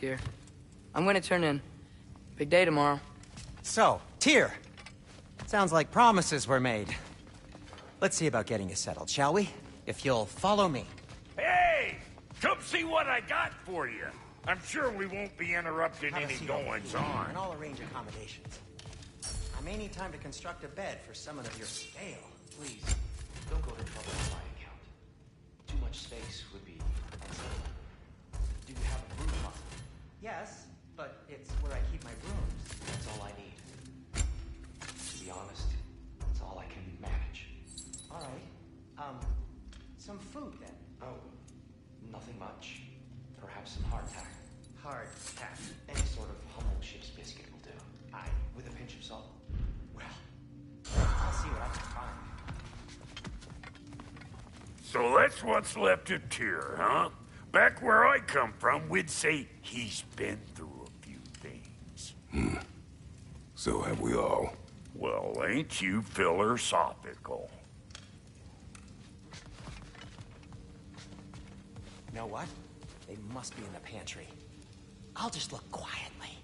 Tyr. I'm gonna turn in. Big day tomorrow. So, Tyr. Sounds like promises were made. Let's see about getting you settled, shall we? If you'll follow me. Hey! Come see what I got for you. I'm sure we won't be interrupting any goings-on. And I'll arrange accommodations. I may need time to construct a bed for someone of your scale. Please, don't go to trouble on my account. Too much space would be unsettling. Do you have a broom closet? Yes, but it's where I keep my brooms. That's all I need. To be honest, it's all I can manage. All right. Some food then. Oh, nothing much. Perhaps some hardtack. Hardtack. Any sort of humble ship's biscuit will do. Aye, with a pinch of salt. Well, I'll see what I can find. So that's what's left of Tyr, huh? Back where I come from, we'd say he's been through a few things. So have we all. Well, ain't you philosophical? You know what? They must be in the pantry. I'll just look quietly.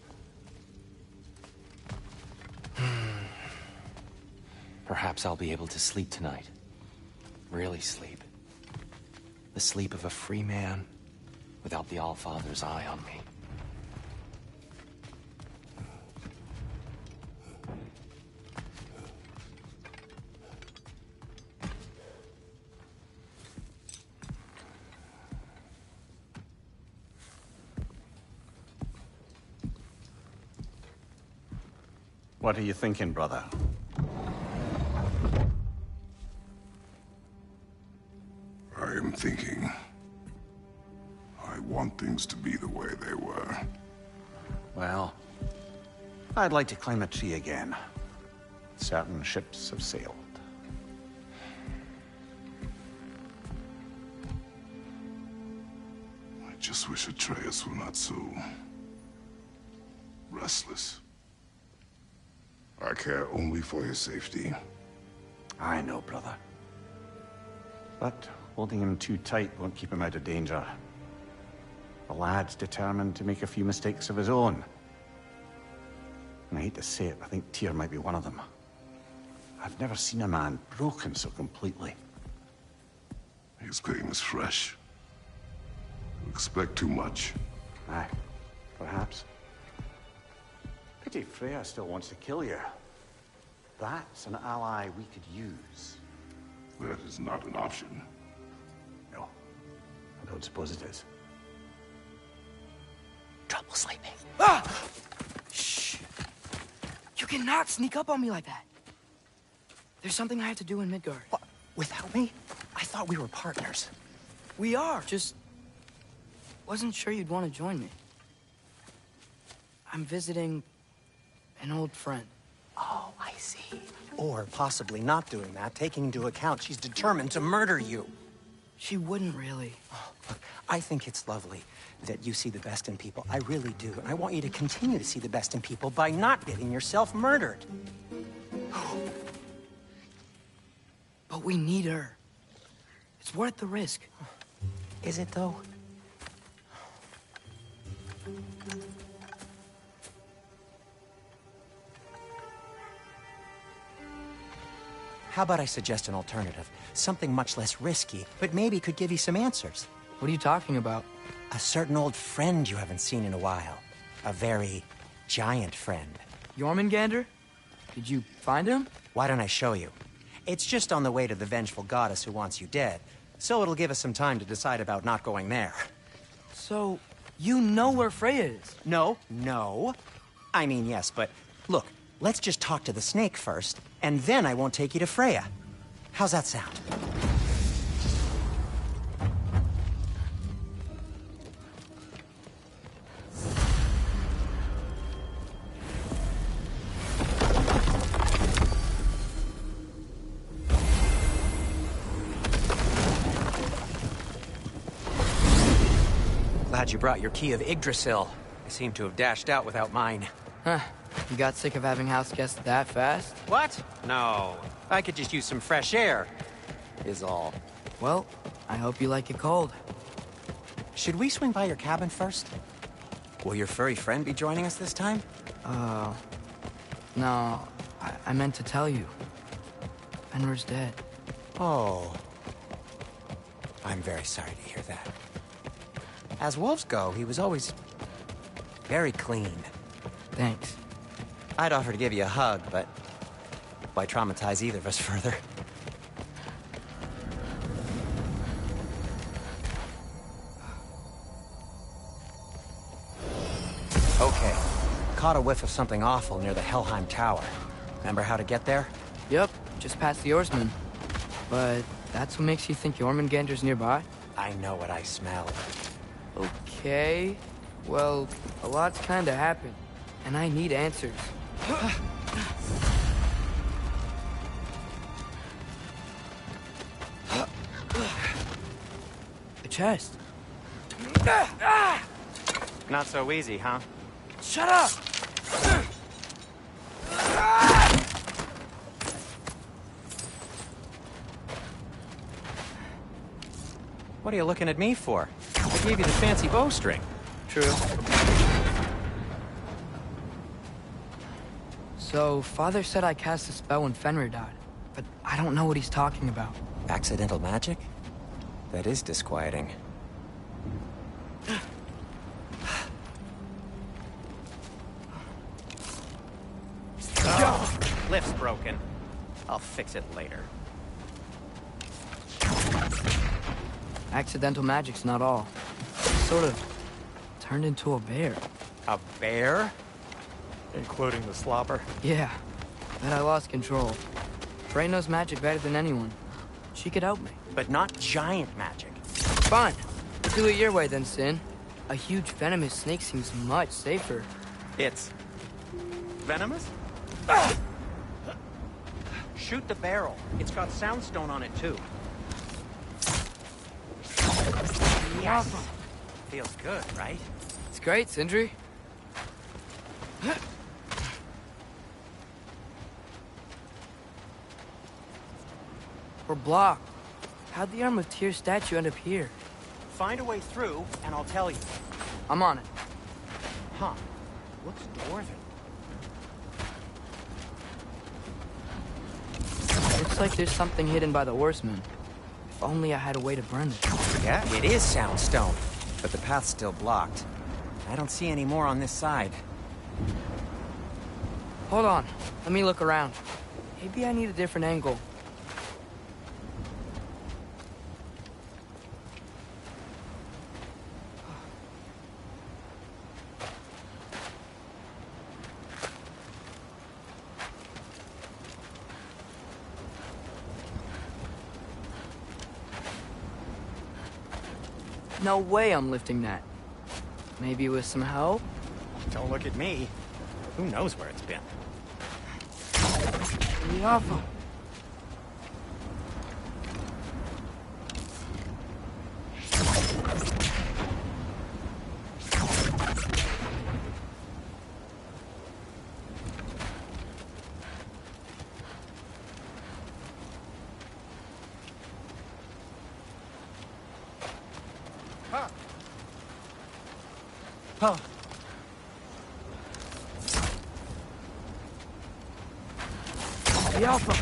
Perhaps I'll be able to sleep tonight. Really sleep. The sleep of a free man without the Allfather's eye on me. What are you thinking, brother? I am thinking. I want things to be the way they were. Well, I'd like to climb a tree again. Certain ships have sailed. I just wish Atreus were not so restless. I care only for his safety. I know, brother. But holding him too tight won't keep him out of danger. The lad's determined to make a few mistakes of his own. And I hate to say it, I think Tyr might be one of them. I've never seen a man broken so completely. His pain is fresh. You expect too much. Aye, perhaps. Pity Freya still wants to kill you. That's an ally we could use. That is not an option. No, I don't suppose it is. Trouble sleeping. Ah! Shh! You cannot sneak up on me like that. There's something I have to do in Midgard. What? Without me? I thought we were partners. We are. Just wasn't sure you'd want to join me. I'm visiting an old friend. Oh, I see. Or possibly not doing that, taking into account she's determined to murder you. She wouldn't really. Oh, look, I think it's lovely that you see the best in people. I really do. And I want you to continue to see the best in people by not getting yourself murdered. But we need her. It's worth the risk. Is it, though? How about I suggest an alternative? Something much less risky, but maybe could give you some answers. What are you talking about? A certain old friend you haven't seen in a while. A very giant friend. Jormungandr? Did you find him? Why don't I show you? It's just on the way to the vengeful goddess who wants you dead, so it'll give us some time to decide about not going there. So, you know where Freya is? No. I mean, yes, but look, let's just talk to the snake first, and then I won't take you to Freya. How's that sound? Glad you brought your key of Yggdrasil. I seem to have dashed out without mine. Huh. You got sick of having house guests that fast? What? No. I could just use some fresh air, is all. Well, I hope you like it cold. Should we swing by your cabin first? Will your furry friend be joining us this time? No, I meant to tell you. Fenrir's dead. Oh. I'm very sorry to hear that. As wolves go, he was always very clean. Thanks. I'd offer to give you a hug, but why traumatize either of us further? Okay. Caught a whiff of something awful near the Helheim Tower. Remember how to get there? Yep, just past the Oarsman. But that's what makes you think Jormungandr's nearby? I know what I smell. Okay. Well, a lot's kinda happened, and I need answers. A chest. Not so easy, huh? Shut up! What are you looking at me for? I gave you the fancy bowstring. True. So, Father said I cast a spell when Fenrir died, but I don't know what he's talking about. Accidental magic? That is disquieting. Lift's broken. I'll fix it later. Accidental magic's not all. Sort of turned into a bear. A bear? Including the slobber? Yeah, but I lost control. Frey knows magic better than anyone. She could help me. But not giant magic. Fine. We'll do it your way then, Sin. A huge venomous snake seems much safer. It's venomous? Shoot the barrel. It's got soundstone on it, too. Yes. Feels good, right? It's great, Sindri. We're blocked. How'd the Arm of Tyr statue end up here? Find a way through, and I'll tell you. I'm on it. Huh. Looks dwarven. Looks like there's something hidden by the Horseman. If only I had a way to burn it. Yeah, it is soundstone, but the path's still blocked. I don't see any more on this side. Hold on. Let me look around. Maybe I need a different angle. No way I'm lifting that. Maybe with some help? Don't look at me. Who knows where it's been? Yava. Oh. The Alpha.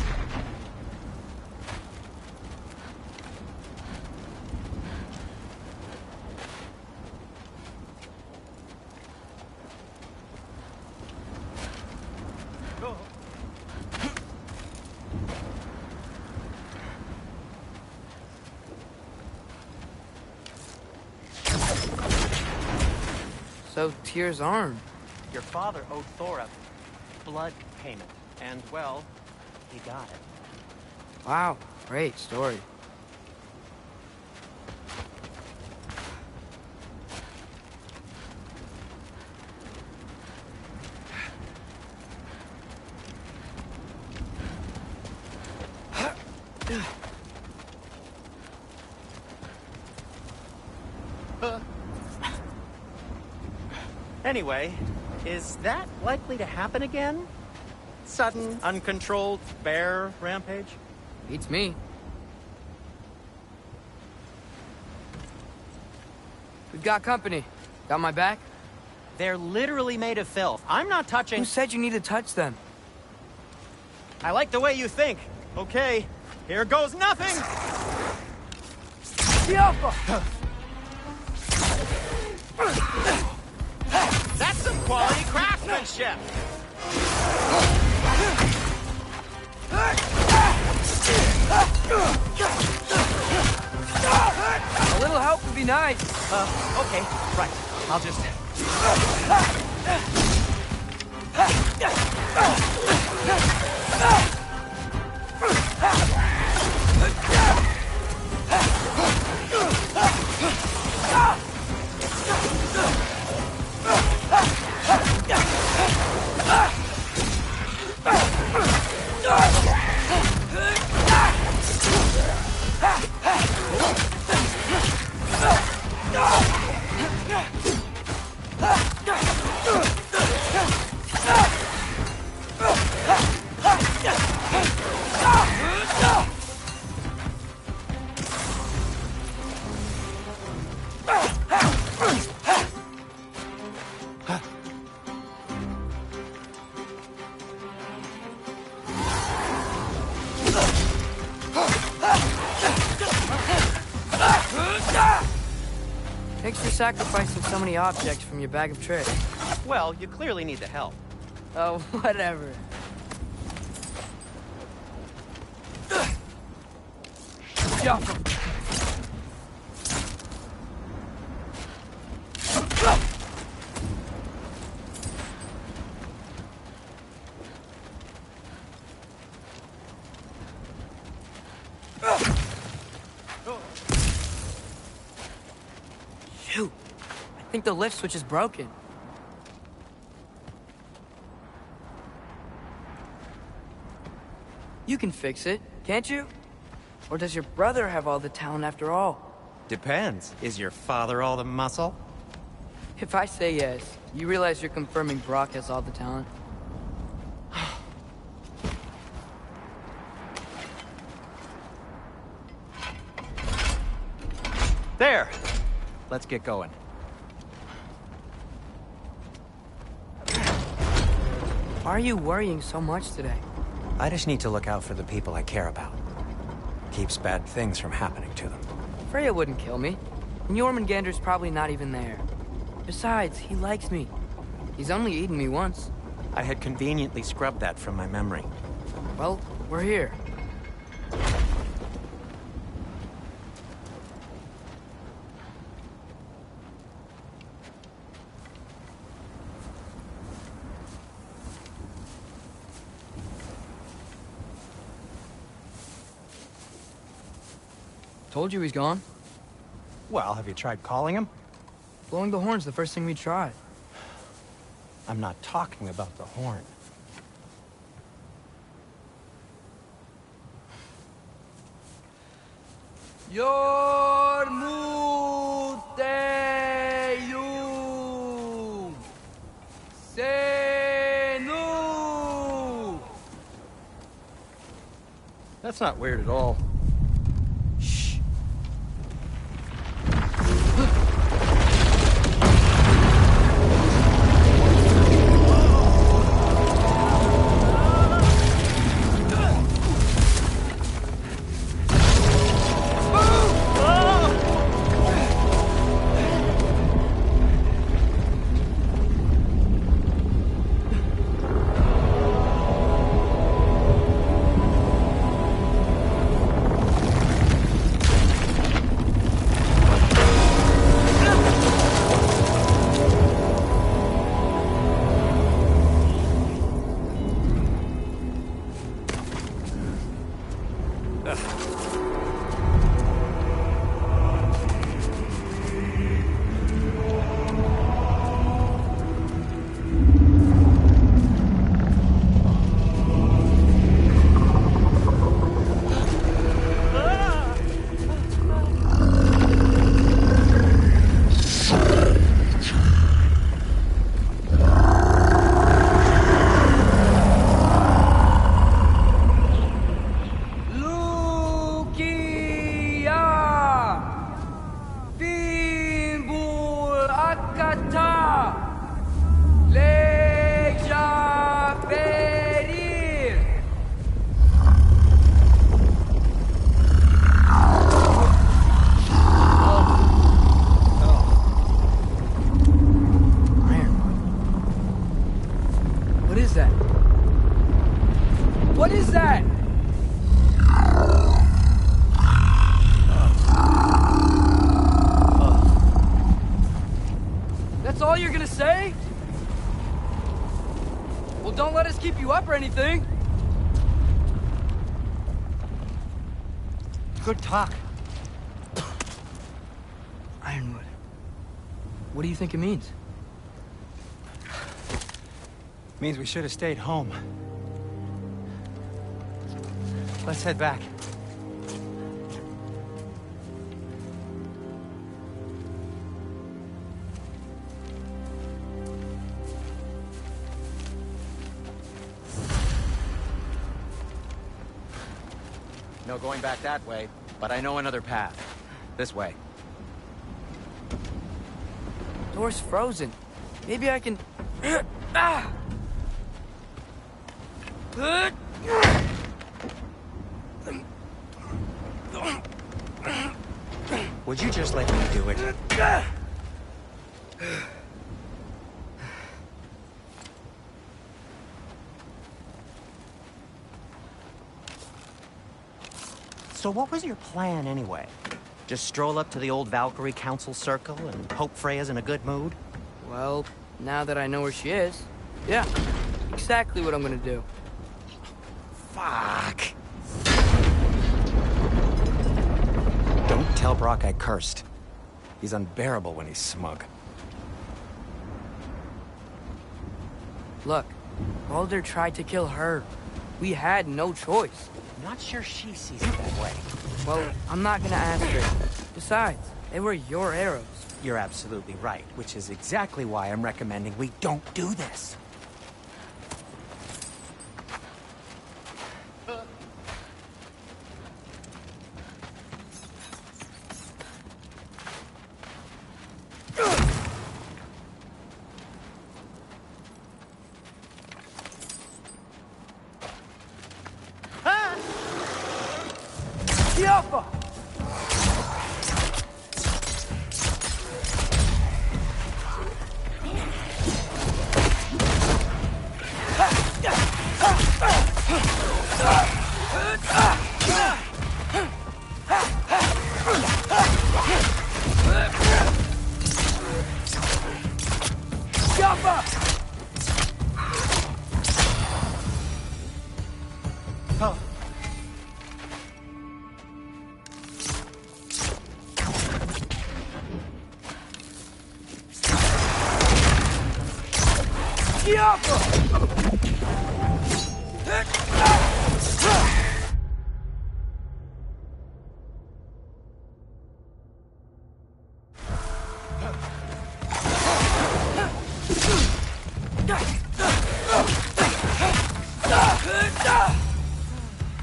So, Tyr's arm. Your father owed Thor a blood payment, and, well, he got it. Wow, great story. Anyway, is that likely to happen again? Sudden, uncontrolled bear rampage? Beats me. We've got company. Got my back? They're literally made of filth. I'm not touching... Who said you need to touch them? I like the way you think. Okay, here goes nothing! Alpha! That's some quality craftsmanship! A little help would be nice. Okay, right. I'll just... Thanks for sacrificing so many objects from your bag of tricks. Well, you clearly need the help. Oh, whatever. Alpha! Shoot! I think the lift switch is broken. You can fix it, can't you? Or does your brother have all the talent after all? Depends. Is your father all the muscle? If I say yes, you realize you're confirming Brock has all the talent? There! Let's get going. Why are you worrying so much today? I just need to look out for the people I care about. Keeps bad things from happening to them. Freya wouldn't kill me. And Jormungandr's probably not even there. Besides, he likes me. He's only eaten me once. I had conveniently scrubbed that from my memory. Well, we're here. Told you he's gone. Well, have you tried calling him? Blowing the horn's the first thing we tried. I'm not talking about the horn. Yormuteyum Senu. That's not weird at all. Shh. okay? Well, don't let us keep you up or anything. Good talk. Ironwood. What do you think it means? Means we should have stayed home. Let's head back. No going back that way, but I know another path. This way. Door's frozen. Maybe I can... Ah! Would you just let me do it? So what was your plan anyway? Just stroll up to the old Valkyrie Council Circle and hope Freya's in a good mood? Well, now that I know where she is, yeah, exactly what I'm gonna do. Fuck. Don't tell Brock I cursed. He's unbearable when he's smug. Look, Baldur tried to kill her. We had no choice. I'm not sure she sees it that way. Well, I'm not gonna ask her. Besides, they were your arrows. You're absolutely right, which is exactly why I'm recommending we don't do this. Alpha!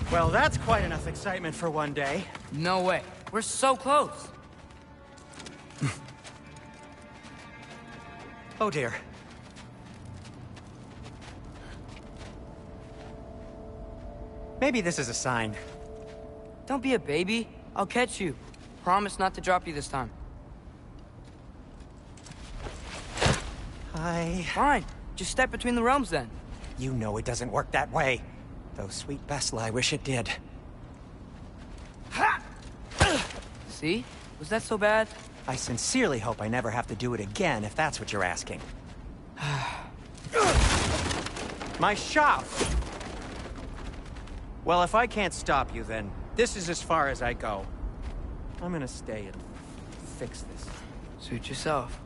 Well, that's quite enough excitement for one day. No way. We're so close. Oh dear. Maybe this is a sign. Don't be a baby. I'll catch you. Promise not to drop you this time. Fine. Just step between the realms then. You know it doesn't work that way. Though, sweet Bessel, I wish it did. See? Was that so bad? I sincerely hope I never have to do it again, if that's what you're asking. My shop! Well, if I can't stop you, then this is as far as I go. I'm gonna stay and fix this. Suit yourself.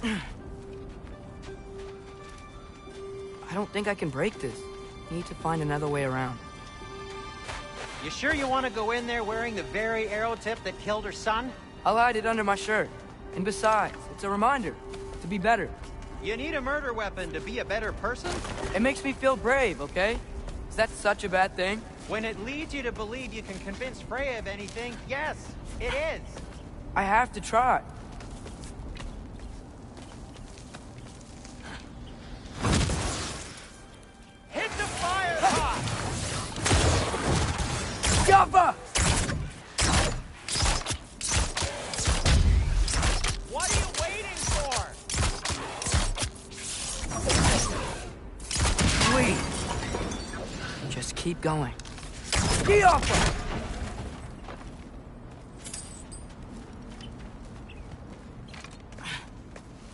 I don't think I can break this. Need to find another way around. You sure you want to go in there wearing the very arrow tip that killed her son? I'll hide it under my shirt. And besides, it's a reminder to be better. You need a murder weapon to be a better person? It makes me feel brave, okay? Is that such a bad thing? When it leads you to believe you can convince Freya of anything, yes, it is. I have to try. Hit the fire pot! Jumper! What are you waiting for? Sweet. Just keep going. Jumper!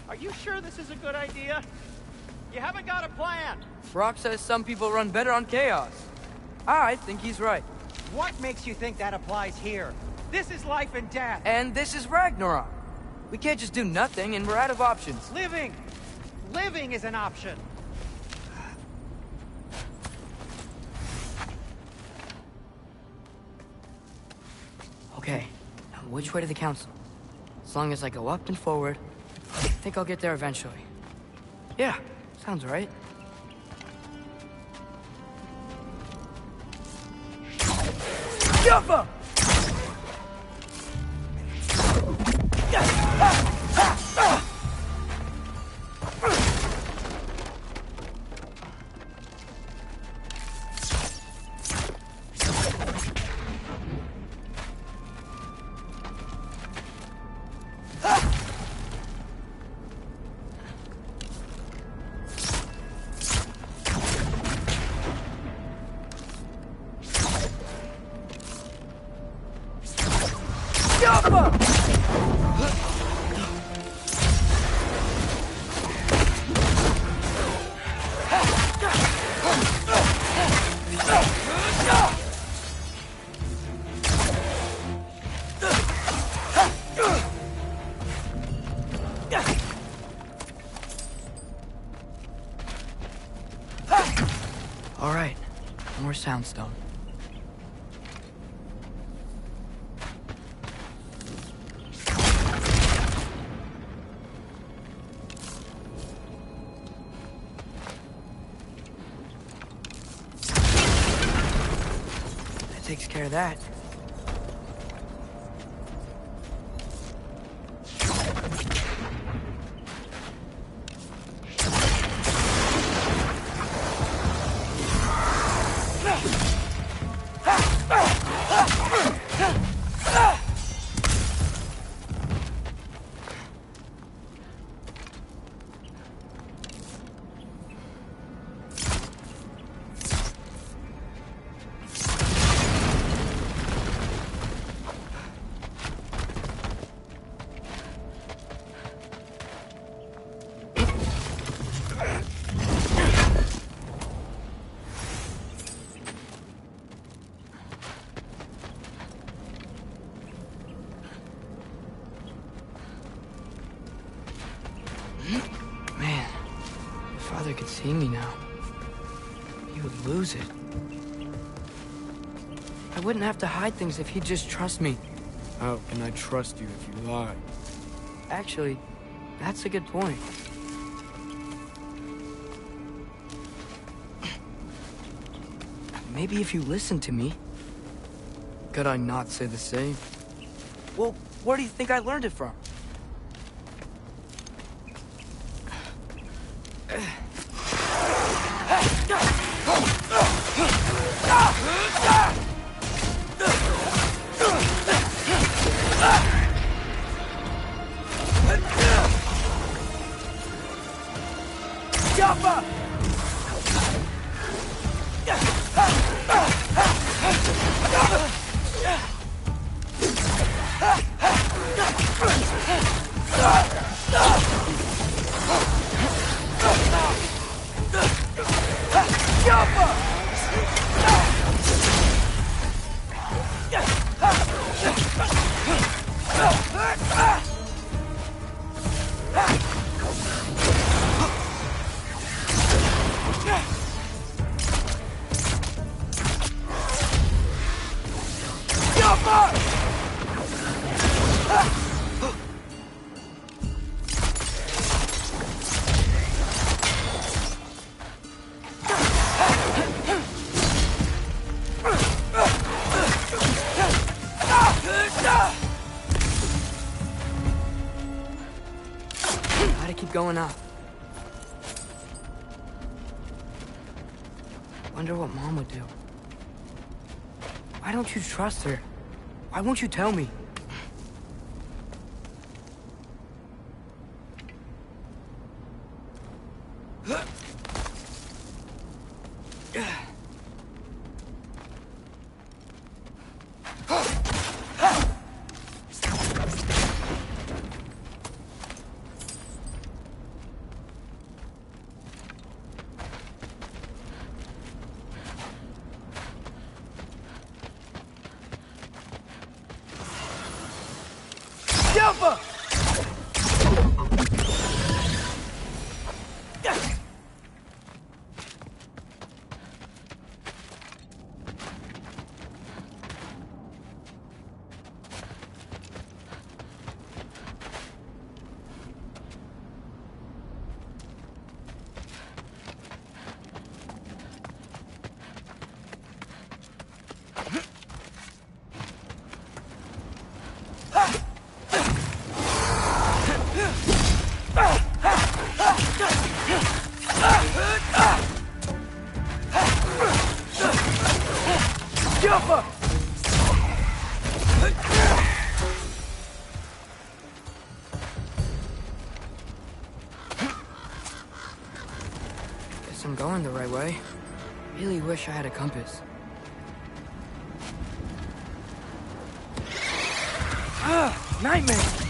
Are you sure this is a good idea? You haven't got a plan. Brock says some people run better on chaos. I think he's right. What makes you think that applies here? This is life and death. And this is Ragnarok. We can't just do nothing, and we're out of options. Living! Living is an option. Okay, now which way to the council? As long as I go up and forward, I think I'll get there eventually. Yeah, sounds right. Jumper! All right, more soundstone. That takes care of that. Man, if Father could see me now, he would lose it. I wouldn't have to hide things if he'd just trust me. How can I trust you if you lie? Actually, that's a good point. Maybe if you listen to me. Could I not say the same? Well, where do you think I learned it from? Jumper! They keep going up. Wonder what Mom would do. Why don't you trust her? Why won't you tell me? Guess I'm going the right way. Really wish I had a compass. Nightmare!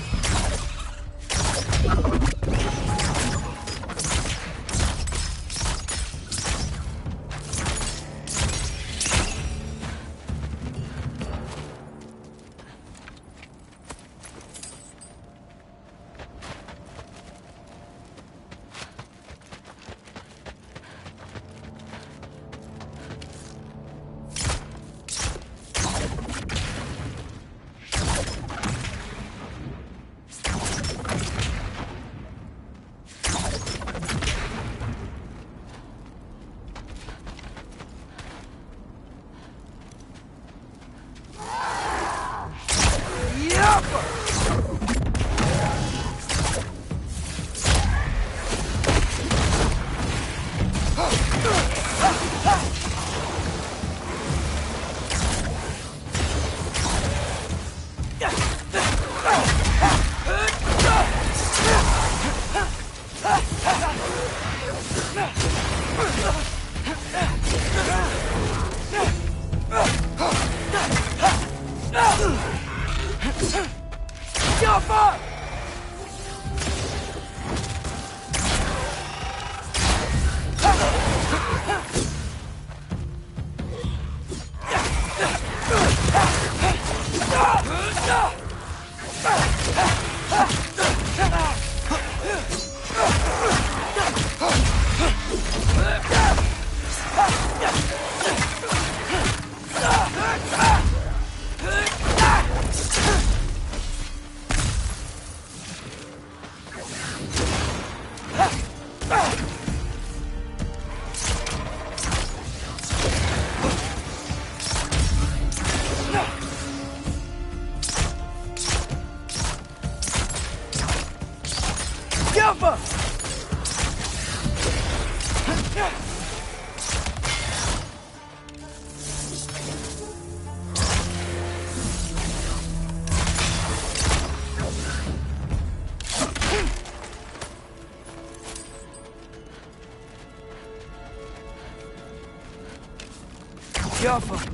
Jaffa!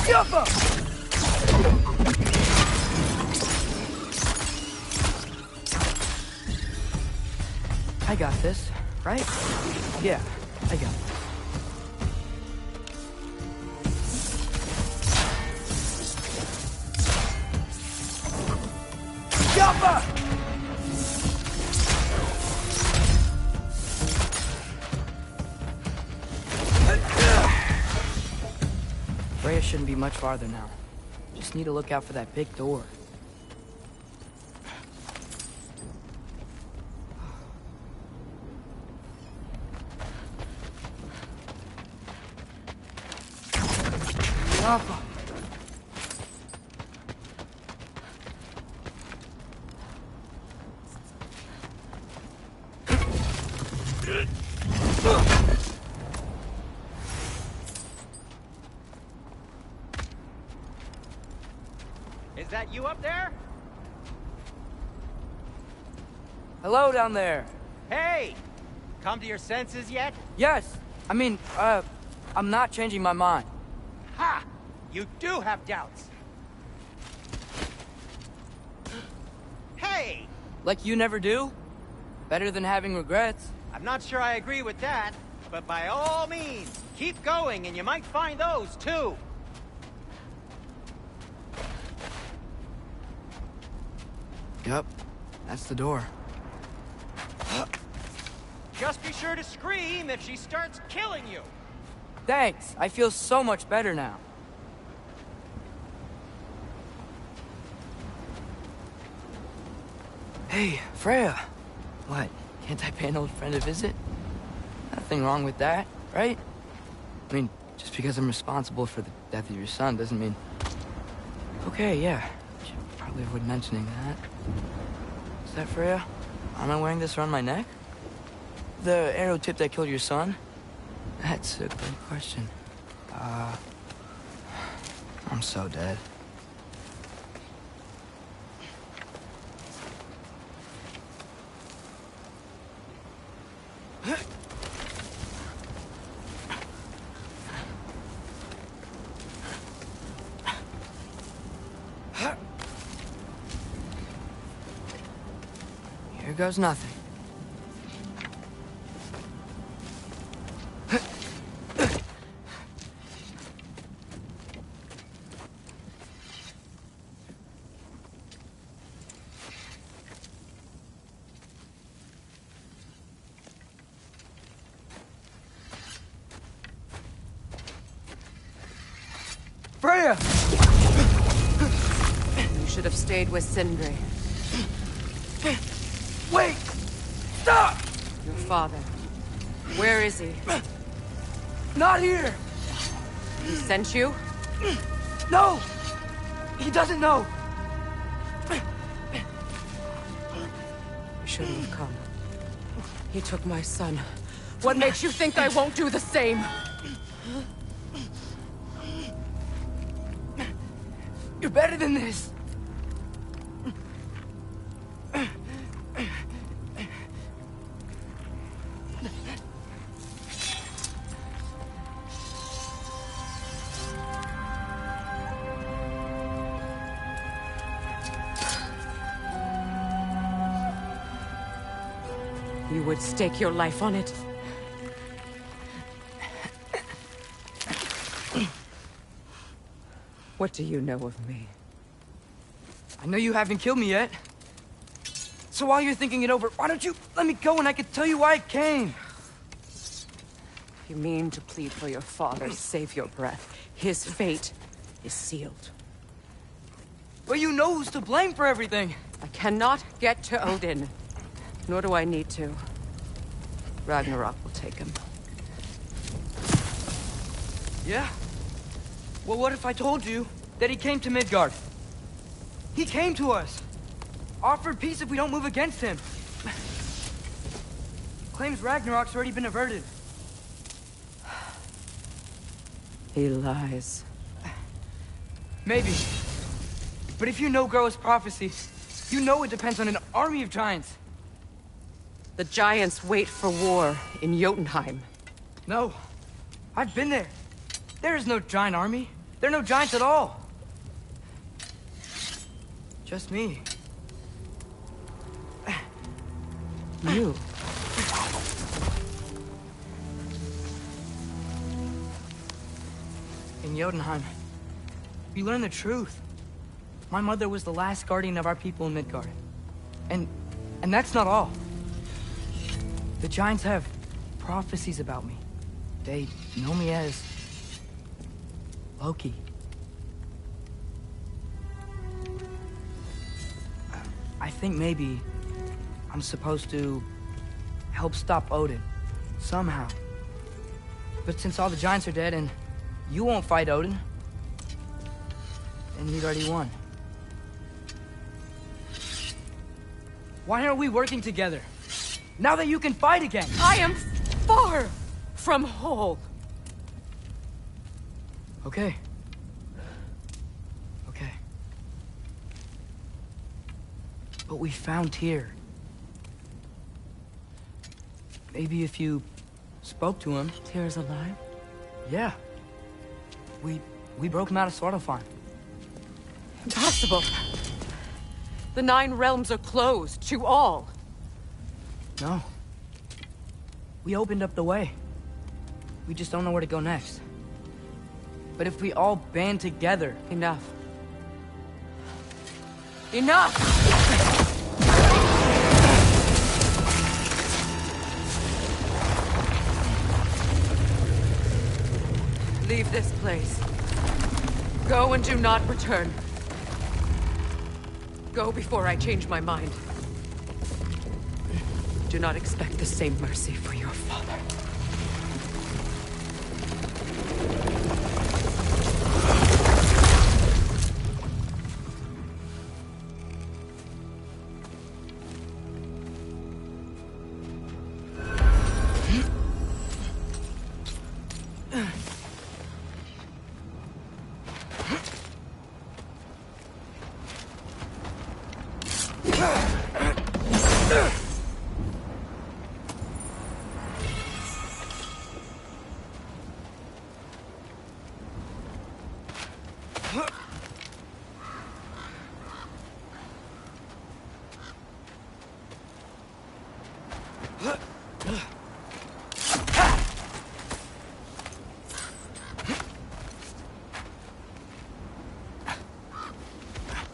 Jaffa! I got this, right? Yeah, I got it. Freya shouldn't be much farther now. Just need to look out for that big door. Papa. Is that you up there? Hello down there. Hey! Come to your senses yet? Yes. I mean, I'm not changing my mind. Ha! You do have doubts. Hey! Like you never do? Better than having regrets. I'm not sure I agree with that, but by all means, keep going and you might find those too. Yep. That's the door. Just be sure to scream if she starts killing you. Thanks. I feel so much better now. Hey, Freya. What? Can't I pay an old friend a visit? Nothing wrong with that, right? I mean, just because I'm responsible for the death of your son doesn't mean... Okay, yeah. Should probably avoid mentioning that. Is that Freya? Am I wearing this around my neck? The arrow tip that killed your son? That's a good question. I'm so dead. Here goes nothing. Freya! You should have stayed with Sindri. Wait! Stop! Your father. Where is he? Not here! He sent you? No! He doesn't know! You shouldn't have come. He took my son. What makes you think I won't do the same? You're better than this! You would stake your life on it? What do you know of me? I know you haven't killed me yet. So while you're thinking it over, why don't you let me go and I can tell you why I came? You mean to plead for your father, save your breath. His fate is sealed. But you know who's to blame for everything. I cannot get to Odin. Nor do I need to. Ragnarok will take him. Yeah? Well, what if I told you that he came to Midgard? He came to us. Offered peace if we don't move against him. Claims Ragnarok's already been averted. He lies. Maybe. But if you know Groa's prophecy, you know it depends on an army of giants. The giants wait for war in Jotunheim. No. I've been there. There is no giant army. There are no giants at all. Just me. You. In Jotunheim, we learn the truth. My mother was the last guardian of our people in Midgard. And that's not all. The giants have prophecies about me. They know me as Loki. I think maybe I'm supposed to help stop Odin, somehow. But since all the giants are dead and you won't fight Odin, then he'd already won. Why aren't we working together? Now that you can fight again! I am far from whole. Okay. Okay. But we found Tyr. Maybe if you spoke to him... Tyr's alive? Yeah. We broke him out of Svartalfheim. Impossible. The 9 realms are closed to all. No. We opened up the way. We just don't know where to go next. But if we all band together... Enough. Enough! Leave this place. Go and do not return. Go before I change my mind. Do not expect the same mercy for your father.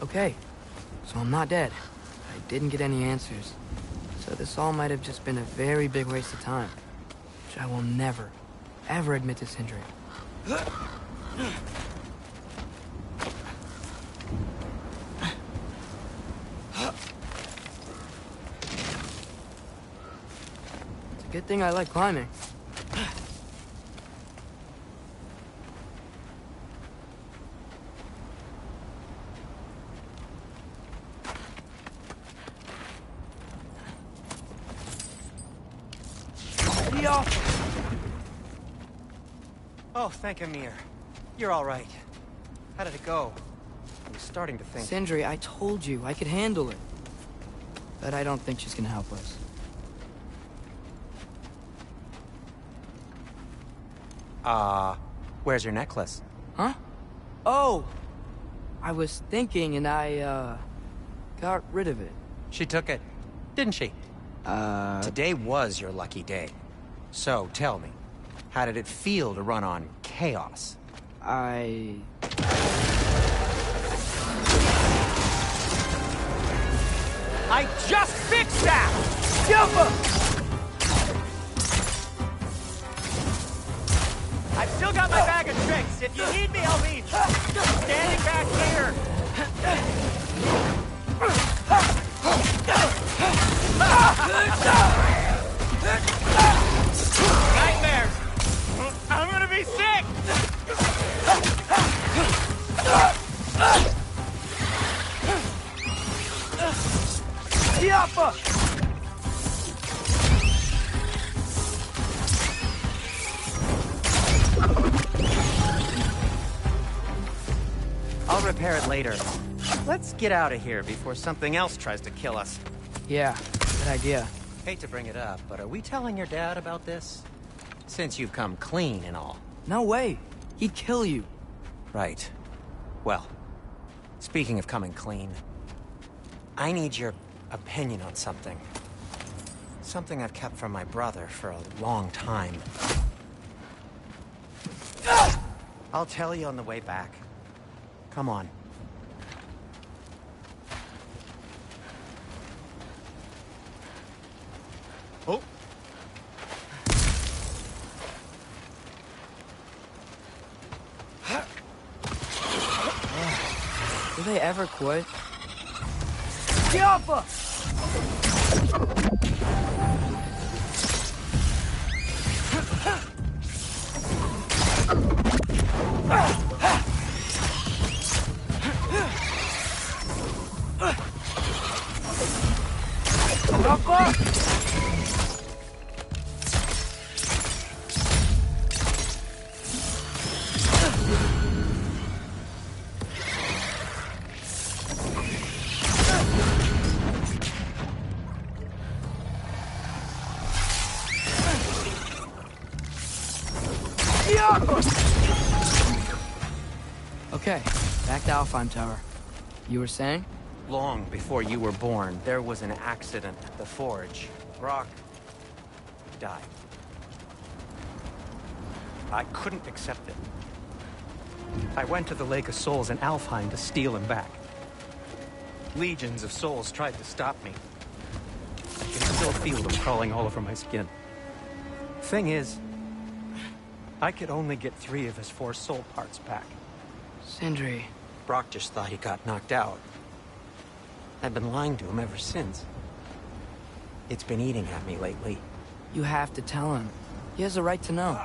Okay, so I'm not dead. I didn't get any answers. So this all might have just been a very big waste of time. Which I will never, ever admit to Sindri. It's a good thing I like climbing. Oh, thank Amir. You're all right. How did it go? I was starting to think... Sindri, I told you I could handle it. But I don't think she's gonna help us. Where's your necklace? Huh? Oh! I was thinking and I, got rid of it. She took it, didn't she? Today was your lucky day. So, tell me, how did it feel to run on chaos? I just fixed that! I've still got my bag of tricks. If you need me, I'll be standing back here. Nightmares! I'm gonna be sick! I'll repair it later. Let's get out of here before something else tries to kill us. Yeah, good idea. Hate to bring it up, but are we telling your dad about this? Since you've come clean and all. No way. He'd kill you. Right. Well, speaking of coming clean, I need your opinion on something. Something I've kept from my brother for a long time. I'll tell you on the way back. Come on. Oh. Do they ever quit? Okay, back to Alfheim Tower. You were saying? Long before you were born, there was an accident at the forge. Brock died. I couldn't accept it. I went to the Lake of Souls in Alfheim to steal him back. Legions of souls tried to stop me. I can still feel them crawling all over my skin. Thing is, I could only get 3 of his 4 soul parts back. Sindri. Brock just thought he got knocked out. I've been lying to him ever since. It's been eating at me lately. You have to tell him. He has a right to know.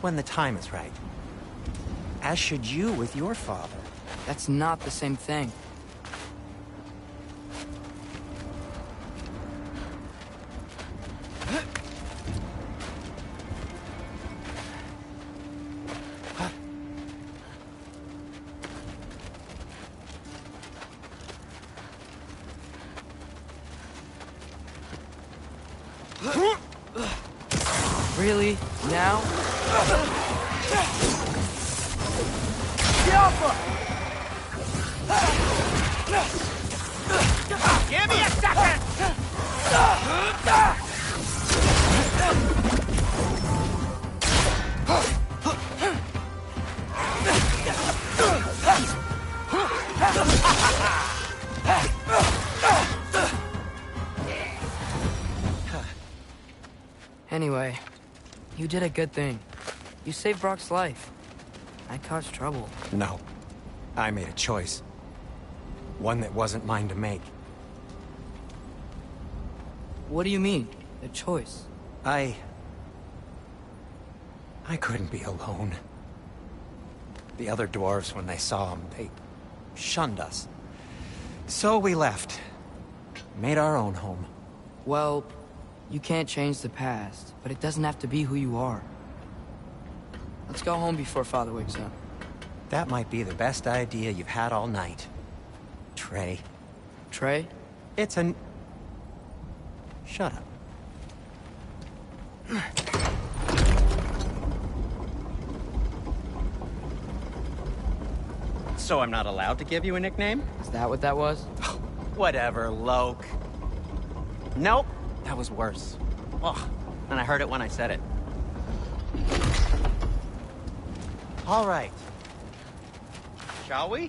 When the time is right. As should you with your father. That's not the same thing. Really? Now? Give me a second! Anyway, you did a good thing. You saved Brock's life. I caused trouble. No. I made a choice. One that wasn't mine to make. What do you mean? A choice? I couldn't be alone. The other dwarves, when they saw him, they shunned us. So we left. Made our own home. Well, you can't change the past, but it doesn't have to be who you are. Let's go home before Father wakes up. That might be the best idea you've had all night. Trey. Trey? It's an... Shut up. So I'm not allowed to give you a nickname? Is that what that was? Whatever, Loke. Nope, that was worse. Ugh, and I heard it when I said it. All right. Shall we?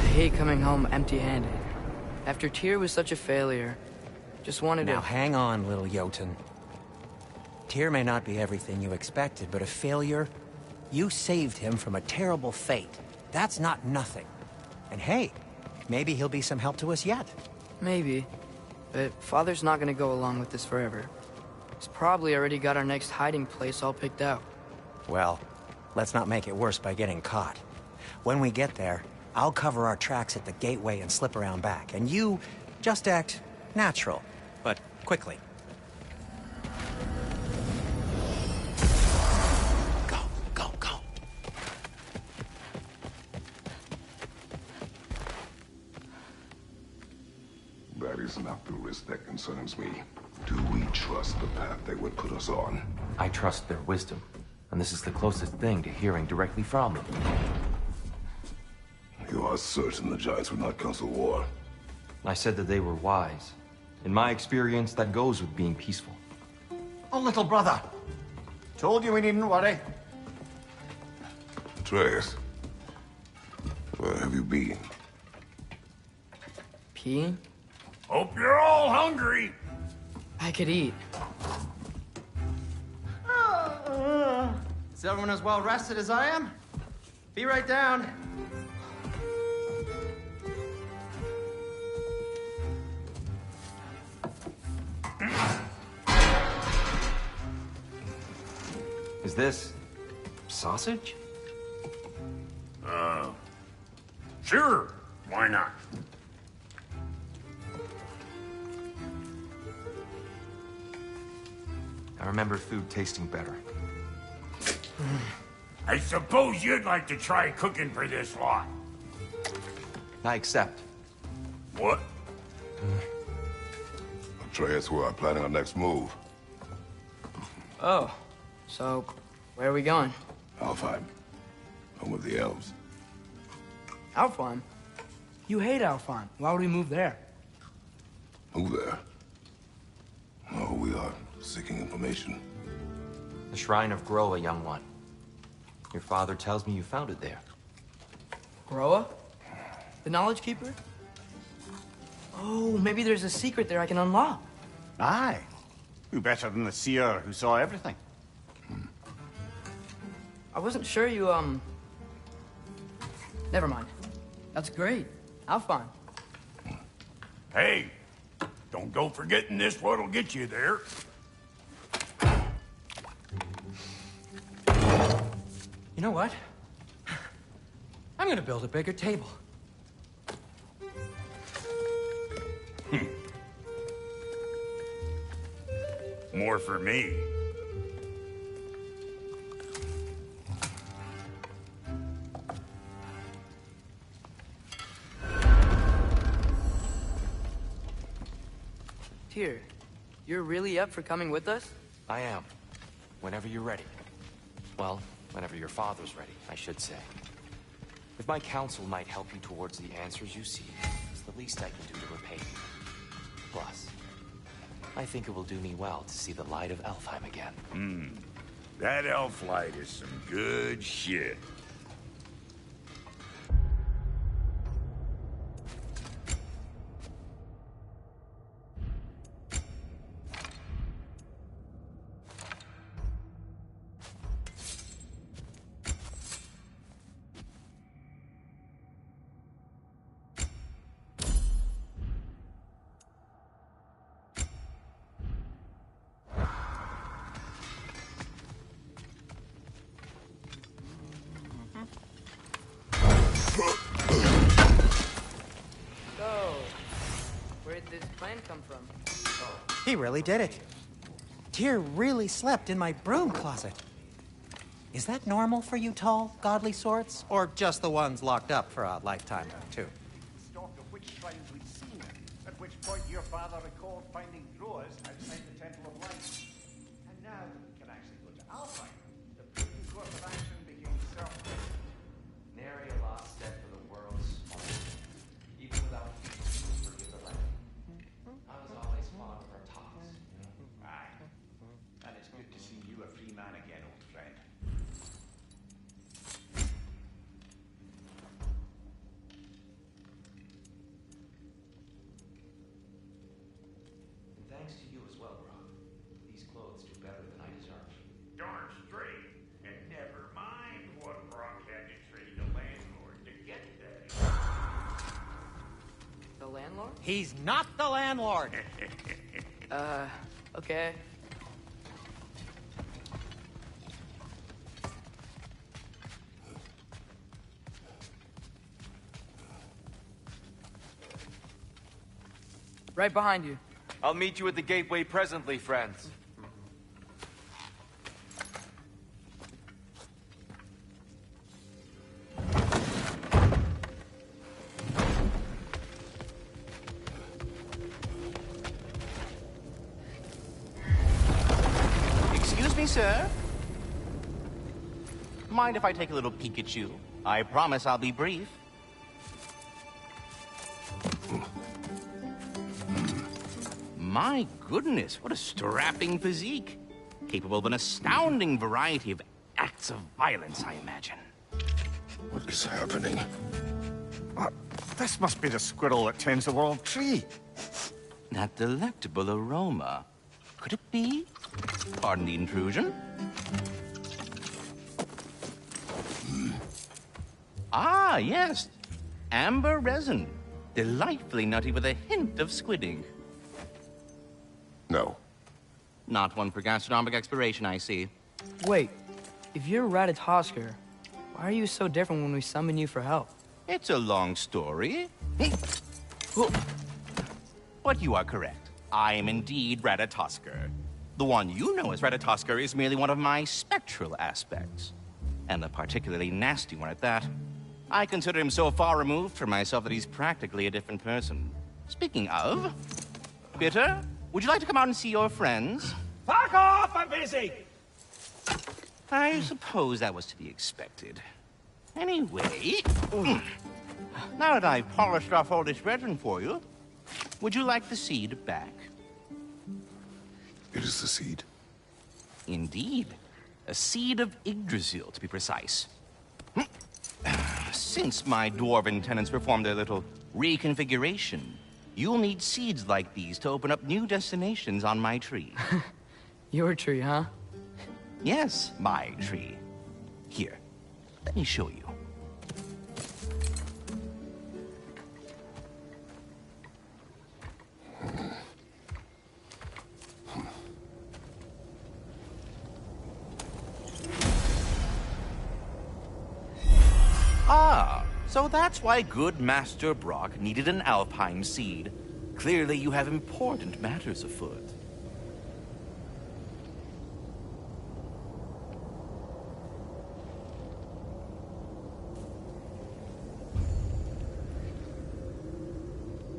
I hate coming home empty-handed. After Tyr was such a failure, just wanted to... Now hang on, little Jotun. Tyr may not be everything you expected, but a failure? You saved him from a terrible fate. That's not nothing. And hey, Maybe he'll be some help to us yet. Maybe. But Father's not gonna go along with this forever. He's probably already got our next hiding place all picked out. Well, let's not make it worse by getting caught. When we get there, I'll cover our tracks at the gateway and slip around back. And you just act natural, but quickly. Go, go, go. That is not the risk that concerns me. Do we trust the path they would put us on? I trust their wisdom, and this is the closest thing to hearing directly from them. You are certain the Giants would not counsel war? I said that they were wise. In my experience, that goes with being peaceful. Oh, little brother. Told you we needn't worry. Atreus, where have you been? Peeing? Hope you're all hungry. I could eat. Is everyone as well rested as I am? Be right down. Is this sausage? Sure, why not? I remember food tasting better. I suppose you'd like to try cooking for this lot. I accept. What? Atreus, we are planning our next move. Oh, so where are we going? Alfheim. Home of the elves. Alfheim? You hate Alfheim. Why would we move there? Move there? No, we are seeking information. The Shrine of Groa, young one. Your father tells me you found it there. Groa? The Knowledge Keeper? Oh, maybe there's a secret there I can unlock. Aye. Who better than the seer who saw everything? I wasn't sure you, Never mind. That's great. Alfheim. Hey, don't go forgetting this what'll get you there. You know what? I'm gonna build a bigger table. More for me. Tyr, you're really up for coming with us? I am. Whenever you're ready. Well, whenever your father's ready, I should say. If my counsel might help you towards the answers you seek, it's the least I can do to repay you. Plus, I think it will do me well to see the light of Alfheim again. That elf light is some good shit. So, where'd this plan come from? He really did it. Tyr really slept in my broom closet. Is that normal for you tall, godly sorts? Or just the ones locked up for a lifetime or two? Stock of which shrines we'd seen, at which point your father recalled finding growers outside the Temple of Light. And now that we can actually go to Alpine, the prudent course of action became self-evident. Nary a lost step for the world's smallest. Even without people forgive the land. I was always fond of our talks. Aye. And it's good to see you a free man again, old friend. And thanks to you as well, Brock. These clothes do better than I deserve. Darn straight. And never mind what Brock had landlord? He's not the landlord! Okay. Right behind you. I'll meet you at the gateway presently, friends. Excuse me, sir. Mind if I take a little peek at you? I promise I'll be brief. My goodness, what a strapping physique. Capable of an astounding variety of acts of violence, I imagine. What is happening? This must be the squirrel that tends the world tree. That delectable aroma. Could it be? Pardon the intrusion. Ah, yes. Amber resin. Delightfully nutty with a hint of squid ink. No. Not one for gastronomic exploration, I see. Wait, if you're Ratatosker, why are you so different when we summon you for help? It's a long story. But you are correct. I am indeed Ratatosker. The one you know as Ratatosker is merely one of my spectral aspects. And a particularly nasty one at that. I consider him so far removed from myself that he's practically a different person. Speaking of... Bitter, would you like to come out and see your friends? Fuck off! I'm busy! I suppose that was to be expected. Anyway... Now that I've polished off all this resin for you, would you like the seed back? It is the seed. Indeed. A seed of Yggdrasil, to be precise. Since my dwarven tenants performed their little reconfiguration, you'll need seeds like these to open up new destinations on my tree. Your tree, huh? Yes, my tree. Here, let me show you. Ah, so that's why good Master Brock needed an Alpine seed. Clearly you have important matters afoot.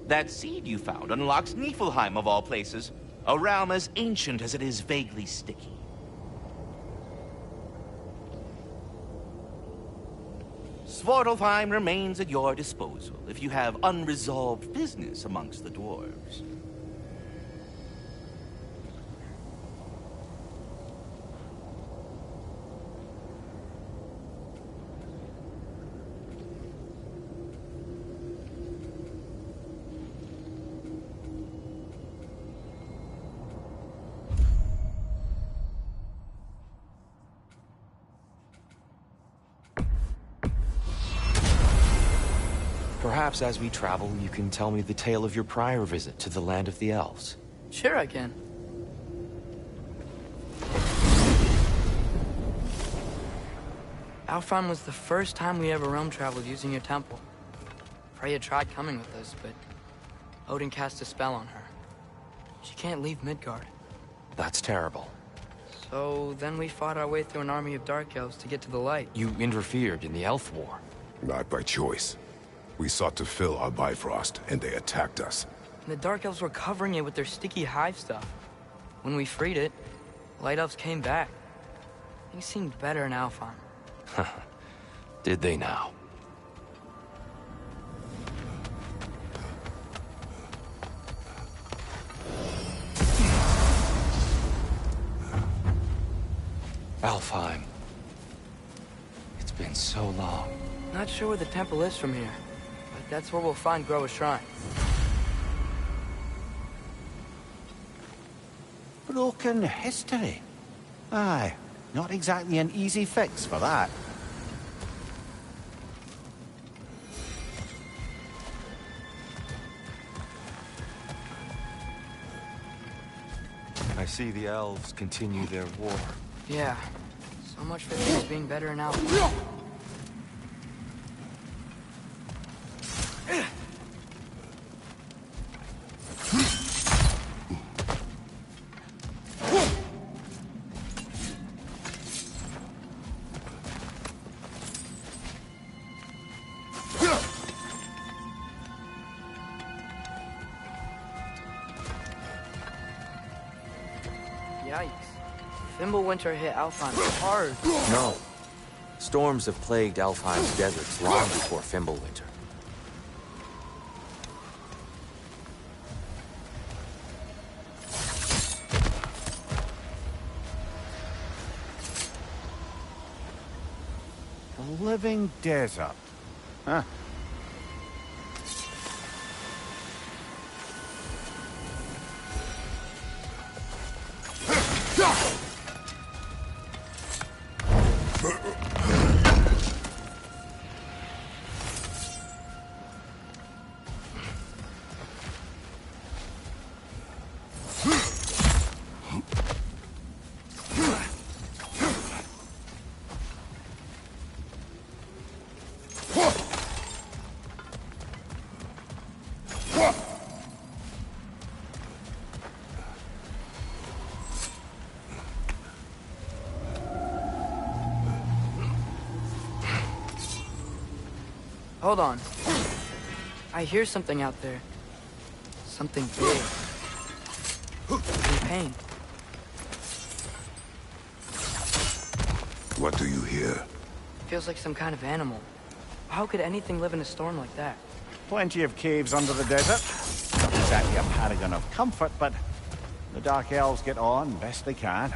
That seed you found unlocks Niflheim of all places, a realm as ancient as it is vaguely sticky. Svartalfheim remains at your disposal if you have unresolved business amongst the dwarves. Perhaps as we travel, you can tell me the tale of your prior visit to the land of the elves. Sure I can. Alfheim was the first time we ever realm traveled using your temple. Freya tried coming with us, but Odin cast a spell on her. She can't leave Midgard. That's terrible. So then we fought our way through an army of dark elves to get to the light. You interfered in the elf war. Not by choice. We sought to fill our Bifrost, and they attacked us. And the dark elves were covering it with their sticky hive stuff. When we freed it, light elves came back. Things seemed better in Alfheim. Did they now? Alfheim. It's been so long. Not sure where the temple is from here, but that's where we'll find Groa's shrine. Broken history. Aye, not exactly an easy fix for that. I see the elves continue their war. Yeah. So much for things being better in Alpha. Yikes. Winter hit Alfheim hard. No. Storms have plagued Alfheim's deserts long before Fimbulwinter. A living desert. Huh. Hold on. I hear something out there. Something big. In pain. What do you hear? Feels like some kind of animal. How could anything live in a storm like that? Plenty of caves under the desert. Not exactly a paragon of comfort, but the Dark Elves get on best they can.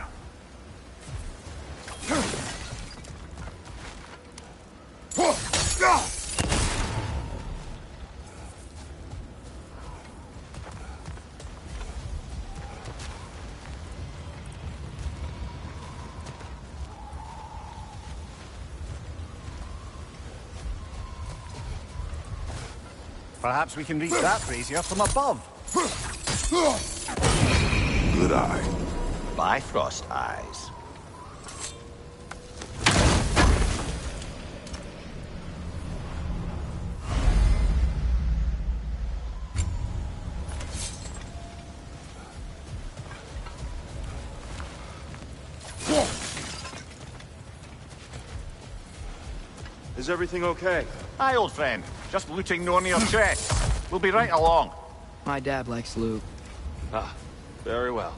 Perhaps we can reach that brazier from above. Good eye. Bifrost eyes. Is everything okay? Hi, old friend. Just looting Nornir's chest. We'll be right along. My dad likes loot. Ah, very well.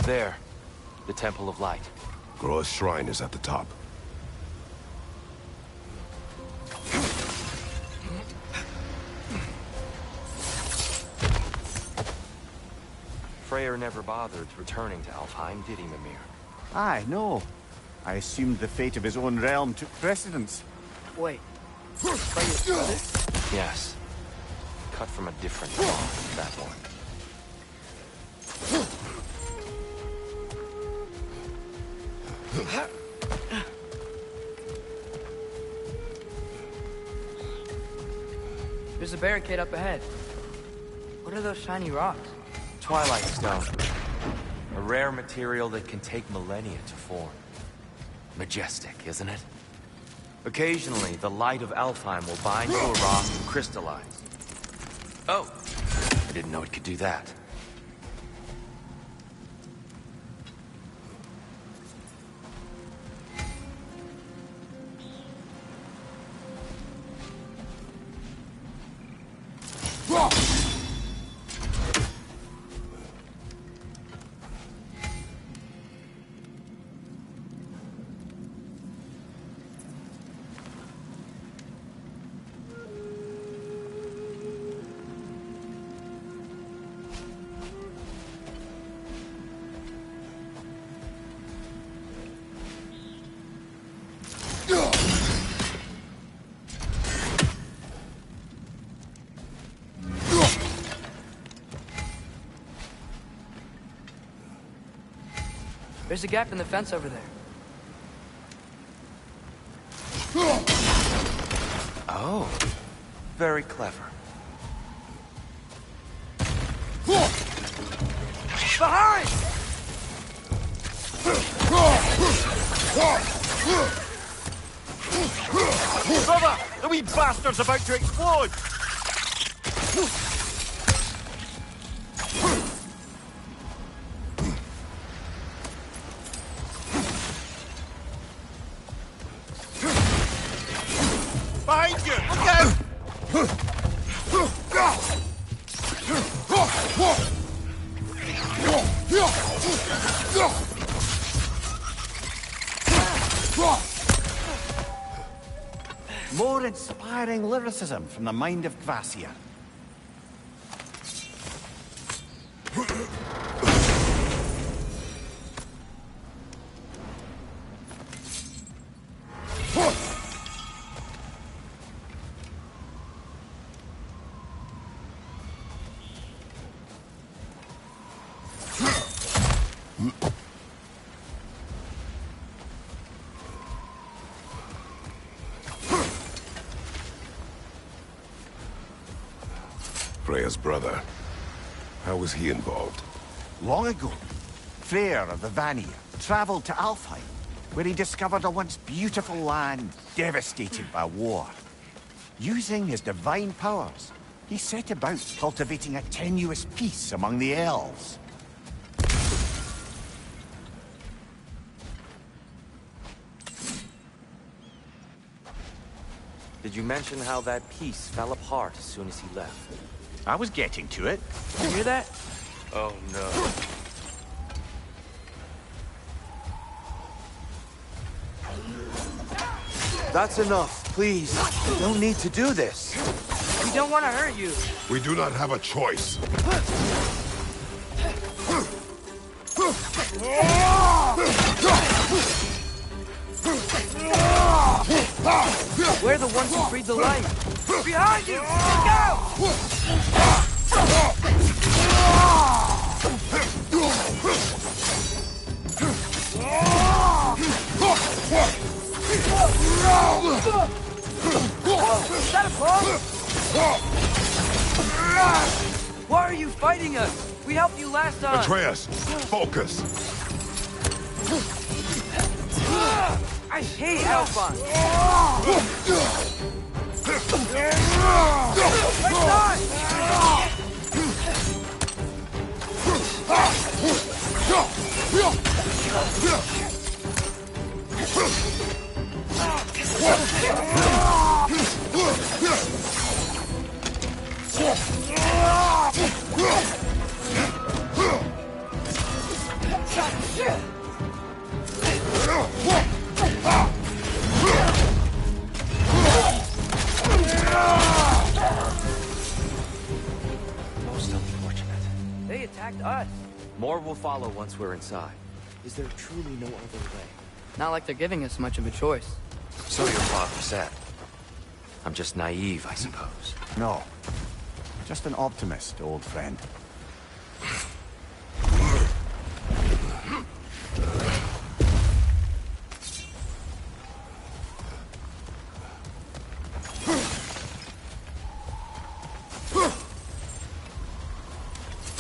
There. The Temple of Light. Groa's shrine is at the top. Freyr never bothered returning to Alfheim, did he, Mimir? Aye, no. I assumed the fate of his own realm took precedence. Wait. This? Yes. Cut from a different cloth, that one. There's a barricade up ahead. What are those shiny rocks? Twilight Stone. A rare material that can take millennia to form. Majestic, isn't it? Occasionally, the light of Alfheim will bind to a rock and crystallize. Oh! I didn't know it could do that. There's a gap in the fence over there. Oh, very clever. Behind! Brother, the wee bastard's about to explode! Behind you! Look out! More inspiring lyricism from the mind of Kvasir. Freya's brother. How was he involved? Long ago, Freyr of the Vanir traveled to Alfheim, where he discovered a once beautiful land devastated by war. Using his divine powers, he set about cultivating a tenuous peace among the elves. Did you mention how that piece fell apart as soon as he left? I was getting to it. You hear that? Oh, no. That's enough, please. You don't need to do this. We don't want to hurt you. We do not have a choice. We're the ones who breathe the light. Behind you! Go! Is that a bug? Why are you fighting us? We helped you last time. Atreus, focus. I hate Alphon. Most unfortunate. They attacked us. More will follow once we're inside. Is there truly no other way? Not like they're giving us much of a choice. So your father said. I'm just naive, I suppose. No. Just an optimist, old friend.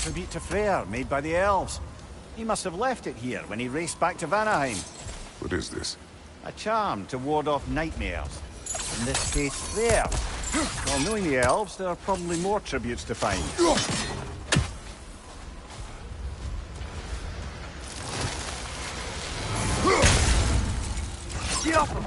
Tribute to Freyr, made by the elves. He must have left it here when he raced back to Vanaheim. What is this? A charm to ward off nightmares. In this case, Freyr. Well, knowing the elves, there are probably more tributes to find. Get off him!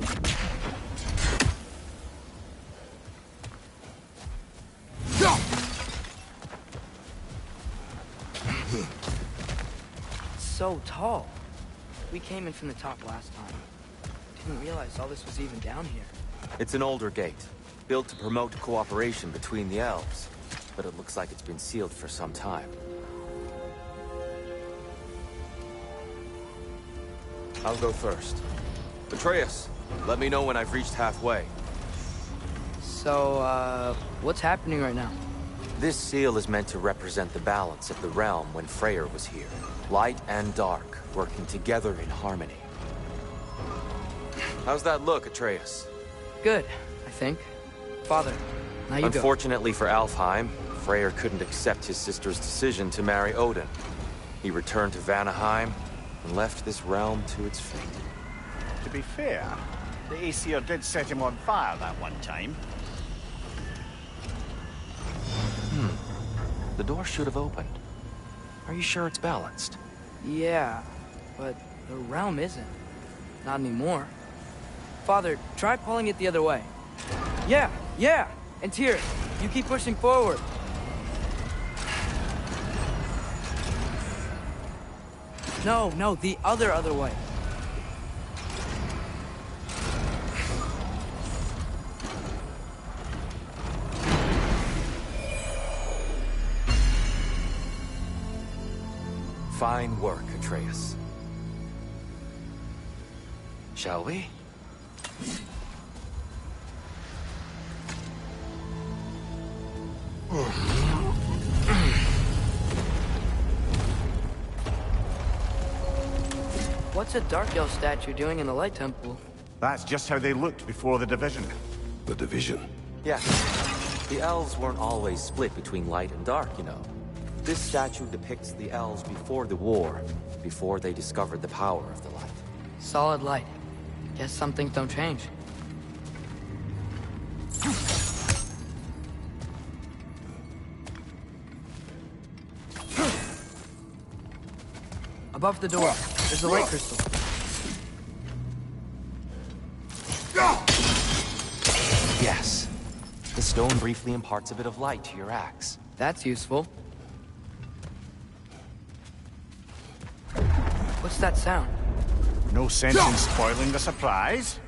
So tall. We came in from the top last time. Didn't realize all this was even down here. It's an older gate, built to promote cooperation between the elves. But it looks like it's been sealed for some time. I'll go first. Atreus, let me know when I've reached halfway. So, what's happening right now? This seal is meant to represent the balance of the realm when Freyr was here. Light and dark, working together in harmony. How's that look, Atreus? Good, I think. Father, now you go. Unfortunately for Alfheim, Freyr couldn't accept his sister's decision to marry Odin. He returned to Vanaheim and left this realm to its fate. To be fair, the Aesir did set him on fire that one time. The door should have opened. Are you sure it's balanced? Yeah, but the realm isn't. Not anymore. Father, try pulling it the other way. Yeah! And Tyr, you keep pushing forward. No, the other way. Fine work, Atreus. Shall we? What's a Dark Elf statue doing in the Light Temple? That's just how they looked before the division. The division. Yeah. The elves weren't always split between light and dark, you know. This statue depicts the elves before the war, before they discovered the power of the light. Solid light. Guess some things don't change. Above the door, there's a light crystal. Yes. The stone briefly imparts a bit of light to your axe. That's useful. What's that sound? No sense in spoiling the surprise.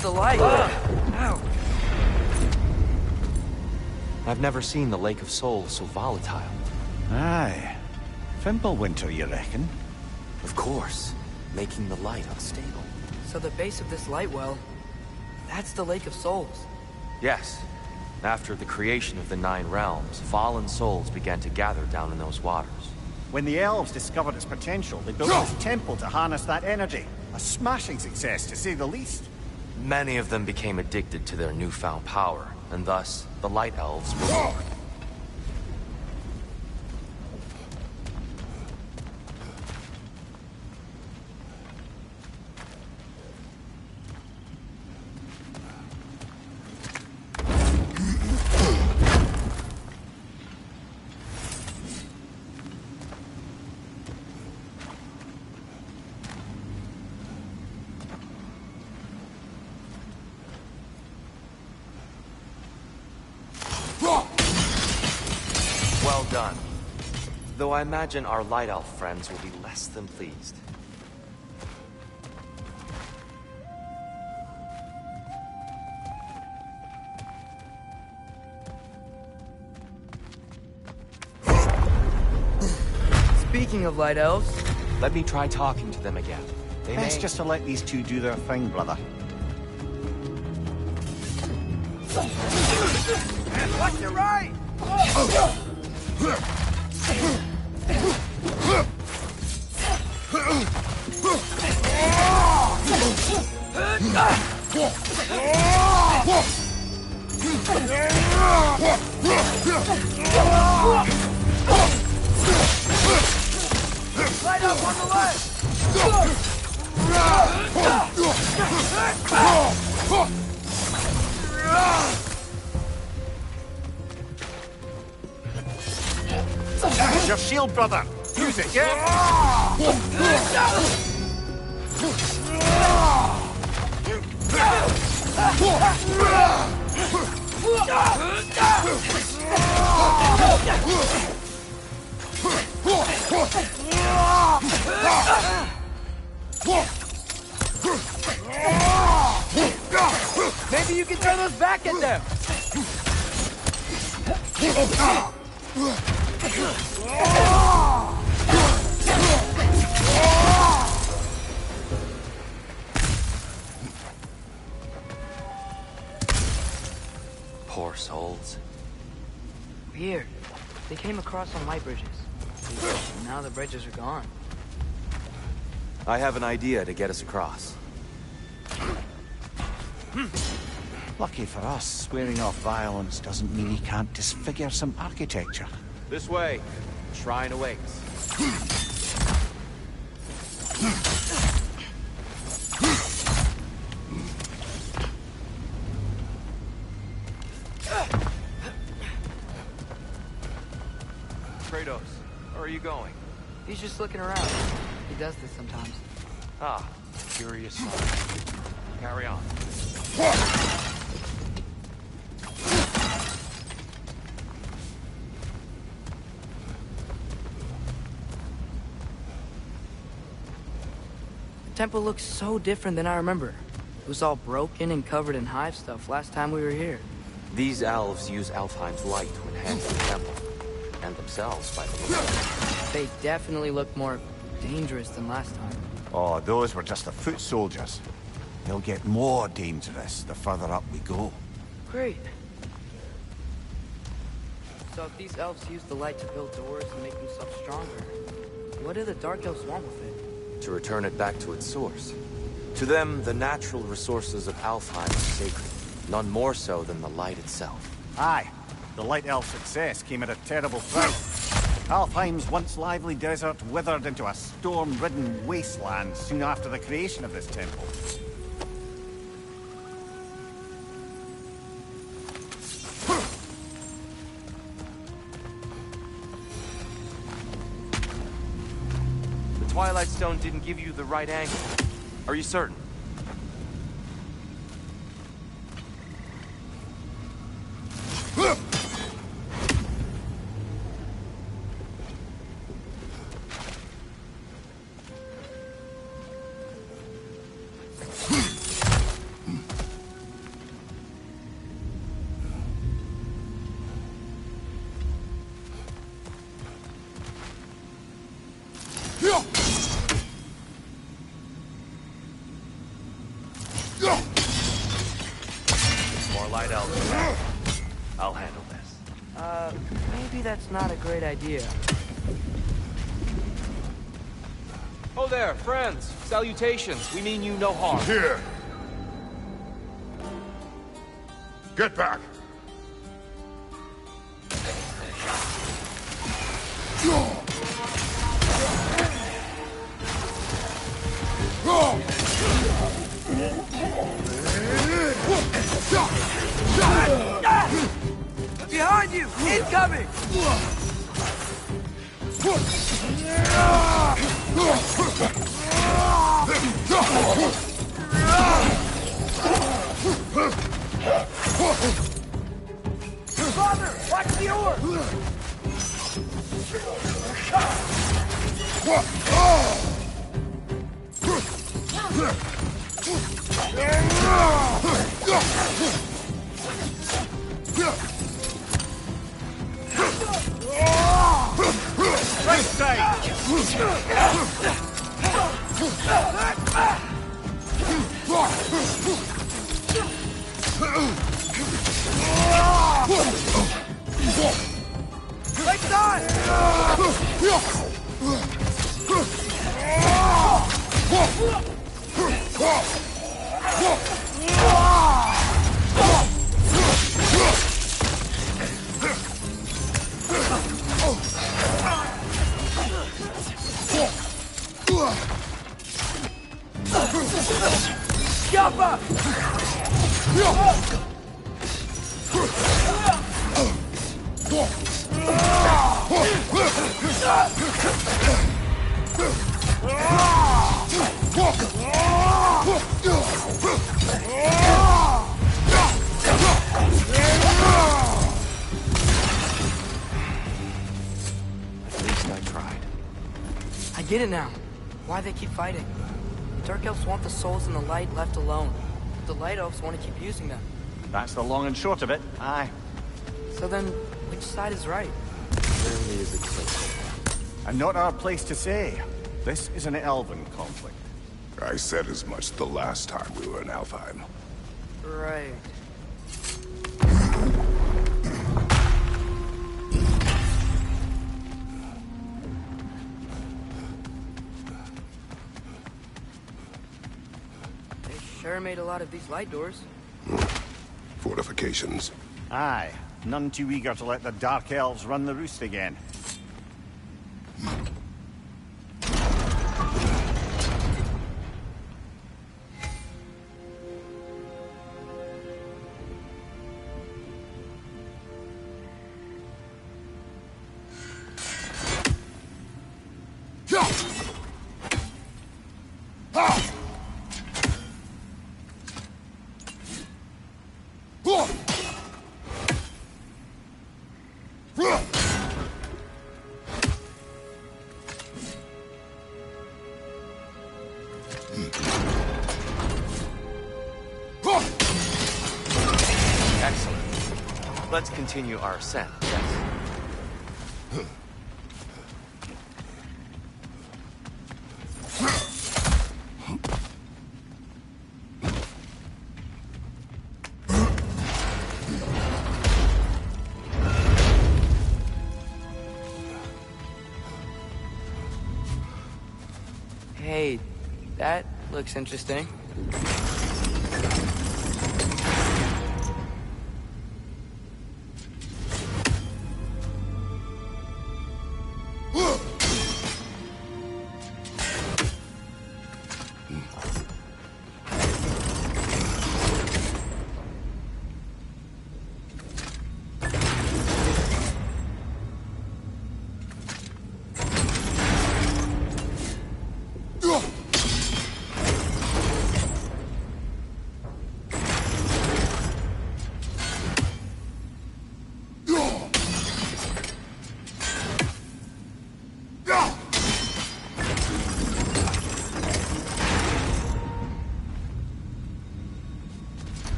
The light! Ow! I've never seen the Lake of Souls so volatile. Aye. Fimbulwinter, you reckon? Of course, making the light unstable. So the base of this light well, that's the Lake of Souls. Yes. After the creation of the Nine Realms, fallen souls began to gather down in those waters. When the elves discovered its potential, they built this temple to harness that energy. A smashing success, to say the least. Many of them became addicted to their newfound power, and thus, the Light Elves were born. Well done. Though I imagine our Light Elf friends will be less than pleased. Speaking of Light Elves... Let me try talking to them again. They Best may... just to let these two do their thing, brother. Watch your right! Light up on the left! It's your shield, brother. Use it, yeah? can throw those back at them! Poor souls. Weird. They came across on light bridges. Now the bridges are gone. I have an idea to get us across. Lucky for us, swearing off violence doesn't mean he can't disfigure some architecture. This way. Shrine awaits. Kratos, where are you going? He's just looking around. He does this sometimes. Ah, curious son. Carry on. The temple looks so different than I remember. It was all broken and covered in hive stuff last time we were here. These elves use Alfheim's light to enhance the temple. And themselves, by the look of They definitely look more dangerous than last time. Oh, those were just the foot soldiers. They'll get more dangerous the further up we go. Great. So if these elves use the light to build doors and make themselves stronger, what do the Dark Elves want with it? to return it back to its source. To them, the natural resources of Alfheim are sacred, none more so than the light itself. Aye. The Light Elf success came at a terrible price. Alfheim's once lively desert withered into a storm-ridden wasteland soon after the creation of this temple. The Twilight Stone didn't give you the right angle. Are you certain? More light elves. I'll handle this. Maybe that's not a great idea. Oh there, friends. Salutations. We mean you no harm. Here! Get back! Behind you! Incoming! Father! Watch the orb! Right side! Right side! Jumper! At least I tried. I get it now. Why they keep fighting. The Dark Elves want the souls and the light left alone. The Light Elves want to keep using them. That's the long and short of it, aye. So then, which side is right? Rarely is it so. And not our place to say. This is an elven conflict. I said as much the last time we were in Alfheim. Right. They sure made a lot of these light doors. Fortifications. Aye, none too eager to let the Dark Elves run the roost again. Excellent. Let's continue our ascent, yes? Hey, that looks interesting.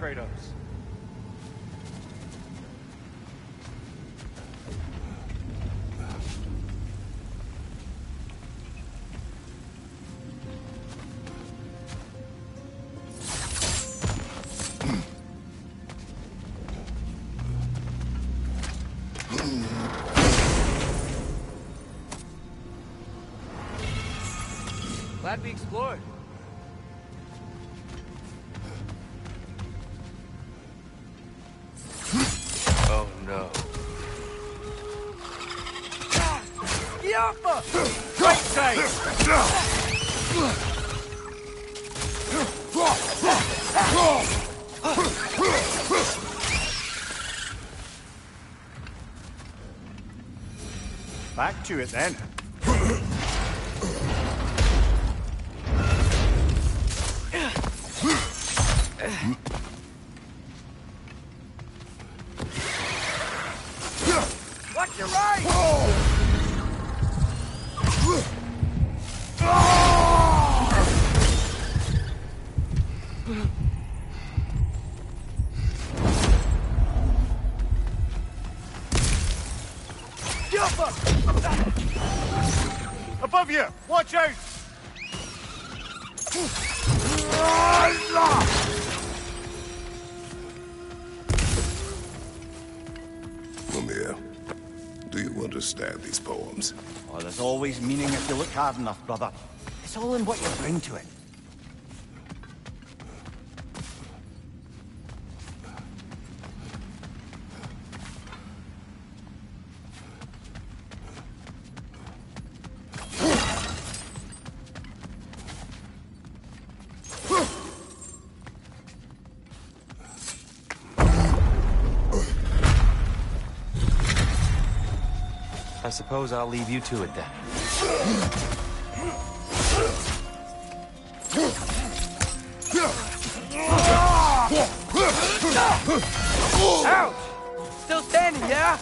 Kratos. Glad we explored. Oh no. Yappa! Right side! Back to it then. Watch your right! Above you! Watch out! Mimir, do you understand these poems? Oh, there's always meaning if you look hard enough, brother. It's all in what you bring to it. I suppose I'll leave you to it then. Ouch! Still standing, yeah?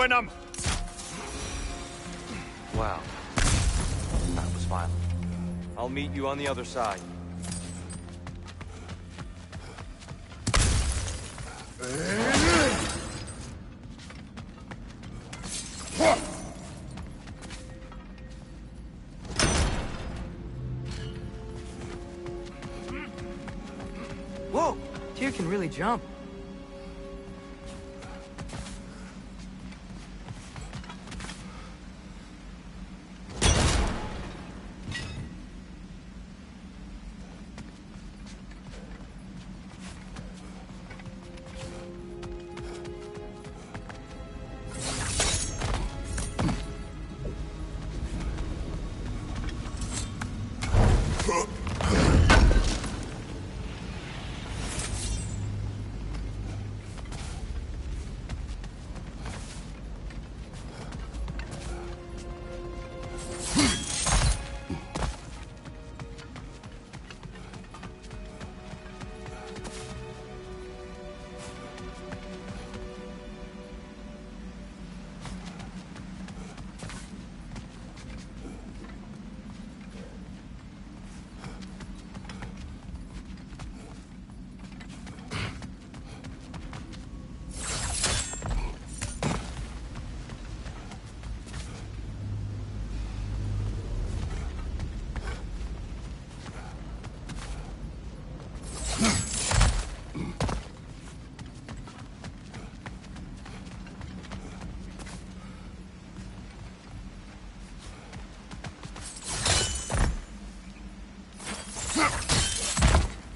doing them! Wow. That was violent. I'll meet you on the other side. Whoa! Tyr can really jump.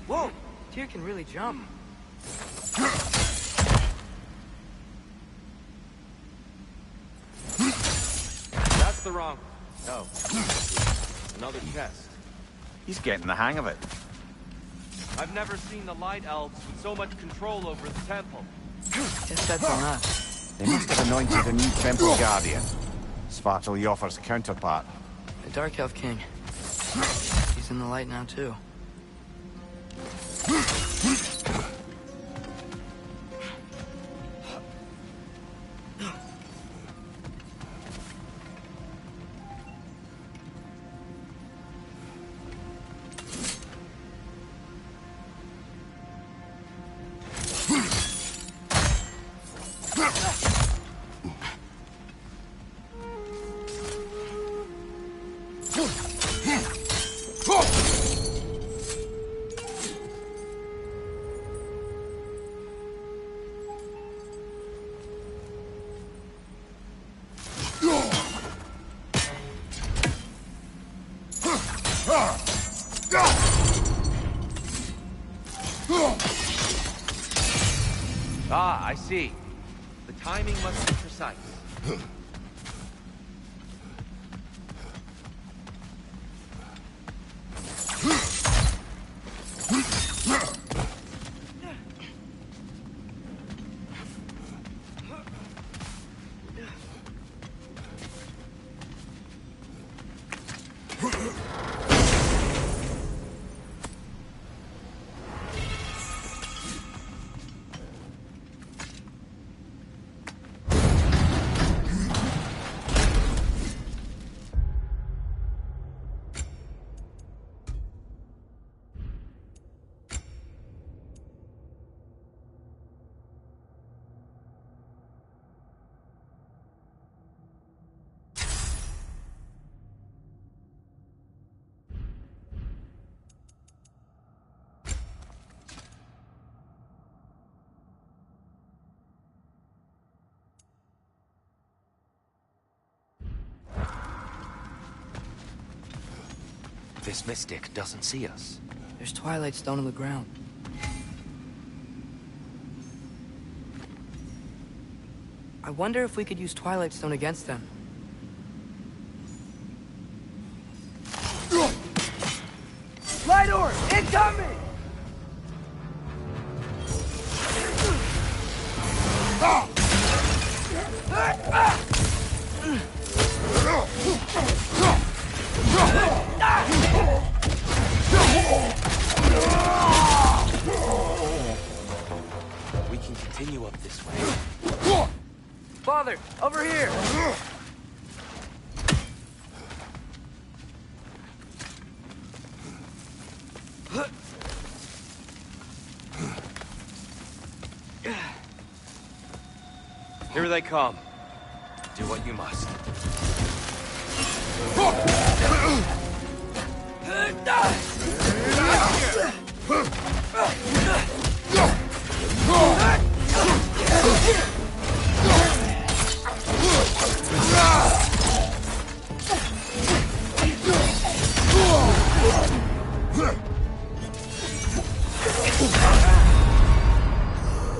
Whoa! Tyr can really jump. That's the wrong... Oh. Another chest. He's getting the hang of it. I've never seen the Light Elves with so much control over the temple. Guess that's on us. They must have anointed a new temple guardian. Svartal Jofr's counterpart. The Dark Elf King. He's in the light now, too. Ah, I see. The timing must be precise. This mystic doesn't see us. There's Twilight Stone on the ground. I wonder if we could use Twilight Stone against them. Light orb! Incoming! We can continue up this way. Father, over here! Here they come. Do what you must.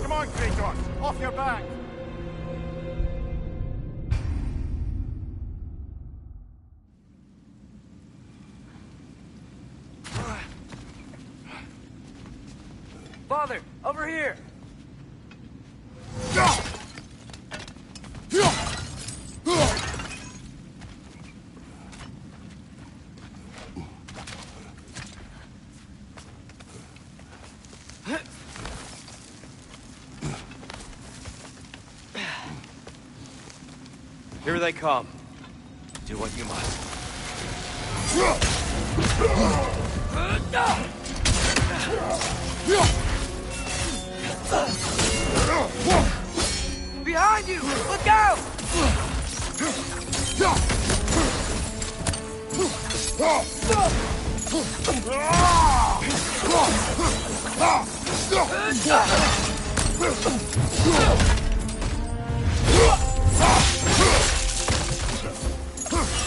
Come on, Kratos! Off your back! Father, over here! Here they come. Do what you must. Behind you! Look out!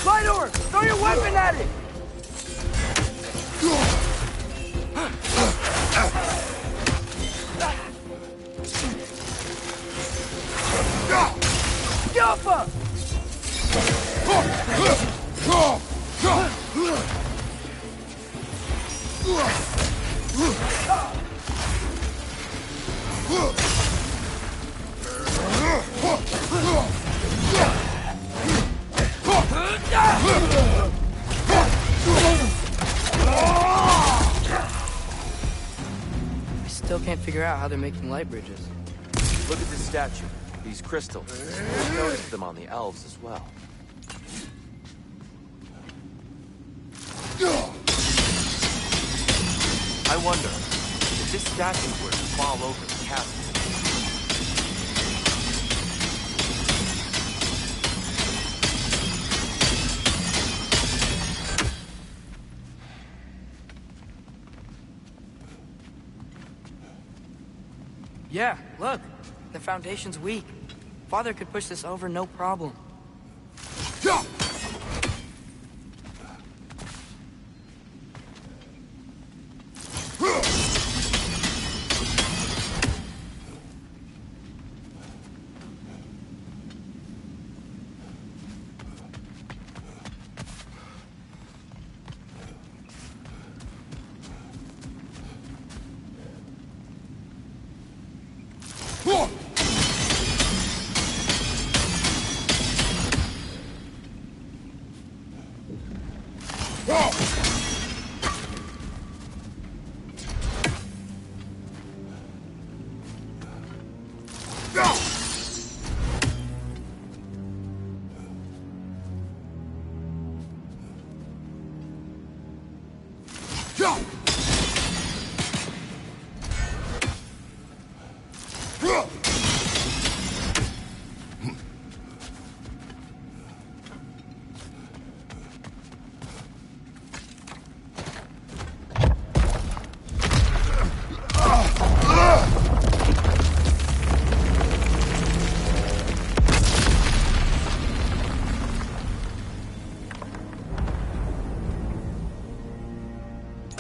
Lightor! Throw your weapon at it! Jumper! I still can't figure out how they're making light bridges. Look at this statue. These crystals. I've noticed them on the elves as well. I wonder if this statue were to fall over the chasm. Yeah, look. The foundation's weak. Father could push this over no problem.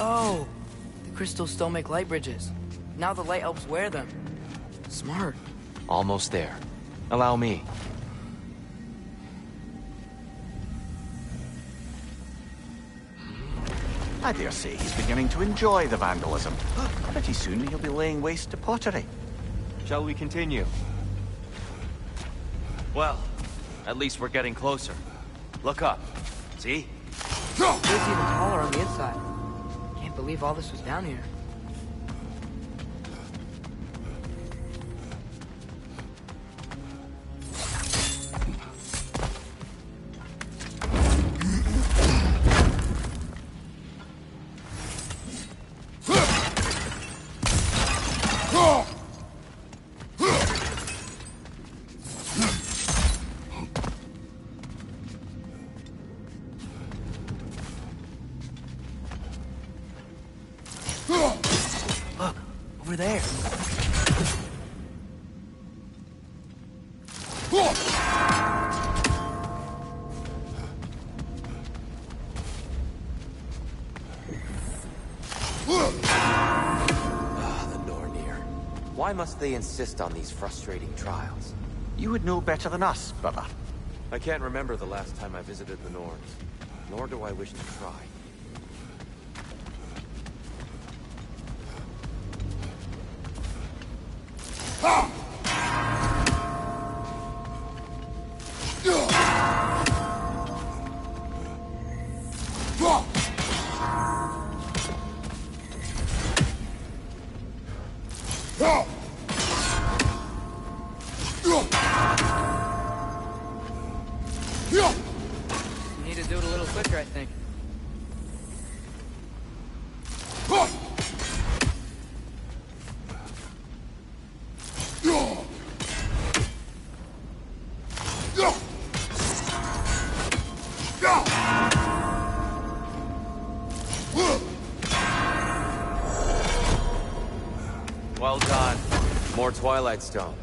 Oh, the crystals still make light bridges. Now the light elves wear them. Smart. Almost there. Allow me. I dare say he's beginning to enjoy the vandalism. Pretty soon he'll be laying waste to pottery. Shall we continue? Well, at least we're getting closer. Look up. See? It's even taller on the inside. Can't believe all this was down here. Look, over there. The Nornir. Why must they insist on these frustrating trials? You would know better than us, brother. I can't remember the last time I visited the Norns, nor do I wish to try. You need to do it a little quicker, I think. Well done. More Twilight Stone.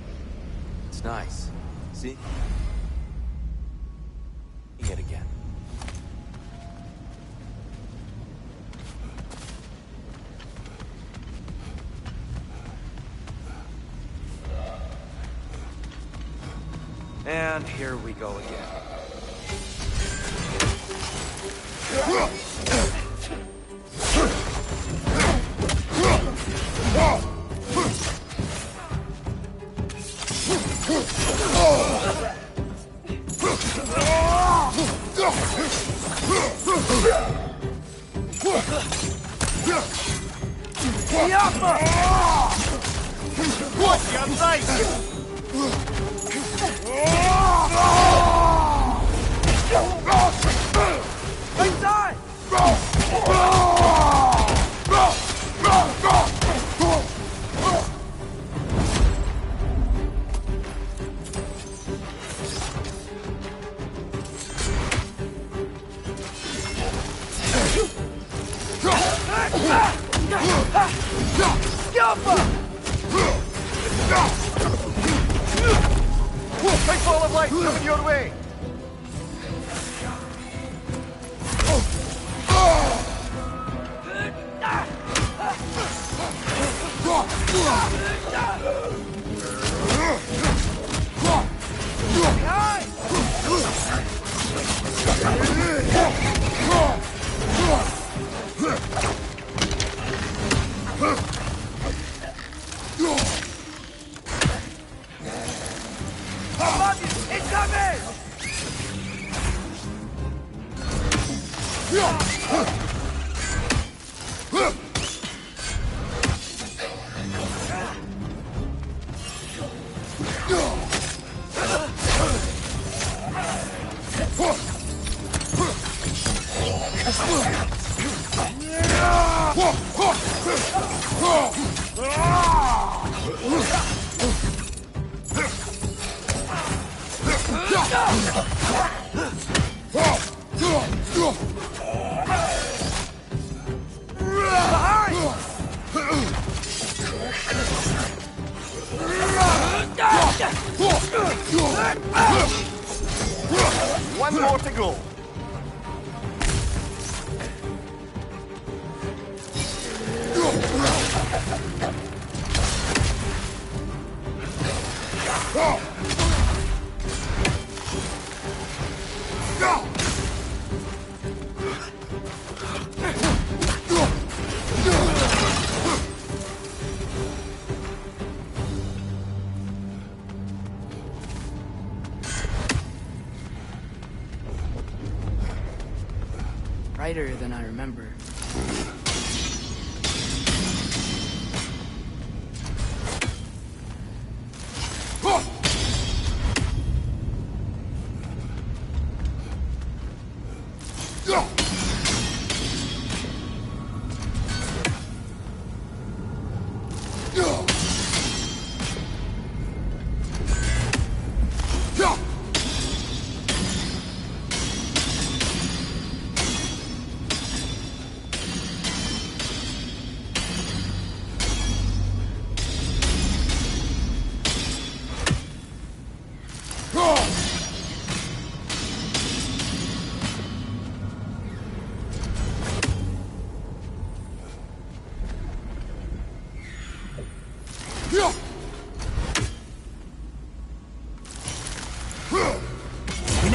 It's nice. See? Yet again. And here we go again. Watch your face! Take ball of light coming your way! One more to go. Brighter than I remember.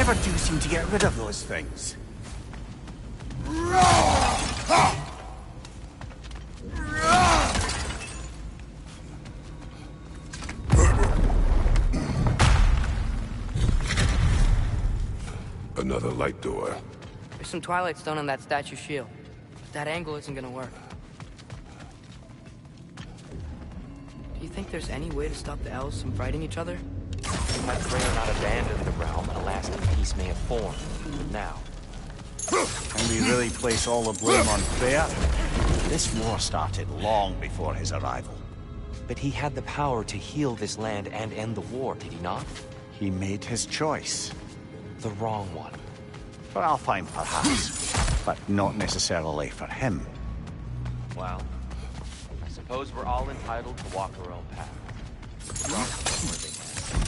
never do seem to get rid of those things. Another light door. There's some Twilight Stone on that statue shield. But that angle isn't gonna work. Do you think there's any way to stop the elves from fighting each other? Had Freya not abandoned the realm, a lasting peace may have formed. But now, Can we really place all the blame on Freya? This war started long before his arrival. but he had the power to heal this land and end the war, did he not? He made his choice. The wrong one. For Alfheim, perhaps. But not necessarily for him. Well, I suppose we're all entitled to walk our own path. Regardless of where they end.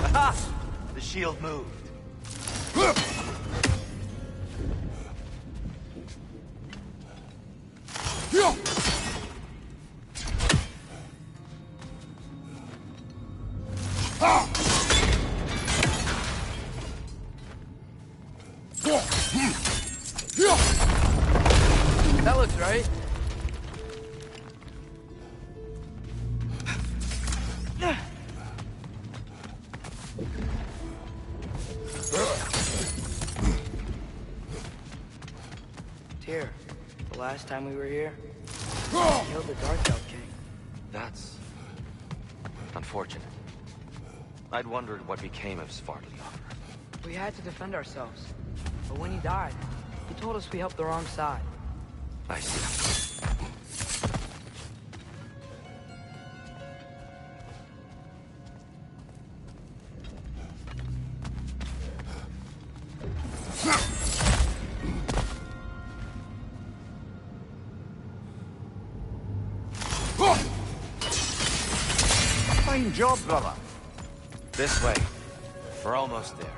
Aha! The shield moved. That looks right. Tyr, the last time we were here, we killed the Dark Elf King. That's unfortunate. I'd wondered what became of Svartalfheim. We had to defend ourselves. But when he died, he told us we helped the wrong side. I see. Fine job, brother. This way. We're almost there.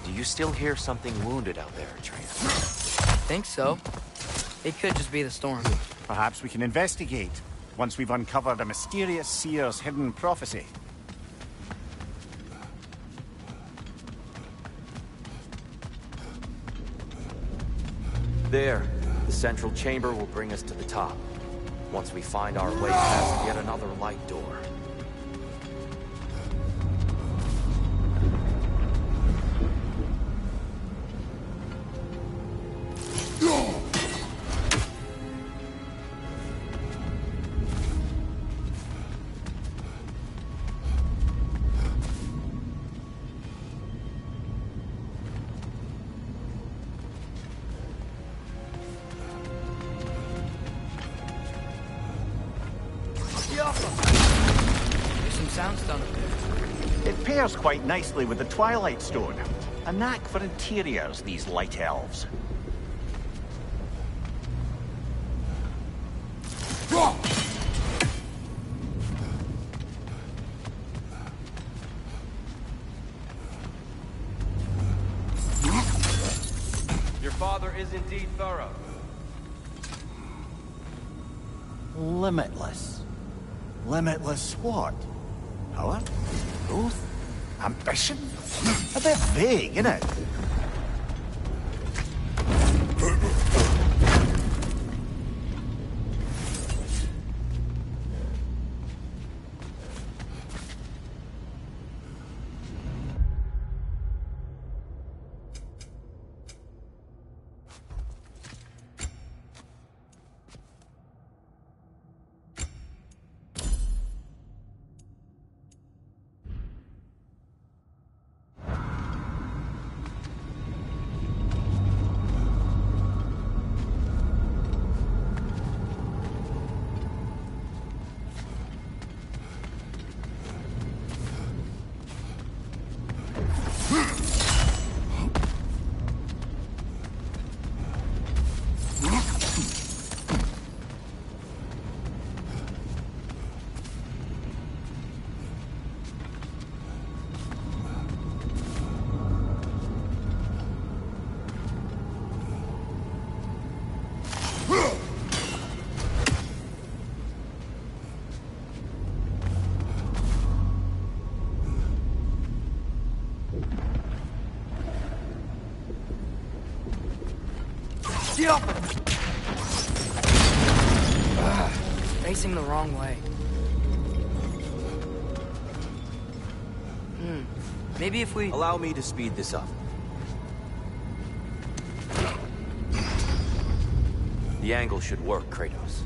Do you still hear something wounded out there, Atreus? Think so. It could just be the storm. Perhaps we can investigate, once we've uncovered a mysterious seer's hidden prophecy. There. The central chamber will bring us to the top. Once we find our way past yet another light door. There's some soundstone up there. It pairs quite nicely with the Twilight Stone. A knack for interiors, these light elves. Your father is indeed thorough. Limitless. Limitless what? Power? Growth? Ambition? A bit vague, innit? Facing the wrong way. Maybe if we... Allow me to speed this up. The angle should work, Kratos.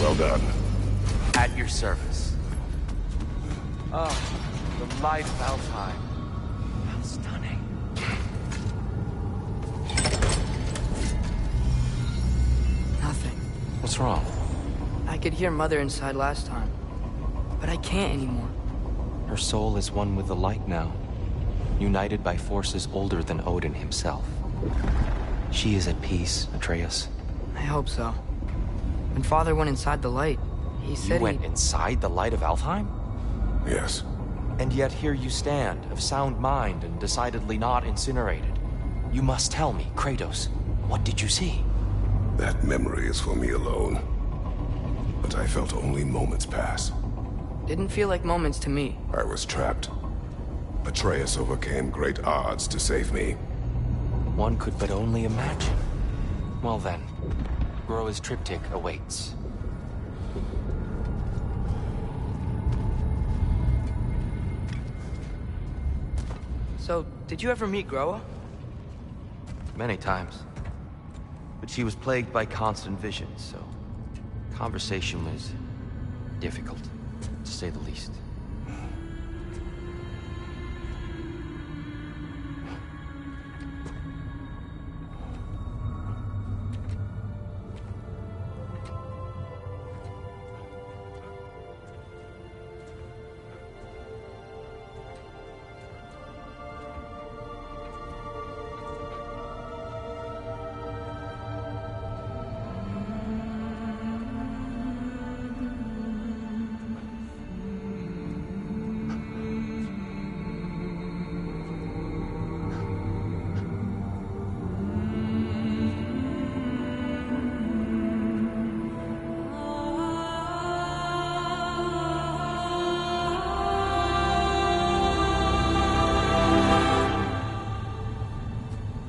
Well done. At your service. Oh, the light of Alfheim. How stunning. Nothing. What's wrong? I could hear Mother inside last time, but I can't anymore. Her soul is one with the light now, united by forces older than Odin himself. She is at peace, Atreus. I hope so. When Father went inside the light, he said You went inside the light of Alfheim? Yes. And yet here you stand, of sound mind and decidedly not incinerated. You must tell me, Kratos, what did you see? That memory is for me alone. But I felt only moments pass. Didn't feel like moments to me. I was trapped. Atreus overcame great odds to save me. One could but only imagine. Well then, Groa's triptych awaits. So, did you ever meet Groa? Many times. But she was plagued by constant visions, so conversation was difficult, to say the least.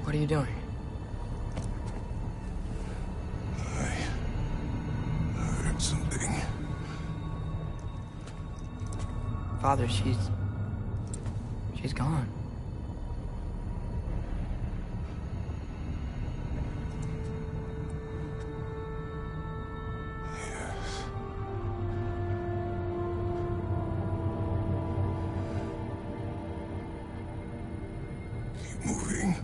What are you doing? I heard something. Father, she's gone. Keep moving.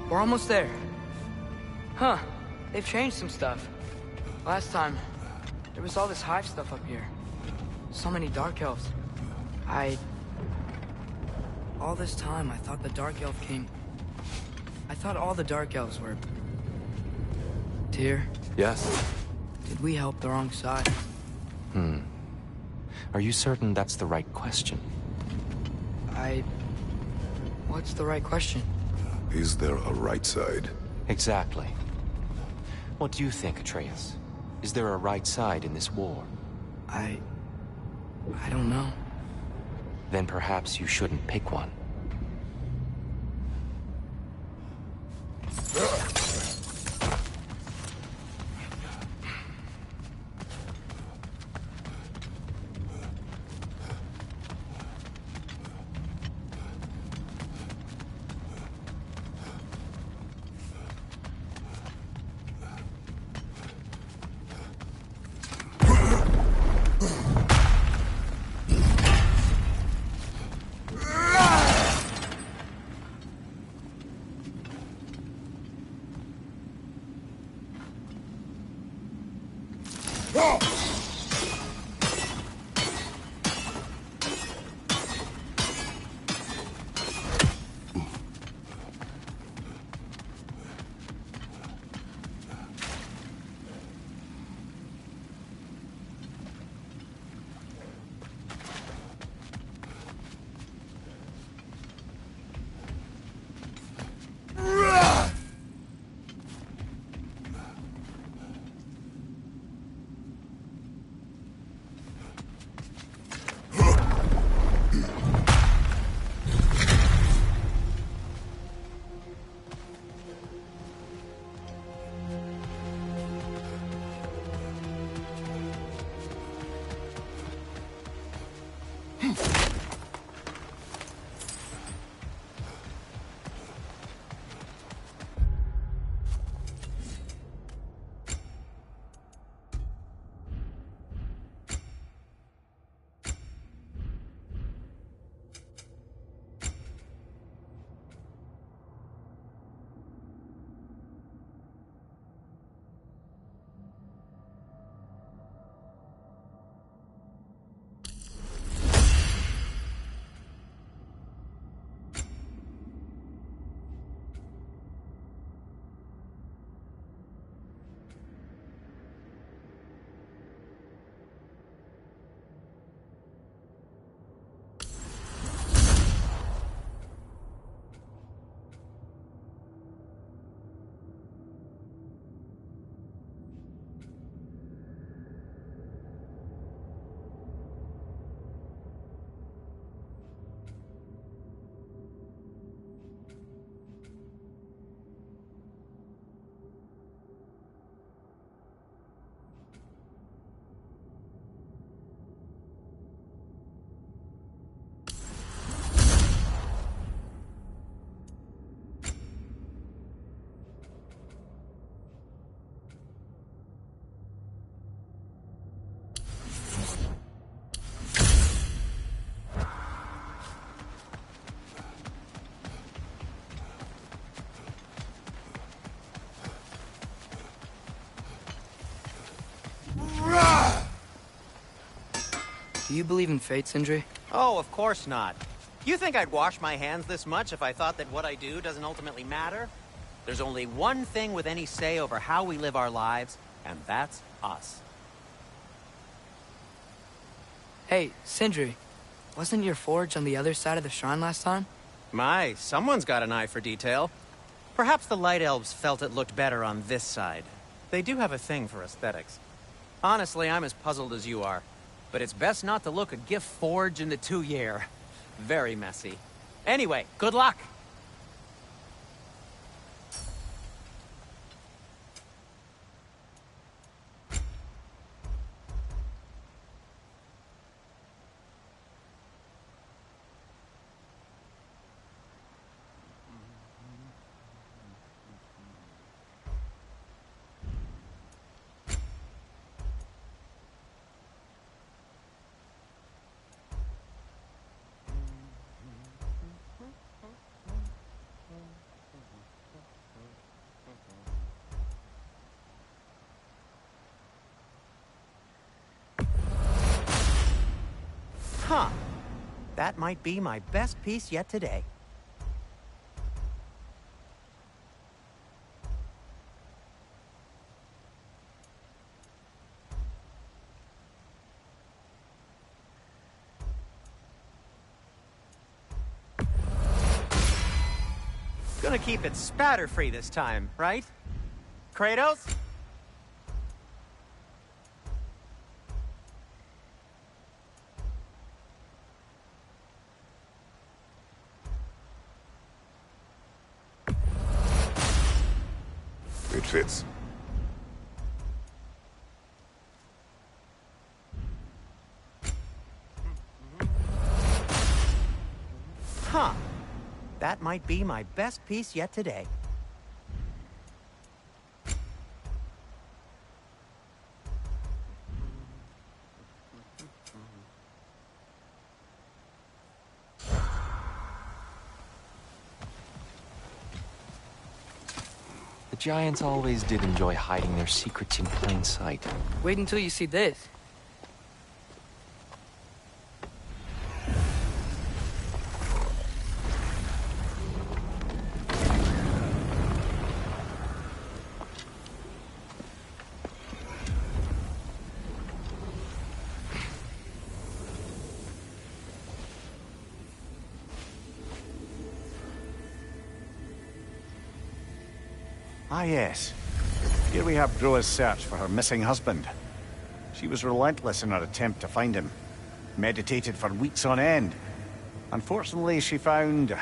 We're almost there. Huh. They've changed some stuff. Last time, there was all this hive stuff up here. So many Dark Elves. All this time, I thought the Dark Elf came... I thought all the Dark Elves were... Tyr, Yes? did we help the wrong side? Are you certain that's the right question? What's the right question? Is there a right side? Exactly. What do you think, Atreus? Is there a right side in this war? I don't know. Then perhaps you shouldn't pick one. Do you believe in fate, Sindri? Oh, of course not. You think I'd wash my hands this much if I thought that what I do doesn't ultimately matter? There's only one thing with any say over how we live our lives, and that's us. Hey, Sindri, wasn't your forge on the other side of the shrine last time? My, someone's got an eye for detail. Perhaps the Light Elves felt it looked better on this side. They do have a thing for aesthetics. Honestly, I'm as puzzled as you are. But it's best not to look a gift forge in the 2-year. Very messy. Anyway, good luck! Huh. That might be my best piece yet today. Gonna keep it spatter-free this time, right? Kratos? It fits. Huh. That might be my best piece yet today. The Giants always did enjoy hiding their secrets in plain sight. Wait until you see this. Ah, yes. Here we have Groa's search for her missing husband. She was relentless in her attempt to find him. Meditated for weeks on end. Unfortunately, she found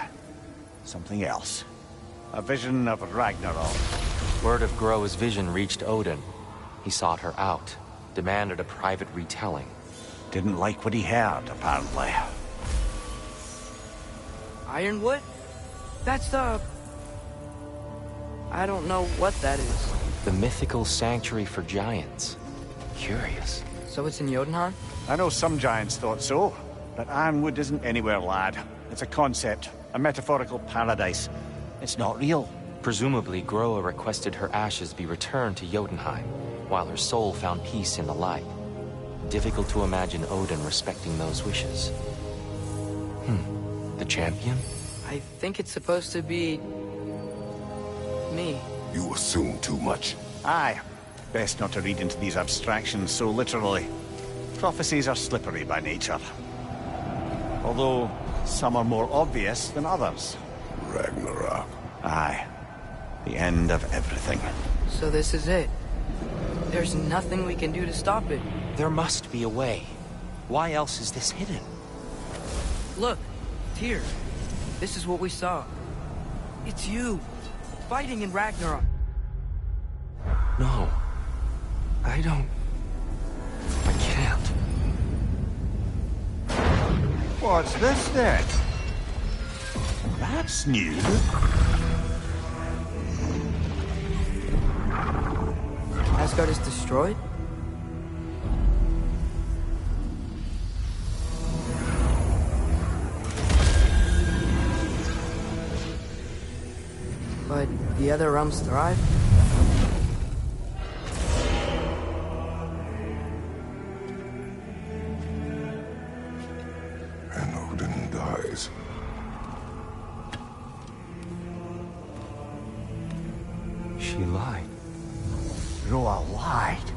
something else. A vision of Ragnarok. Word of Groa's vision reached Odin. He sought her out, demanded a private retelling. Didn't like what he heard, apparently. Ironwood? That's the... I don't know what that is. The mythical sanctuary for giants. Curious. So it's in Jotunheim? I know some giants thought so, but Ironwood isn't anywhere, lad. It's a concept, a metaphorical paradise. It's not real. Presumably, Groa requested her ashes be returned to Jotunheim, while her soul found peace in the light. Difficult to imagine Odin respecting those wishes. The champion? I think it's supposed to be... me. You assume too much. Aye. Best not to read into these abstractions so literally. Prophecies are slippery by nature. Although, some are more obvious than others. Ragnarok. Aye. The end of everything. So this is it. There's nothing we can do to stop it. There must be a way. Why else is this hidden? Look, Tyr. This is what we saw. It's you, fighting in Ragnarok. No. I don't... I can't. What's this then? That's new. Asgard is destroyed? But the other realms thrive? She lied. Roa lied.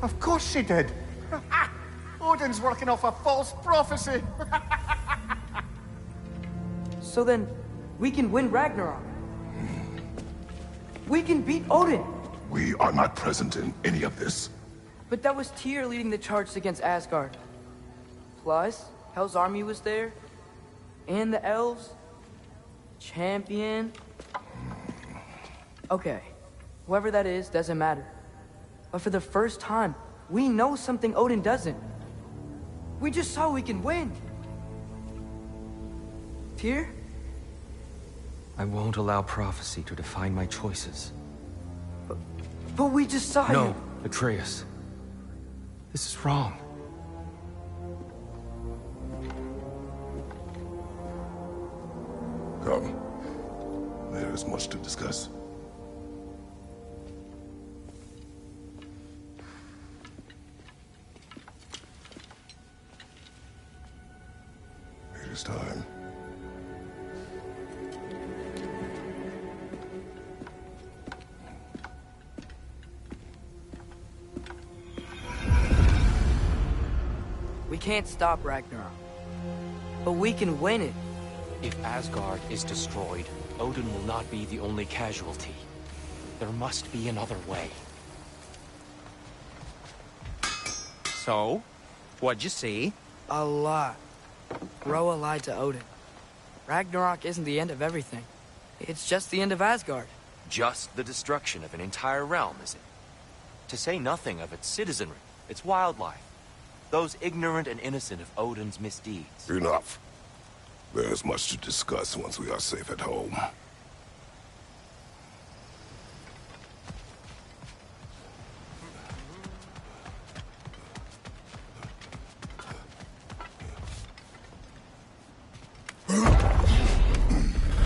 Of course she did. Odin's working off a false prophecy. So then, we can win Ragnarok. We can beat Odin. We are not present in any of this. But that was Tyr leading the charge against Asgard. Plus, Hell's army was there. And the elves. Champion. Okay, whoever that is doesn't matter. But for the first time, we know something Odin doesn't. We just saw we can win. Tyr? I won't allow prophecy to define my choices. But we just saw you. No, Atreus. This is wrong. Come. There is much to discuss. It is time. We can't stop Ragnarok. But we can win it. If Asgard is destroyed, Odin will not be the only casualty. There must be another way. So, what'd you see? A lot. Roa lied to Odin. Ragnarok isn't the end of everything. It's just the end of Asgard. Just the destruction of an entire realm, is it? To say nothing of its citizenry, its wildlife. Those ignorant and innocent of Odin's misdeeds. Enough. There's much to discuss once we are safe at home.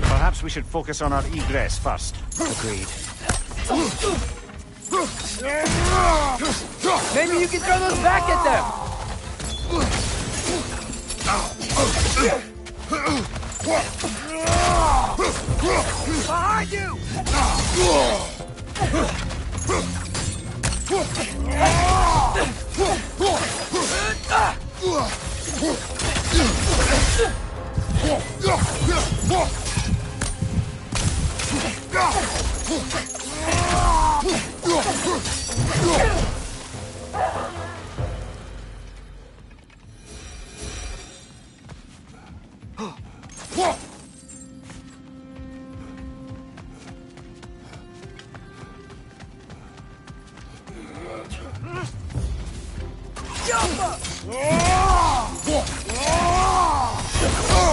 Perhaps we should focus on our egress first. Agreed. Maybe you can throw those back at them! Behind you!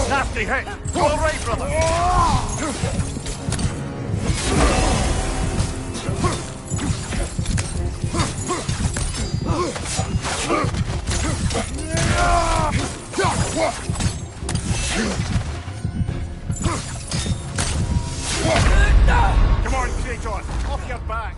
Nasty hit! All right, brother! Come on, Kratos! Off your back!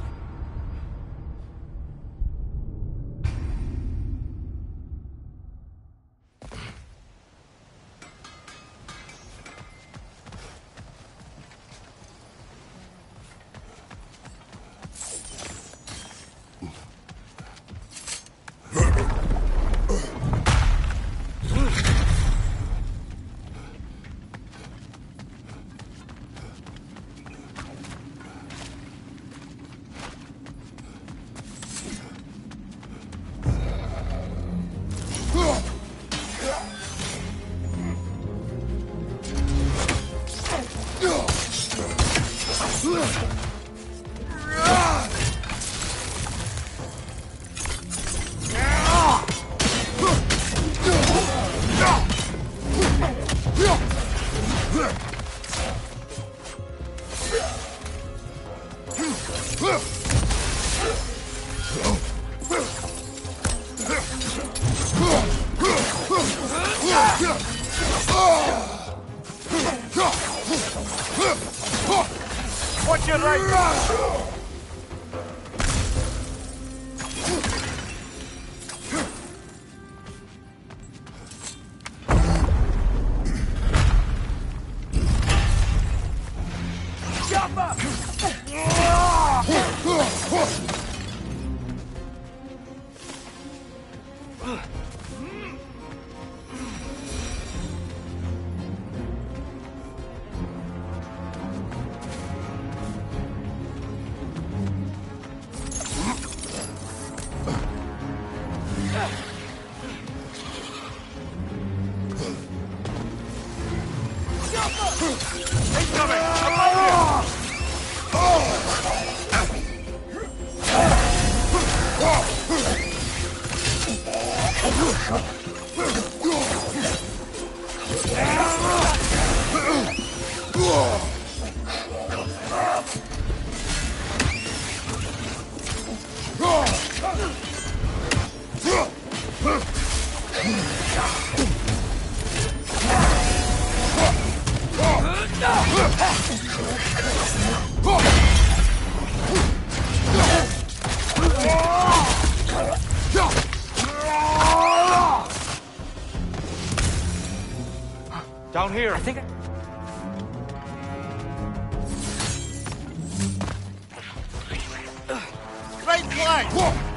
Watch your right! Jump up! here. I think Great play!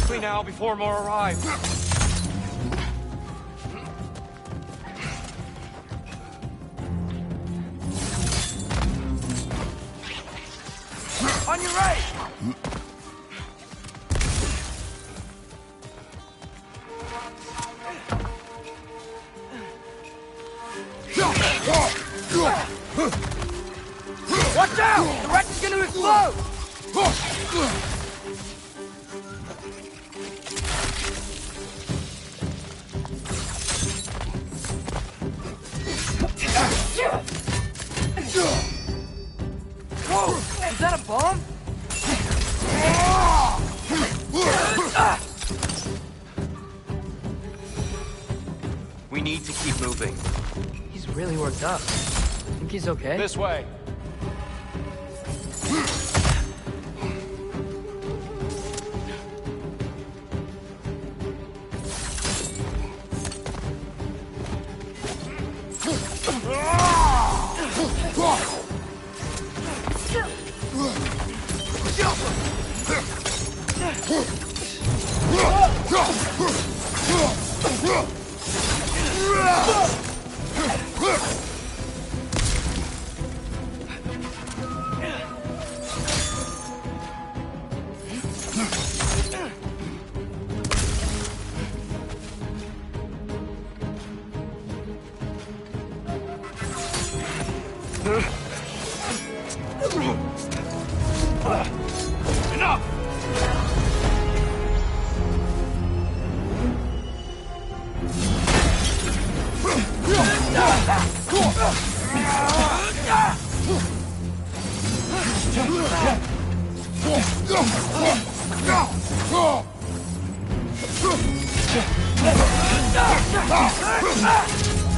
Quickly now, before more arrive. on your right! Watch out! The wreck is gonna explode! Whoa! Is that a bomb? We need to keep moving. He's really worked up. Think he's okay? This way.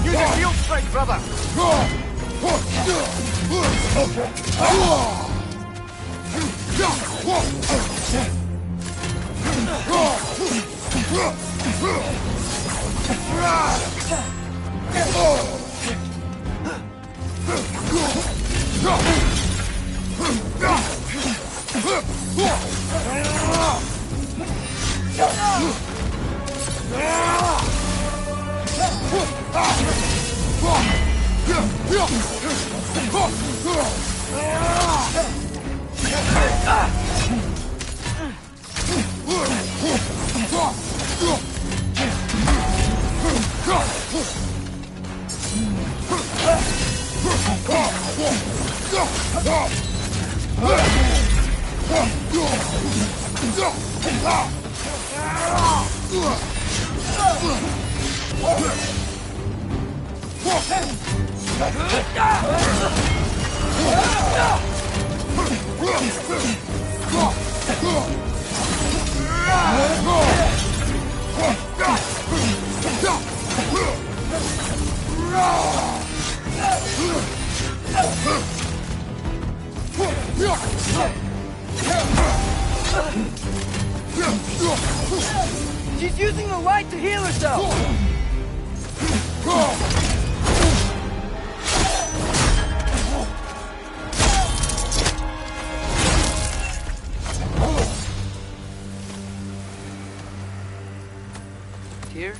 Use your field strength, brother! She's using the light to heal herself! Tyr,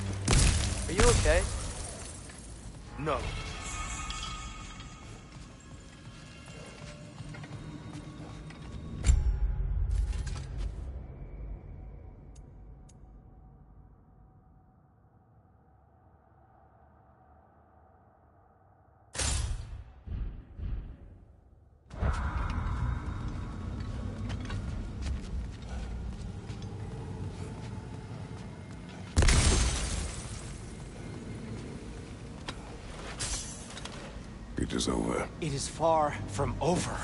are you okay? No. conflict is over. It is far from over.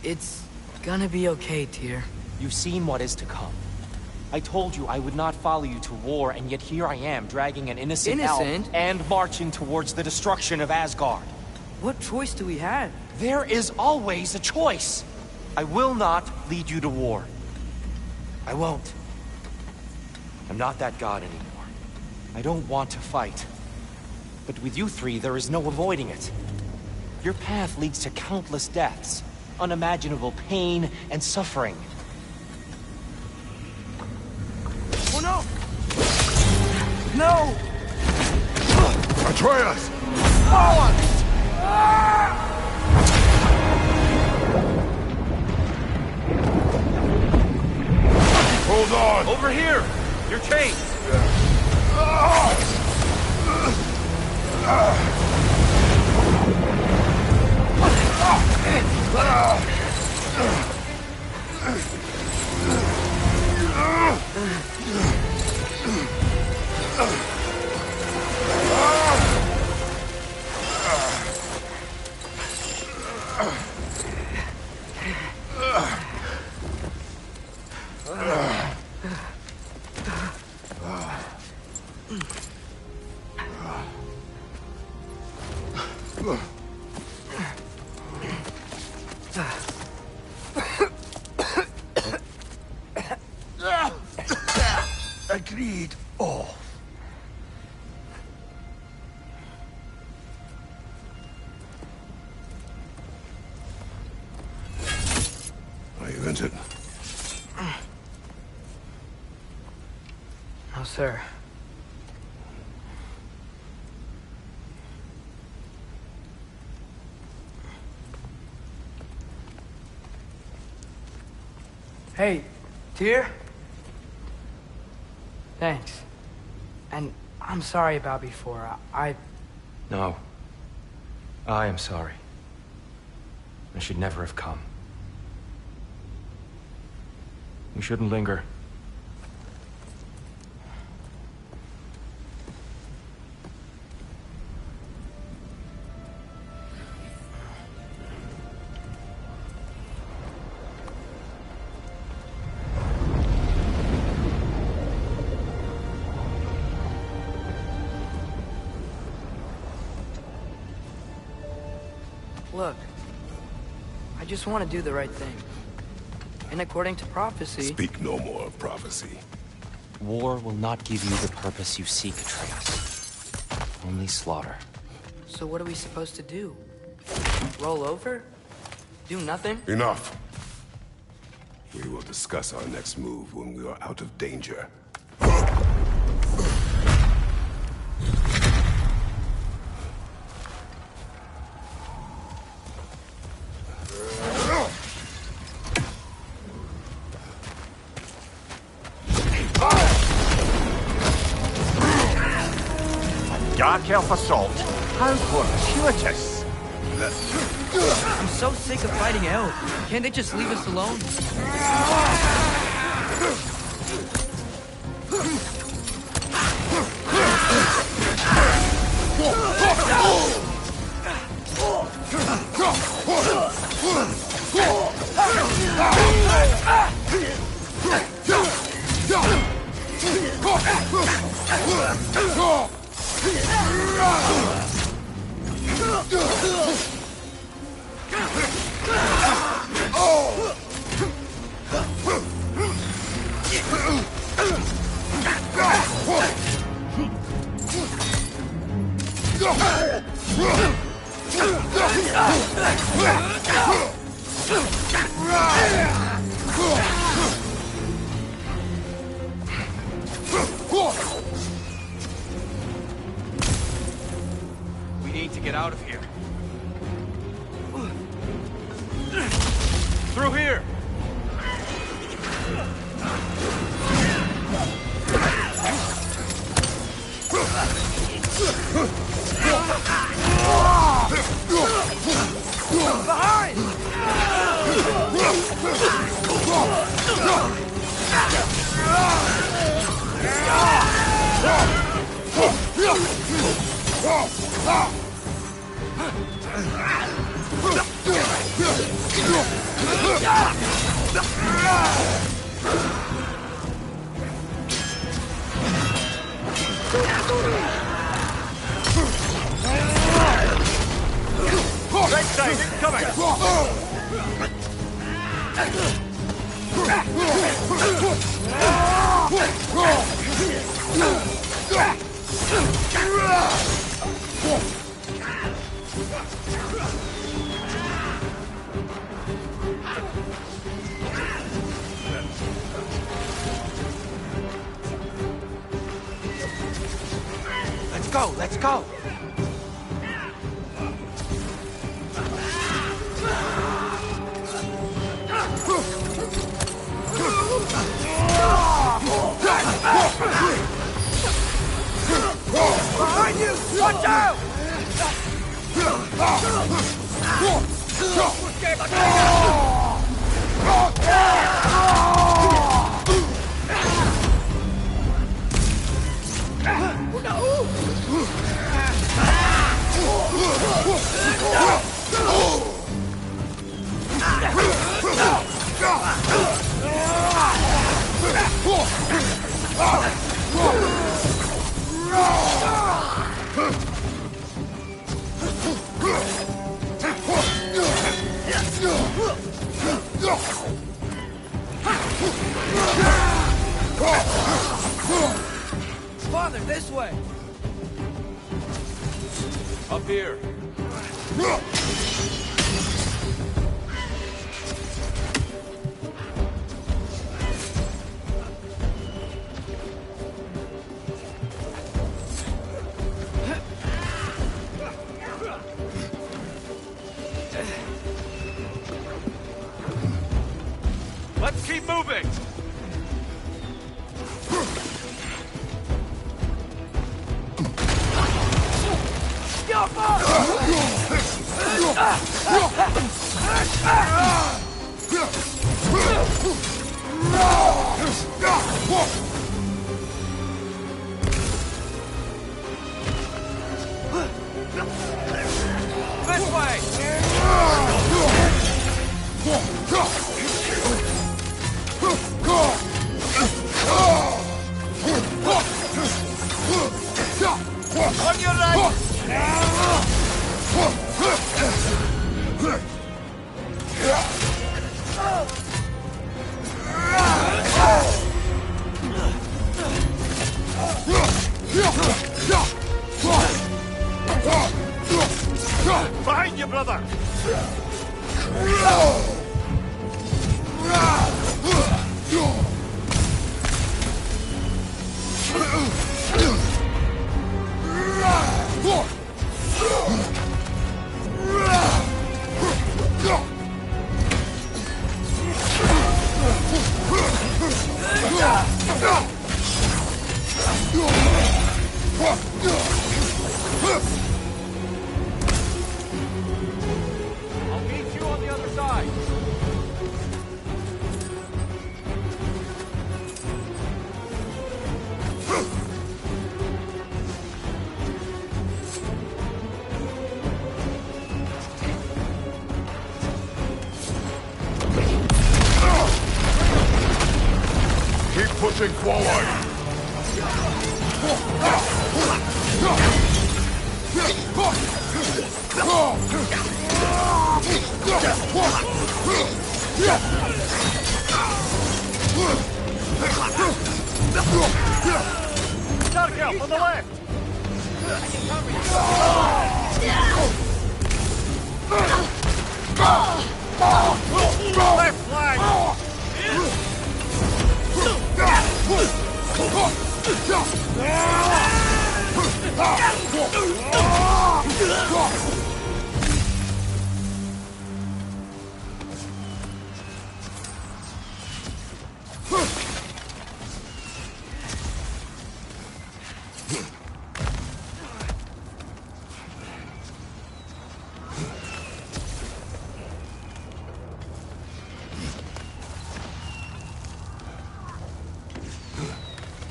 It's gonna be okay, Tyr. You've seen what is to come. I told you I would not follow you to war, and yet here I am, dragging an innocent elf and marching towards the destruction of Asgard. What choice do we have? There is always a choice. I will not lead you to war. I won't. I'm not that god anymore. I don't want to fight. But with you three, there is no avoiding it. Your path leads to countless deaths, unimaginable pain and suffering. Oh no! No! Atreus! Forward! Hold on! Over here! Your chains! Agreed. Oh. Are you injured? No, sir. Hey, Tyr? Thanks. And I'm sorry about before. No. I am sorry. I should never have come. We shouldn't linger. Look, I just want to do the right thing. And according to prophecy... Speak no more of prophecy. War will not give you the purpose you seek, Atreus. Only slaughter. So what are we supposed to do? Roll over? Do nothing? Enough. We will discuss our next move when we are out of danger. Dark elf assault. How fortuitous. I'm so sick of fighting out. Can't they just leave us alone? We need to get out of here. Through here! Behind! Right side, incoming! Let's go, let's go! Behind you! Watch out! Father, this way! Up here. Let's keep moving! This way! On your right! Behind you, brother! I'll meet you on the other side. Keep pushing forward! Tarkel, on the left! Left flank!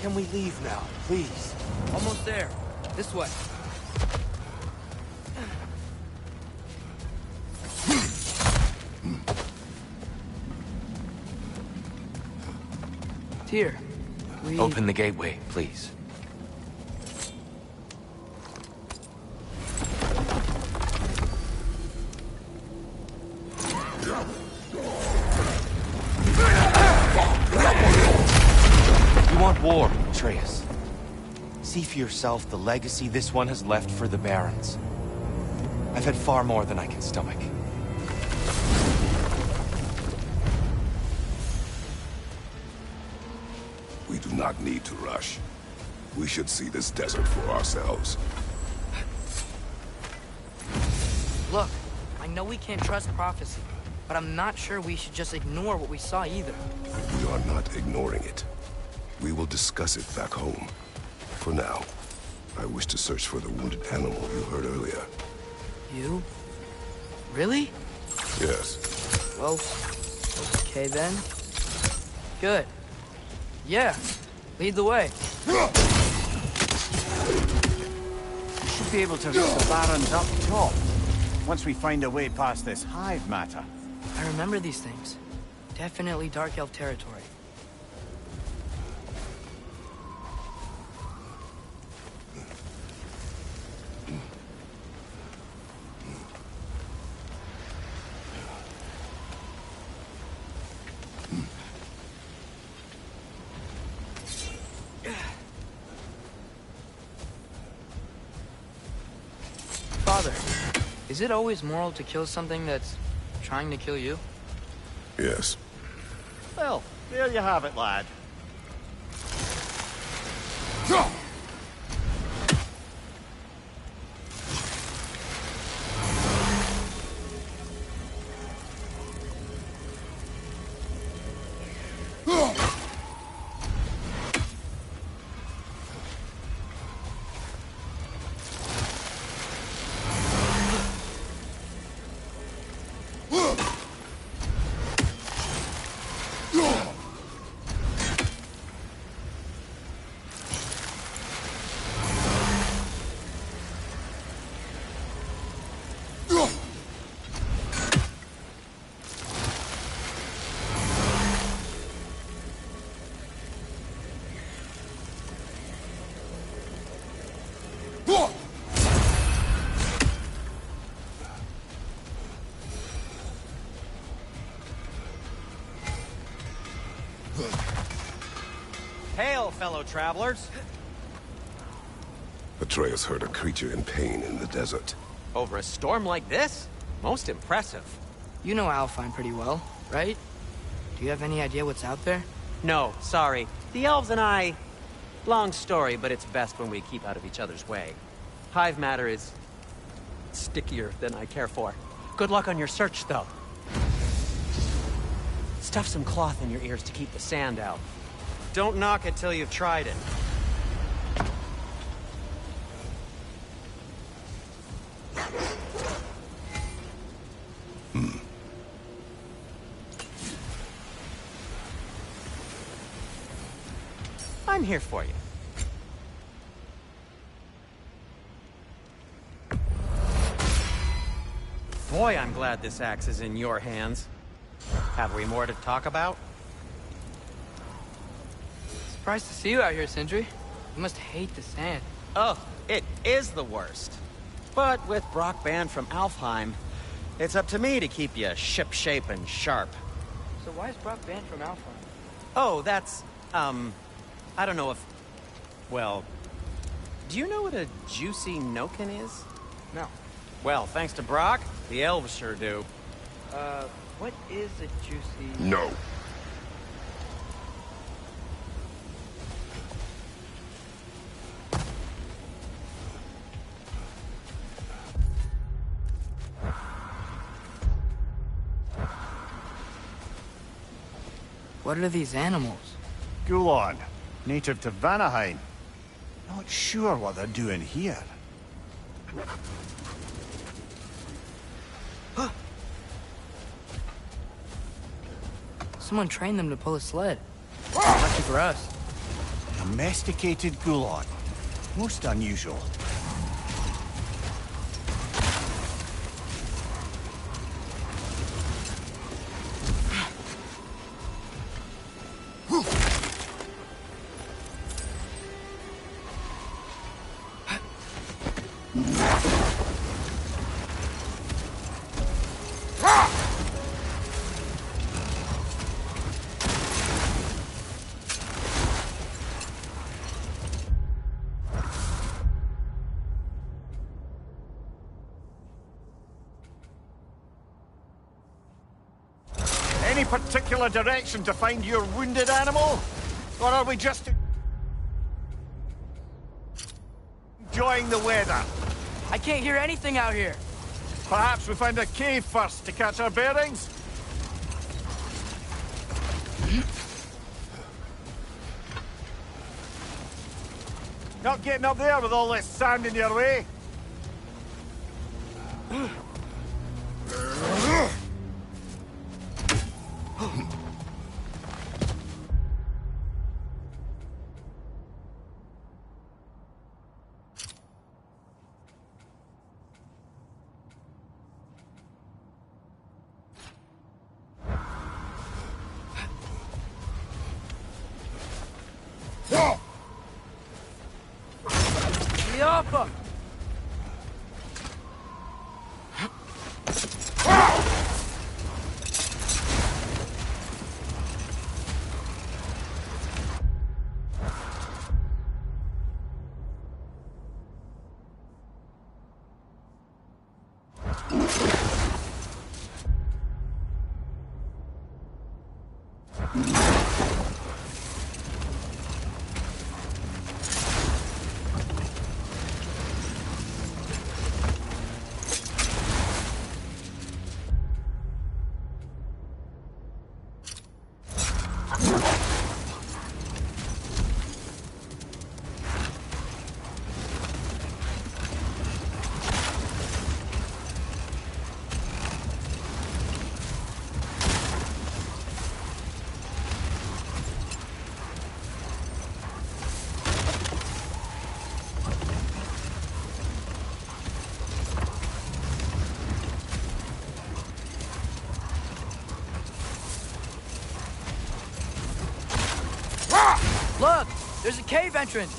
Can we leave now, please? Almost there. This way. Tyr, we... Open the gateway, please. You want war, Atreus. See for yourself the legacy this one has left for the Barons. I've had far more than I can stomach. We do not need to rush. We should see this desert for ourselves. Look, I know we can't trust prophecy, but I'm not sure we should just ignore what we saw either. We are not ignoring it. We will discuss it back home. For now, I wish to search for the wounded animal you heard earlier. You? Really? Yes. Well, okay then. Good. Yeah, lead the way. We should be able to reach the Barons up top, once we find a way past this hive matter. I remember these things. Definitely Dark Elf territory. Father, is it always moral to kill something that's trying to kill you? Yes. Well, there you have it, lad. Hail, fellow travelers. Atreus heard a creature in pain in the desert. Over a storm like this? Most impressive. You know Alfheim pretty well, right? Do you have any idea what's out there? No, sorry. The elves and I... Long story, but it's best when we keep out of each other's way. Hive matter is... stickier than I care for. Good luck on your search, though. Stuff some cloth in your ears to keep the sand out. Don't knock it till you've tried it. I'm here for you. Boy, I'm glad this axe is in your hands. Have we more to talk about? Surprised to see you out here, Sindri. You must hate the sand. Oh, it is the worst. But with Brock banned from Alfheim, it's up to me to keep you shipshape and sharp. So why is Brock banned from Alpha? Oh, that's, I don't know if... Well, do you know what a juicy Noken is? No. Well, thanks to Brock, the elves sure do. What is a juicy... No. What are these animals? Gulon, native to Vanaheim. Not sure what they're doing here. Someone trained them to pull a sled. Lucky for us. Domesticated Gulon. Most unusual. Any particular direction to find your wounded animal? Or are we just enjoying the weather? I can't hear anything out here. Perhaps we find a cave first to catch our bearings? Not getting up there with all this sand in your way? Yappa! Look! There's a cave entrance!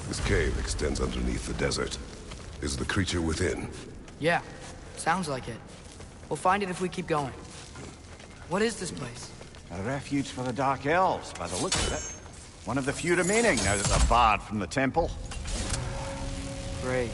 This cave extends underneath the desert. Is the creature within? Yeah, sounds like it. We'll find it if we keep going. What is this place? A refuge for the Dark Elves, by the looks of it. One of the few remaining now that they're barred from the temple. Great.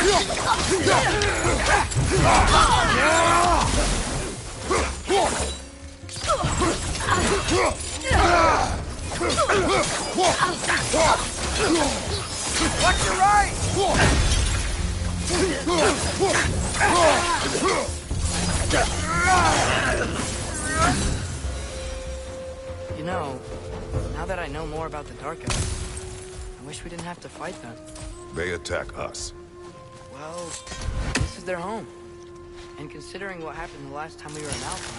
Watch your right! You know, now that I know more about the Dark Elves, I wish we didn't have to fight them. They attack us. Well, this is their home. And considering what happened the last time we were in Alpha,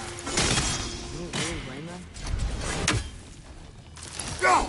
can you really blame them? Go!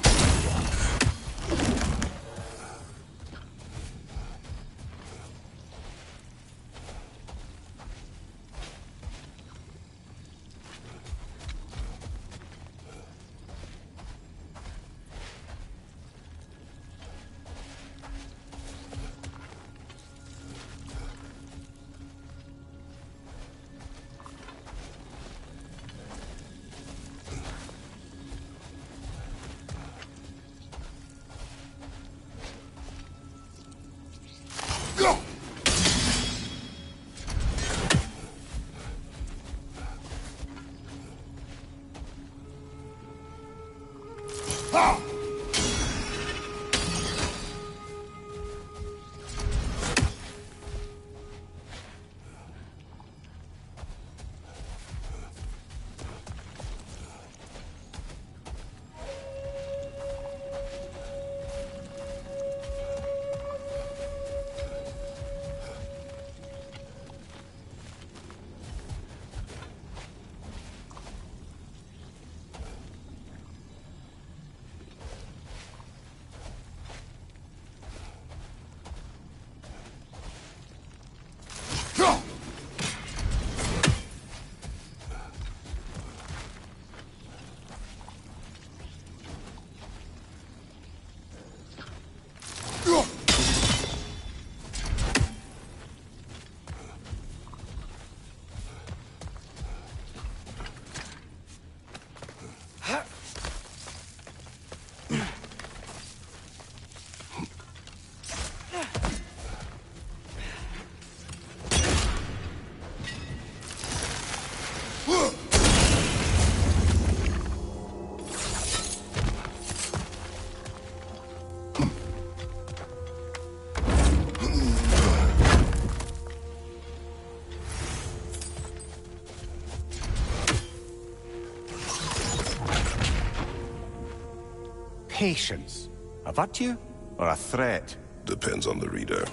Patience. A virtue or a threat? Depends on the reader.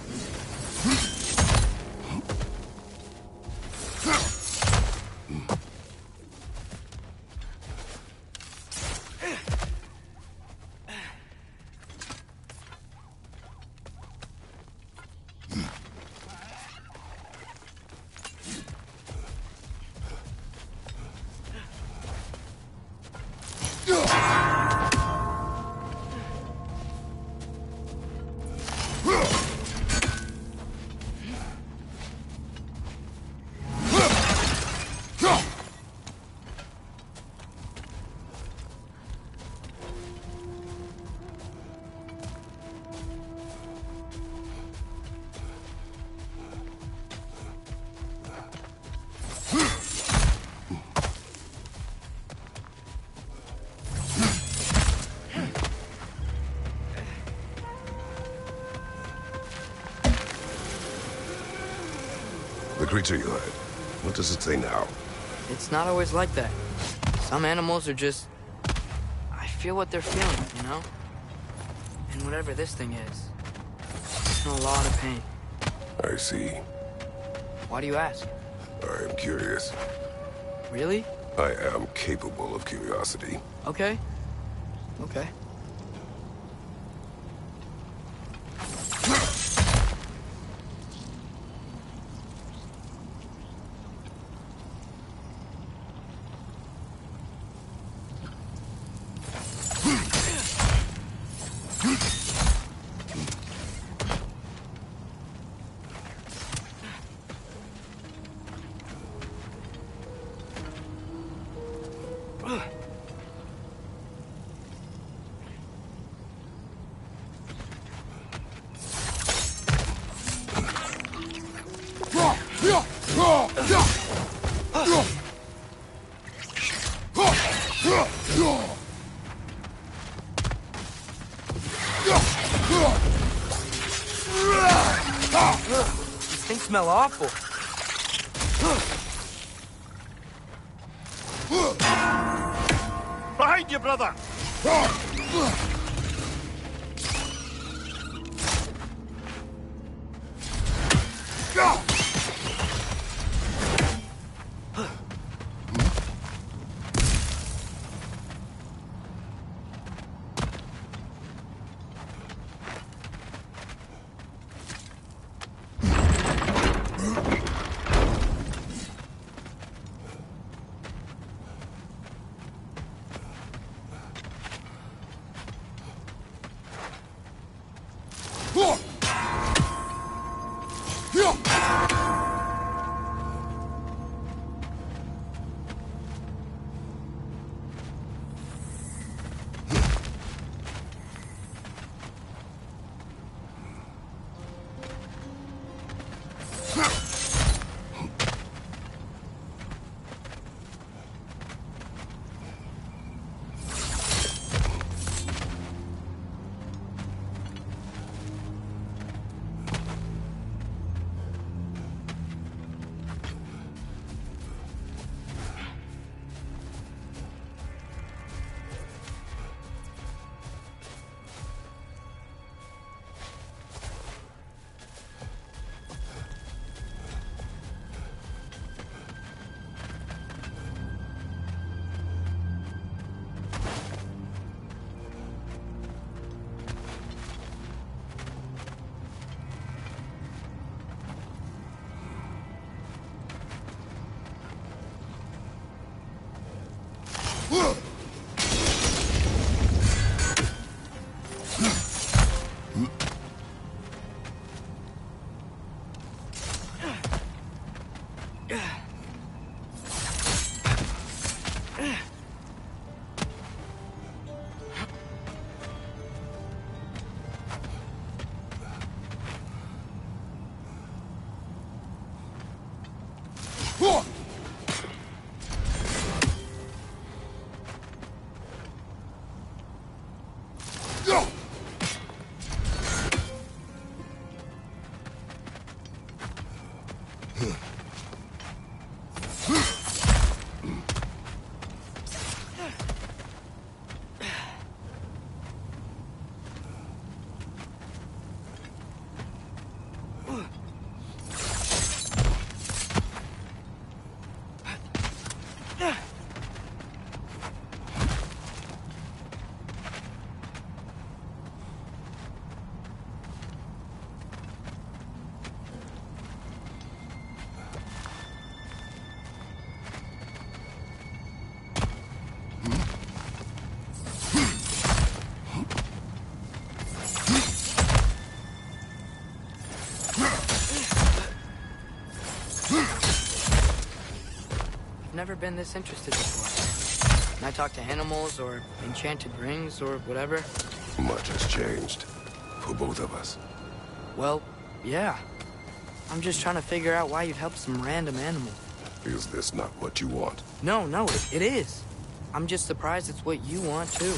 The creature you heard, what does it say now? It's not always like that. Some animals are just... I feel what they're feeling, you know? And whatever this thing is, it's in a lot of pain. I see. Why do you ask? I am curious. Really? I am capable of curiosity. Okay. Okay. These things smell awful. Behind you, brother! Never been this interested before. When I talk to animals or enchanted rings or whatever. Much has changed. For both of us. Well, yeah. I'm just trying to figure out why you'd help some random animal. Is this not what you want? No, it is. I'm just surprised it's what you want, too.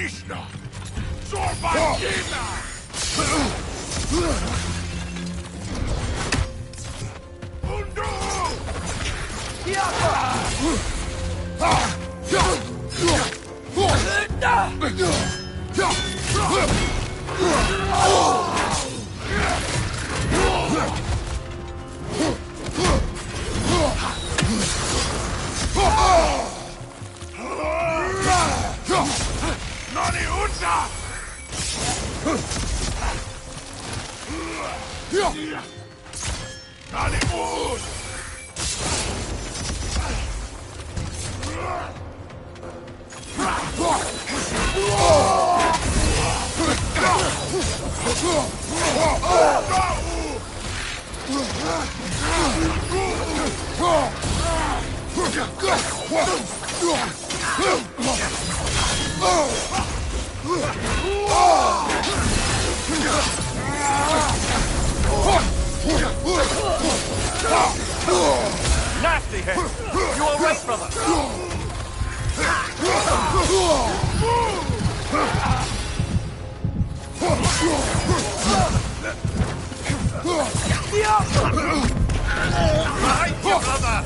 Krishna! Sorbatina! Undo! Nani Unsa! Nani Un! Nasty head! You alright, brother? Behind you, brother!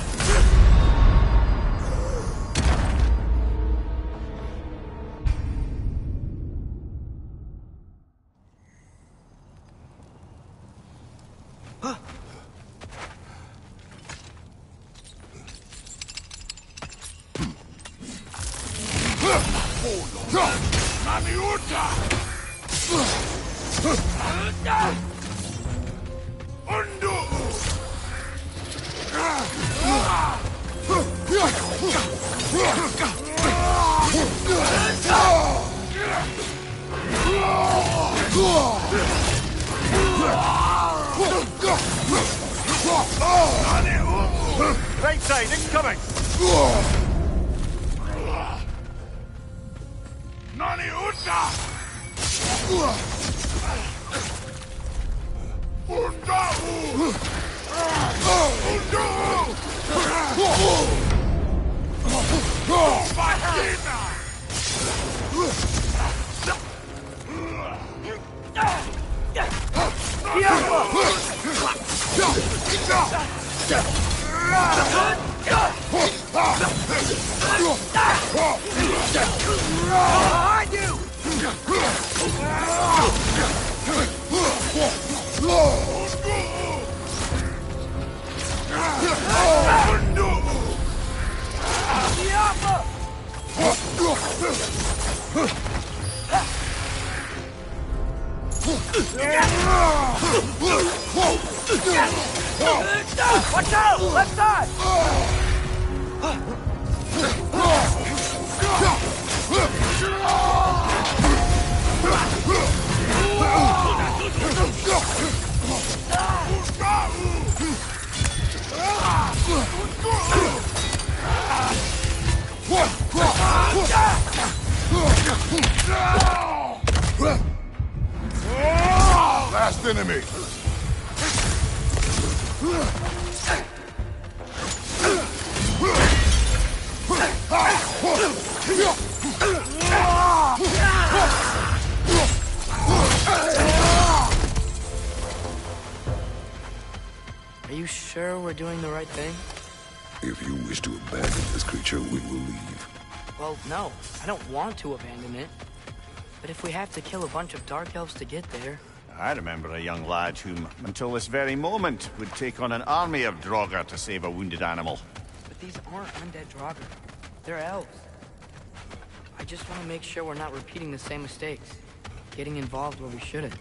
Nani Unsa! Undo! Right side, incoming! Nani Unsa! Undo! Sorbatina! Behind you! Watch out! Left side! Last enemy! Are you sure we're doing the right thing? If you wish to abandon this creature, we will leave. Well, no. I don't want to abandon it. But if we have to kill a bunch of Dark Elves to get there... I remember a young lad whom, until this very moment, would take on an army of Draugr to save a wounded animal. But these aren't undead Draugr. They're elves. I just want to make sure we're not repeating the same mistakes. Getting involved where we shouldn't.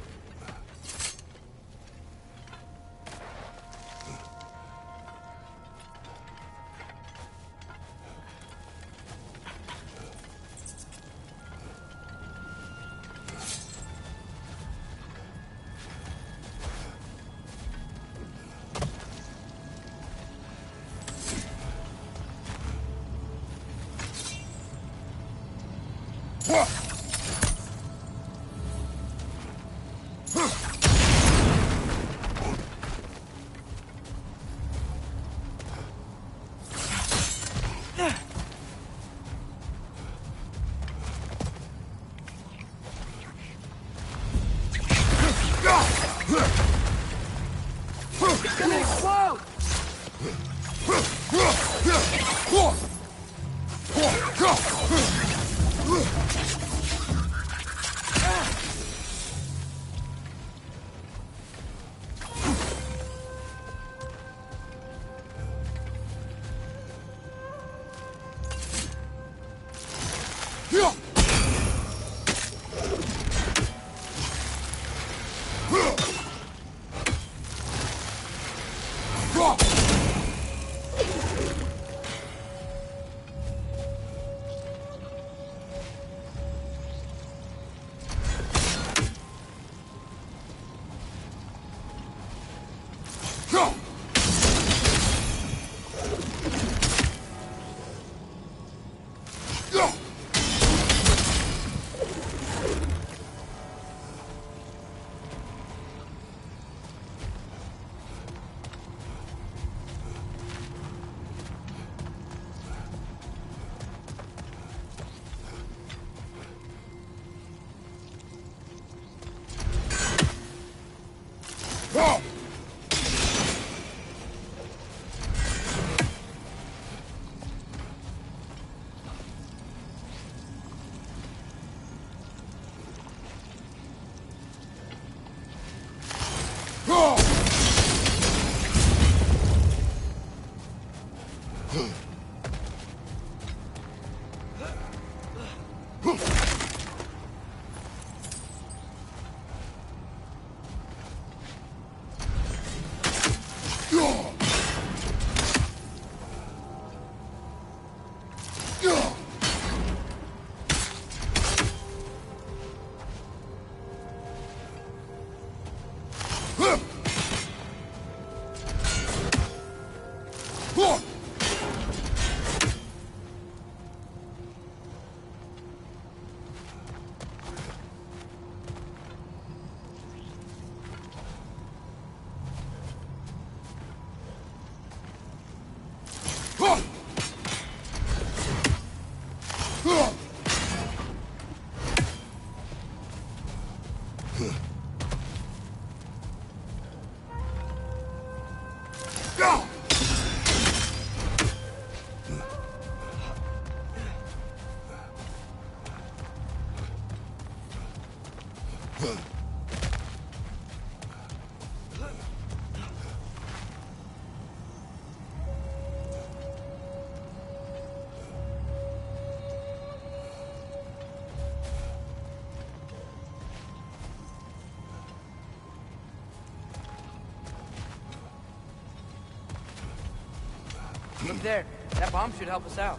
Look there. That bomb should help us out.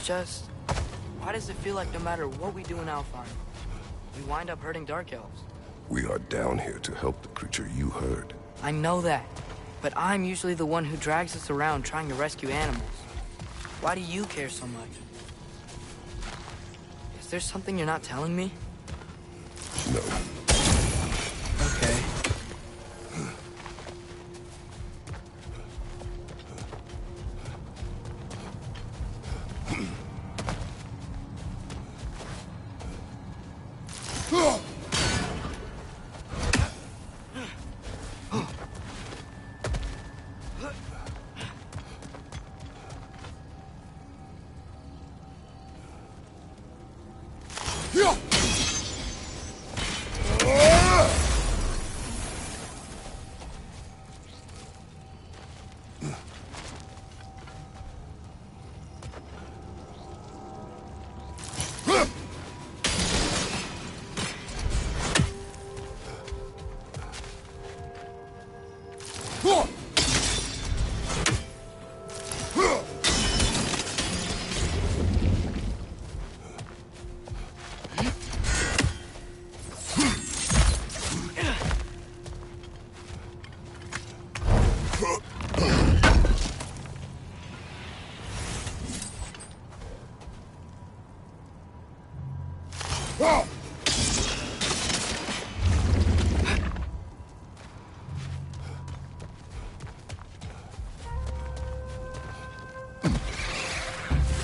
Just, why does it feel like no matter what we do in Alfheim, we wind up hurting Dark Elves? We are down here to help the creature you heard. I know that, but I'm usually the one who drags us around trying to rescue animals. Why do you care so much? Is there something you're not telling me? No. Okay.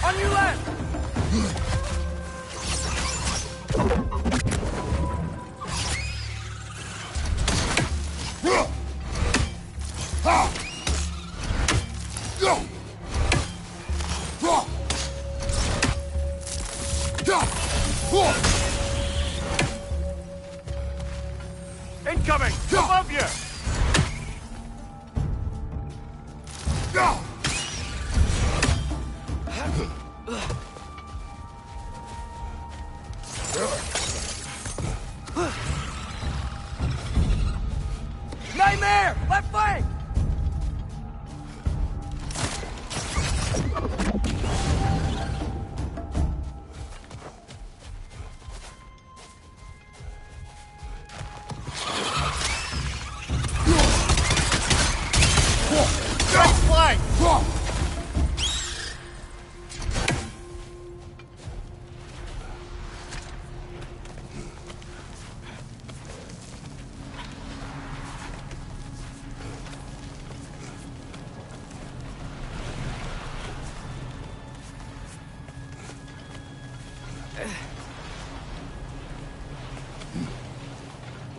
On your left! Incoming! Above you! Nightmare! Left flank!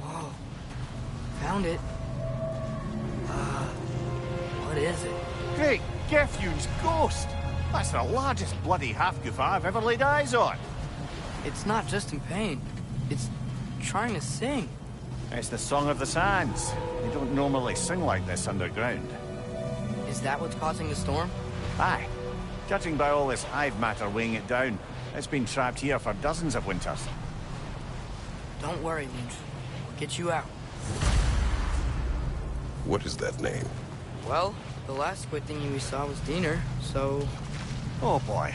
Whoa. Found it. What is it? Great Gefyun's ghost! That's the largest bloody half-goof I've ever laid eyes on. It's not just in pain. It's trying to sing. It's the Song of the Sands. They don't normally sing like this underground. Is that what's causing the storm? Aye. Judging by all this hive matter weighing it down, it's been trapped here for dozens of winters. Don't worry, Lynch. We'll get you out. What is that name? Well, the last squid thingy we saw was Diener, so... Oh boy.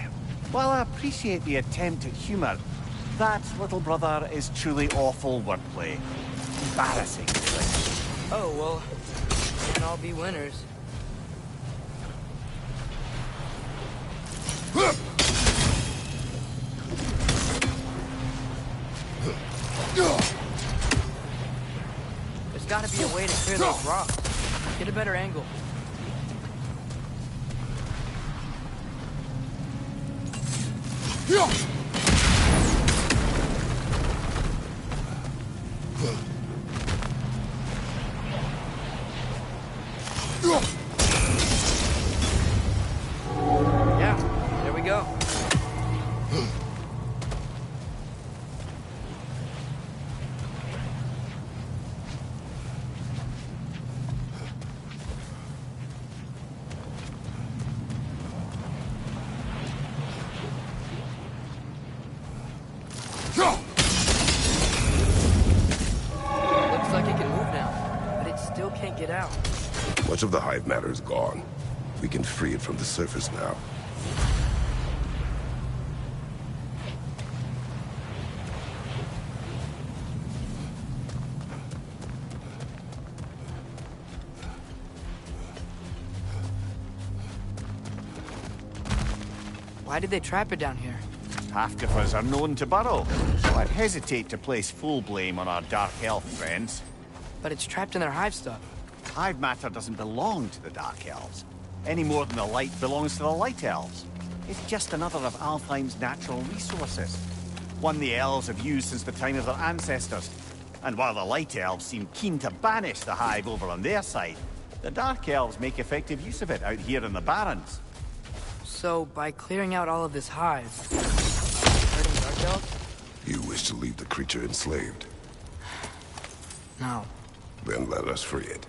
While I appreciate the attempt at humor, that, little brother, is truly awful wordplay. Embarrassing, really. Oh, well, we can't all be winners. There's gotta be a way to clear those rocks. Get a better angle. Yeah, there we go. Looks like it can move now, but it still can't get out. Much of the hive matter is gone. We can free it from the surface now. Why did they trap it down here? Half-goofers are known to burrow, so I'd hesitate to place full blame on our Dark Elf friends. But it's trapped in their hive stuff. Hive matter doesn't belong to the Dark Elves, any more than the light belongs to the Light Elves. It's just another of Alfheim's natural resources, one the Elves have used since the time of their ancestors. And while the Light Elves seem keen to banish the hive over on their side, the Dark Elves make effective use of it out here in the Barrens. So, by clearing out all of this hive, hurting Dark Elves? You wish to leave the creature enslaved? No. Then let us free it.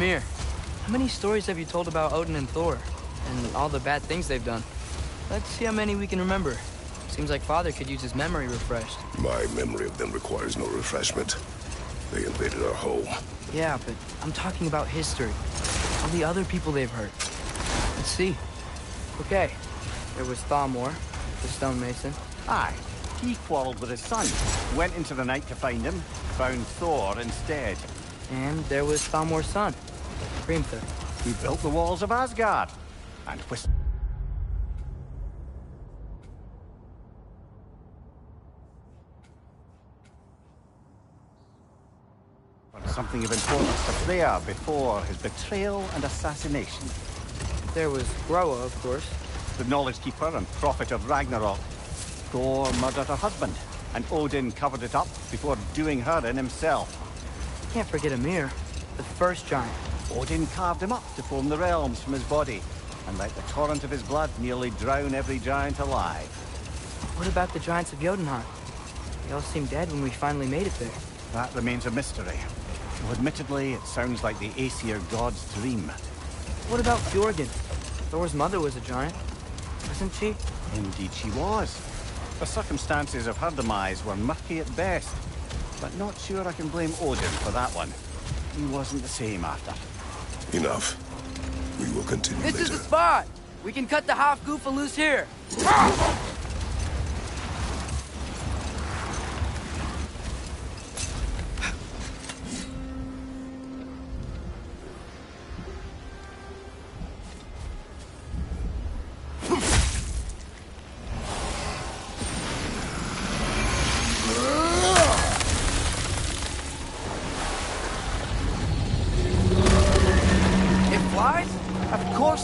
Ymir, how many stories have you told about Odin and Thor? And all the bad things they've done? Let's see how many we can remember. Seems like Father could use his memory refreshed. My memory of them requires no refreshment. They invaded our home. Yeah, but I'm talking about history. All the other people they've hurt. Let's see. Okay, there was Thalmor, the stonemason. Aye. He quarreled with his son. Went into the night to find him. Found Thor instead. And there was Thalmor's son, Grimthur. He built the walls of Asgard. And something of importance to Freya before his betrayal and assassination. There was Groa, of course. The knowledge keeper and prophet of Ragnarok. Thor murdered her husband, and Odin covered it up before doing her in himself. Can't forget Ymir, the first giant. Odin carved him up to form the realms from his body, and let the torrent of his blood nearly drown every giant alive. What about the giants of Jotunheim? They all seemed dead when we finally made it there. That remains a mystery. Though admittedly, it sounds like the Aesir god's dream. What about Fjorgyn? Thor's mother was a giant, wasn't she? Indeed she was. The circumstances of her demise were murky at best, but not sure I can blame Odin for that one. He wasn't the same after. Enough. We will continue later. This is the spot! We can cut the Hofgufa loose here!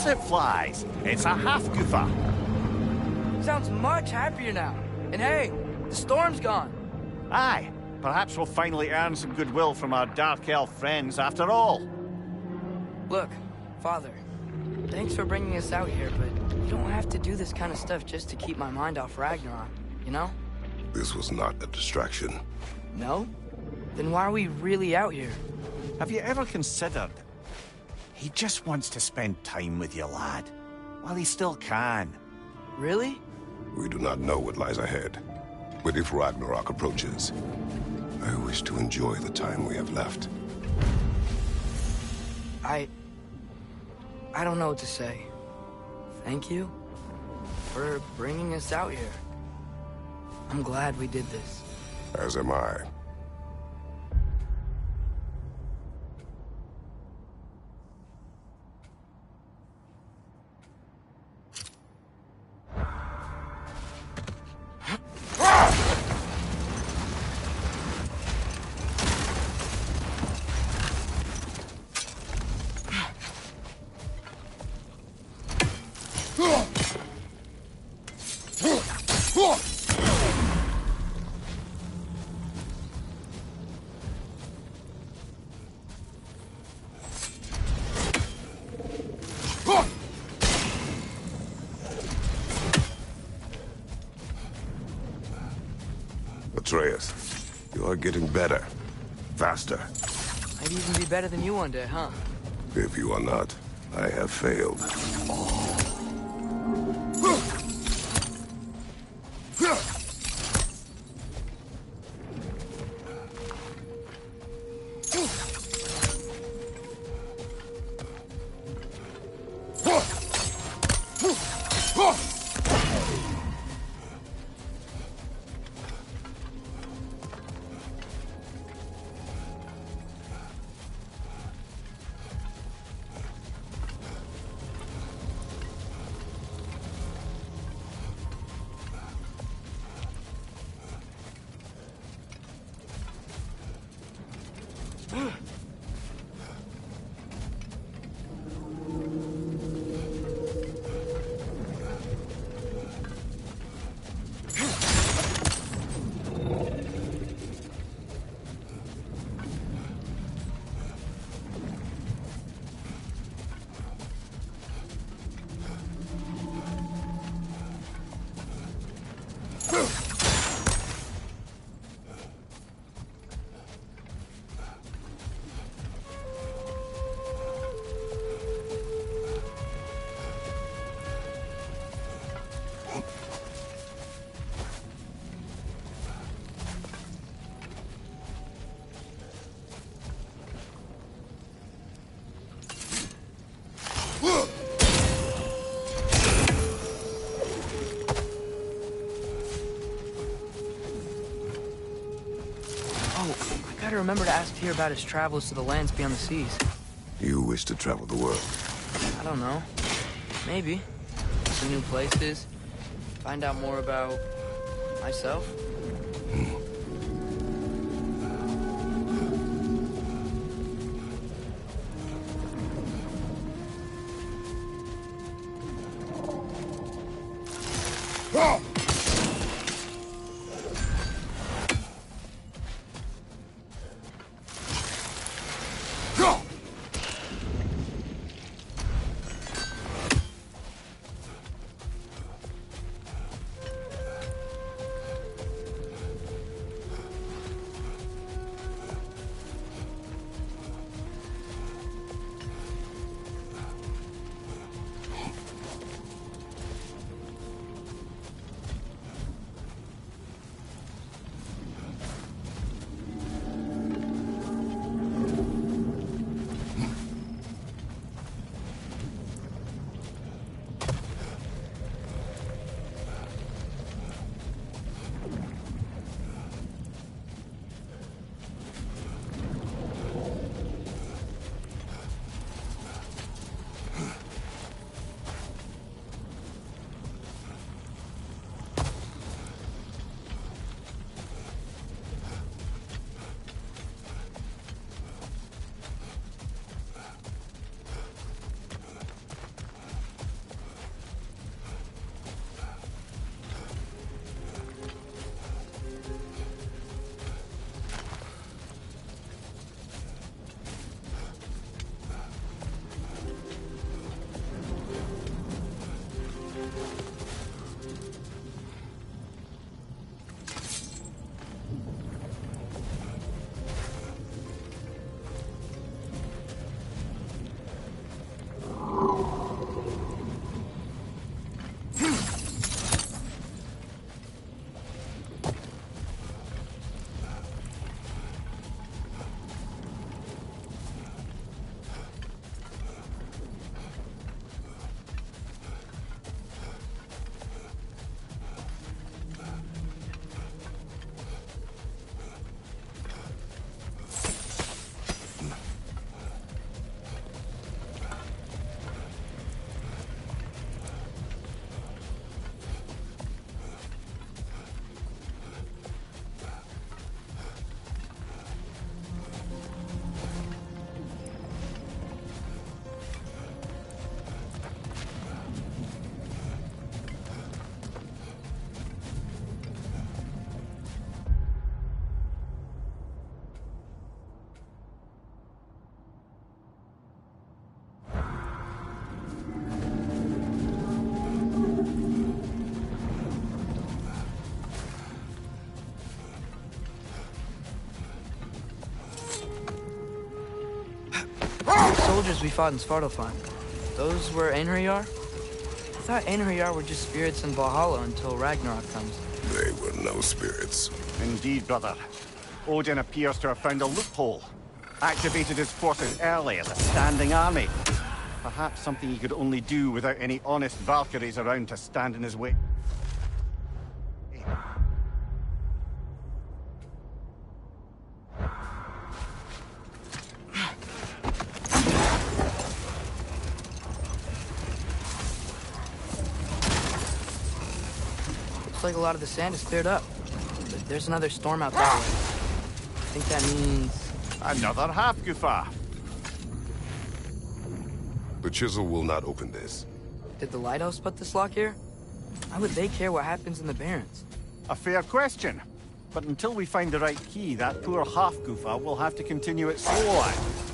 It flies. It's a Hofgufa. Sounds much happier now. And hey, the storm's gone. Aye. Perhaps we'll finally earn some goodwill from our Dark Elf friends after all. Look, Father, thanks for bringing us out here, but you don't have to do this kind of stuff just to keep my mind off Ragnarok, you know? This was not a distraction. No? Then why are we really out here? Have you ever considered... He just wants to spend time with you, lad. While he still can. Really? We do not know what lies ahead. But if Ragnarok approaches, I wish to enjoy the time we have left. I don't know what to say. Thank you for bringing us out here. I'm glad we did this. As am I. Atreus, you are getting better. Faster. Might even be better than you one day, huh? If you are not, I have failed. gotta remember to ask Tyr about his travels to the lands beyond the seas. You wish to travel the world? I don't know. Maybe. Some new places. Find out more about myself. Soldiers we fought in Svartalfheim. Those were Einherjar? I thought Einherjar were just spirits in Valhalla until Ragnarok comes. They were no spirits. Indeed, brother. Odin appears to have found a loophole. Activated his forces early as a standing army. Perhaps something he could only do without any honest Valkyries around to stand in his way. Looks like a lot of the sand is cleared up. But there's another storm out that way. I think that means... Another half-goofa. The chisel will not open this. Did the lighthouse put this lock here? Why would they care what happens in the Barrens? A fair question. But until we find the right key, that poor half-goofa will have to continue its slow life.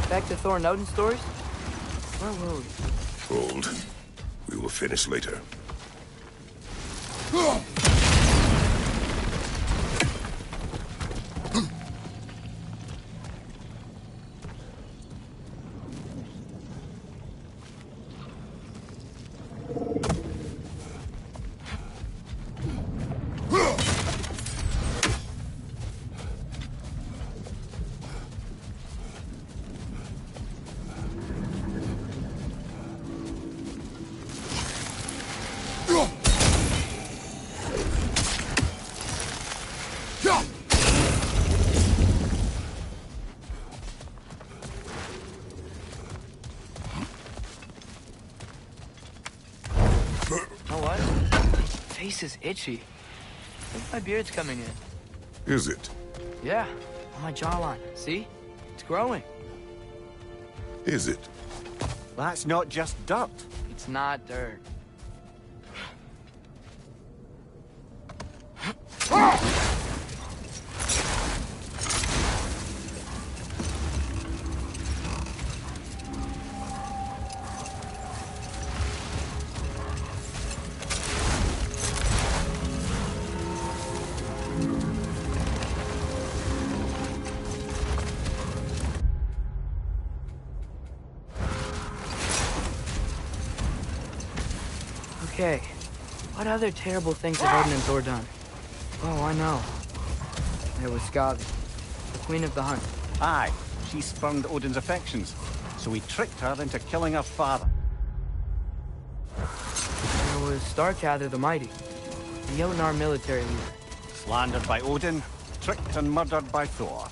Back to Thor and Odin stories? Where were we? Hold. We will finish later. face is itchy. I think my beard's coming in. Is it? Yeah, on my jawline. See? It's growing. Is it? That's not just dirt. It's not dirt. Okay, what other terrible things have Odin and Thor done? Oh, I know. There was Skavi, the Queen of the Hunt. Aye, she spurned Odin's affections, so he tricked her into killing her father. There was Starkather the Mighty, the Jotnar military leader. Slandered by Odin, tricked and murdered by Thor.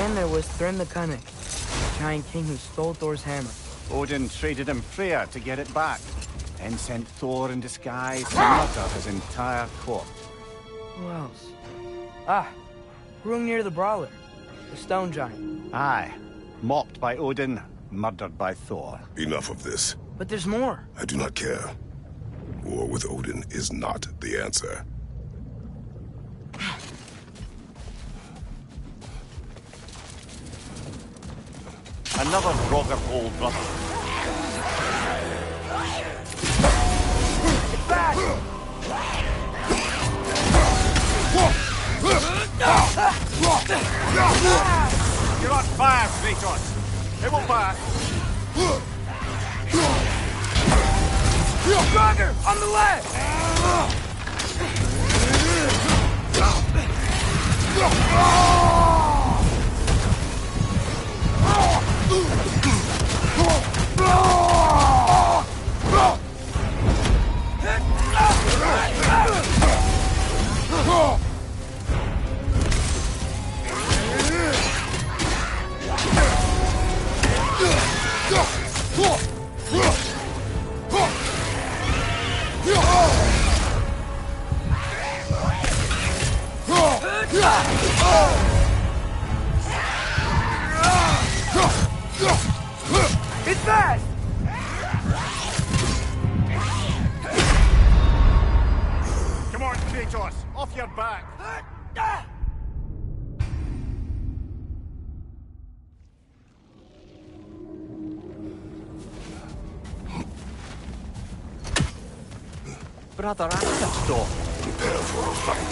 And there was Thrym the Cunning, the giant king who stole Thor's hammer. Odin traded him Freya to get it back, and sent Thor in disguise to murder his entire court. Who else? Ah, Hrungnir the Brawler, the stone giant. Aye, mocked by Odin, murdered by Thor. Enough of this. But there's more. I do not care. War with Odin is not the answer. Another Roger old brother. Back! You're on fire, Kratos. It will pass. Stronger! On the left! It's fast! Come on, Kratos, off your back. Brother Astor. Prepare for a fight.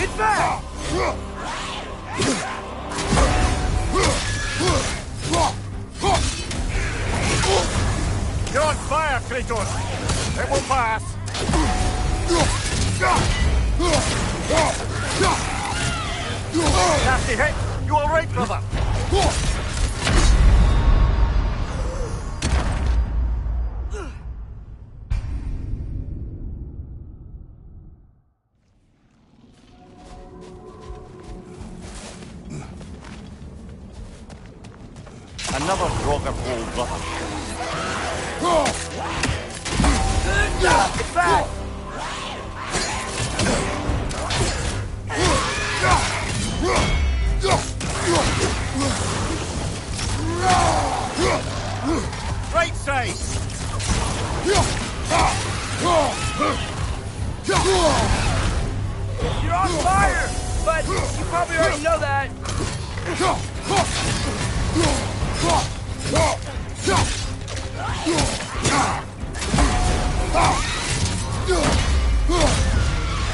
It's back! You're on fire, Kratos. It will pass. Nasty hit. You all right, brother? Another Roger old brother. It's back! Right side. You're on fire! But you probably already know that.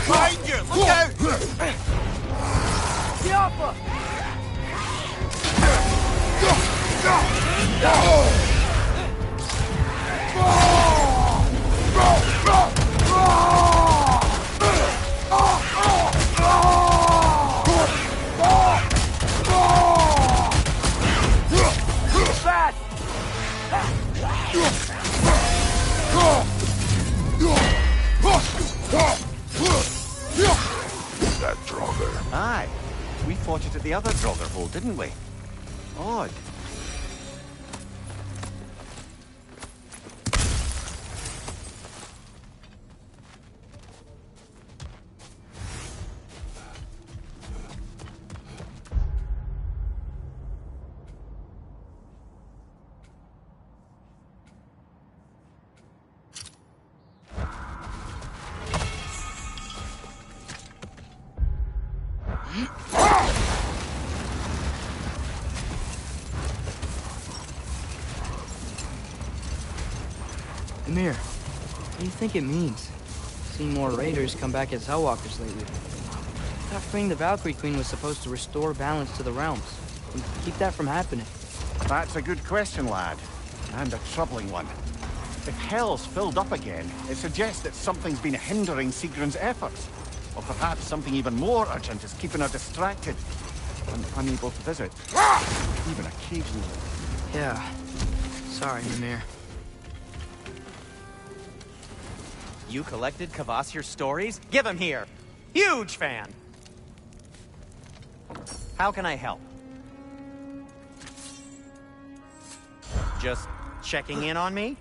Behind you! Look out! The Alpha! Fast! That Draugr. Aye. We fought it at the other Draugr hole, didn't we? Odd. think it means? Seen more raiders come back as Hellwalkers lately. I thought freeing the Valkyrie Queen was supposed to restore balance to the realms. And keep that from happening. That's a good question, lad. And a troubling one. If Hell's filled up again, it suggests that something's been hindering Sigrun's efforts. Or perhaps something even more urgent is keeping her distracted and unable to visit. Even occasionally. Yeah. Sorry, Mimir. You collected Kvasir's stories? Give him here! Huge fan! How can I help? Just checking in on me?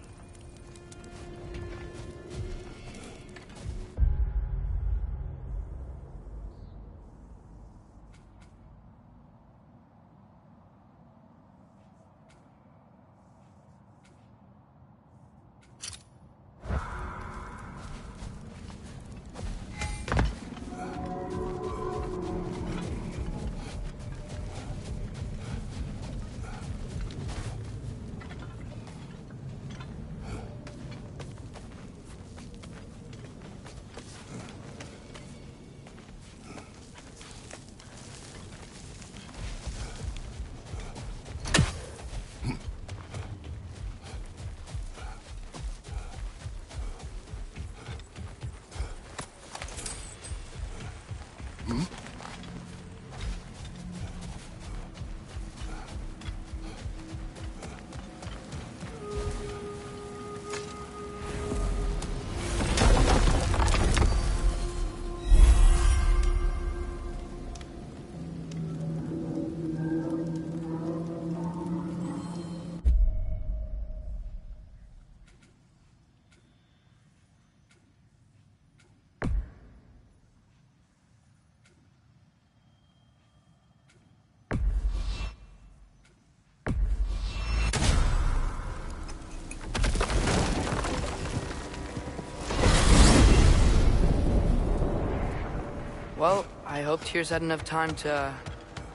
Well, I hope Tyr's had enough time to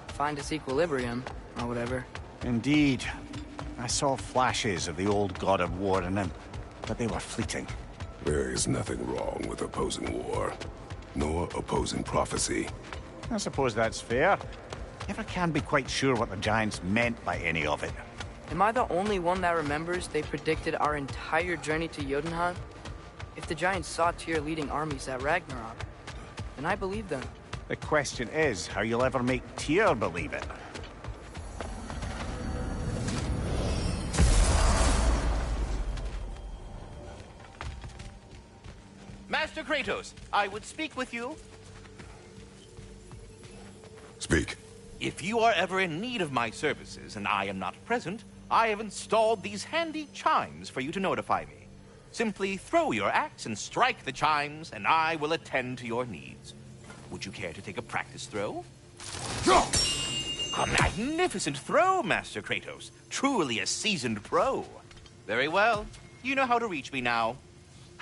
find its equilibrium, or whatever. Indeed. I saw flashes of the old god of war in him, but they were fleeting. There is nothing wrong with opposing war, nor opposing prophecy. I suppose that's fair. Never can be quite sure what the Giants meant by any of it. Am I the only one that remembers they predicted our entire journey to Jotunheim? If the Giants saw Tyr leading armies at Ragnarok, then I believe them. The question is how you'll ever make Tyr believe it. Master Kratos, I would speak with you. Speak. If you are ever in need of my services and I am not present, I have installed these handy chimes for you to notify me. Simply throw your axe and strike the chimes, and I will attend to your needs. Would you care to take a practice throw? A magnificent throw, Master Kratos. Truly a seasoned pro. Very well. You know how to reach me now.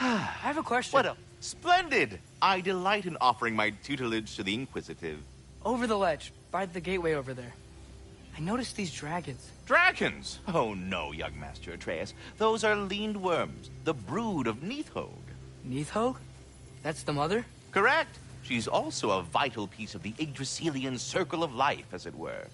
I have a question. What a... Splendid! I delight in offering my tutelage to the inquisitive. Over the ledge, by the gateway over there. I noticed these dragons. Dragons? Oh no, young Master Atreus. Those are leaned worms, the brood of Nidhogg. Nidhogg? That's the mother? Correct. She's also a vital piece of the Yggdrasilian circle of life, as it were.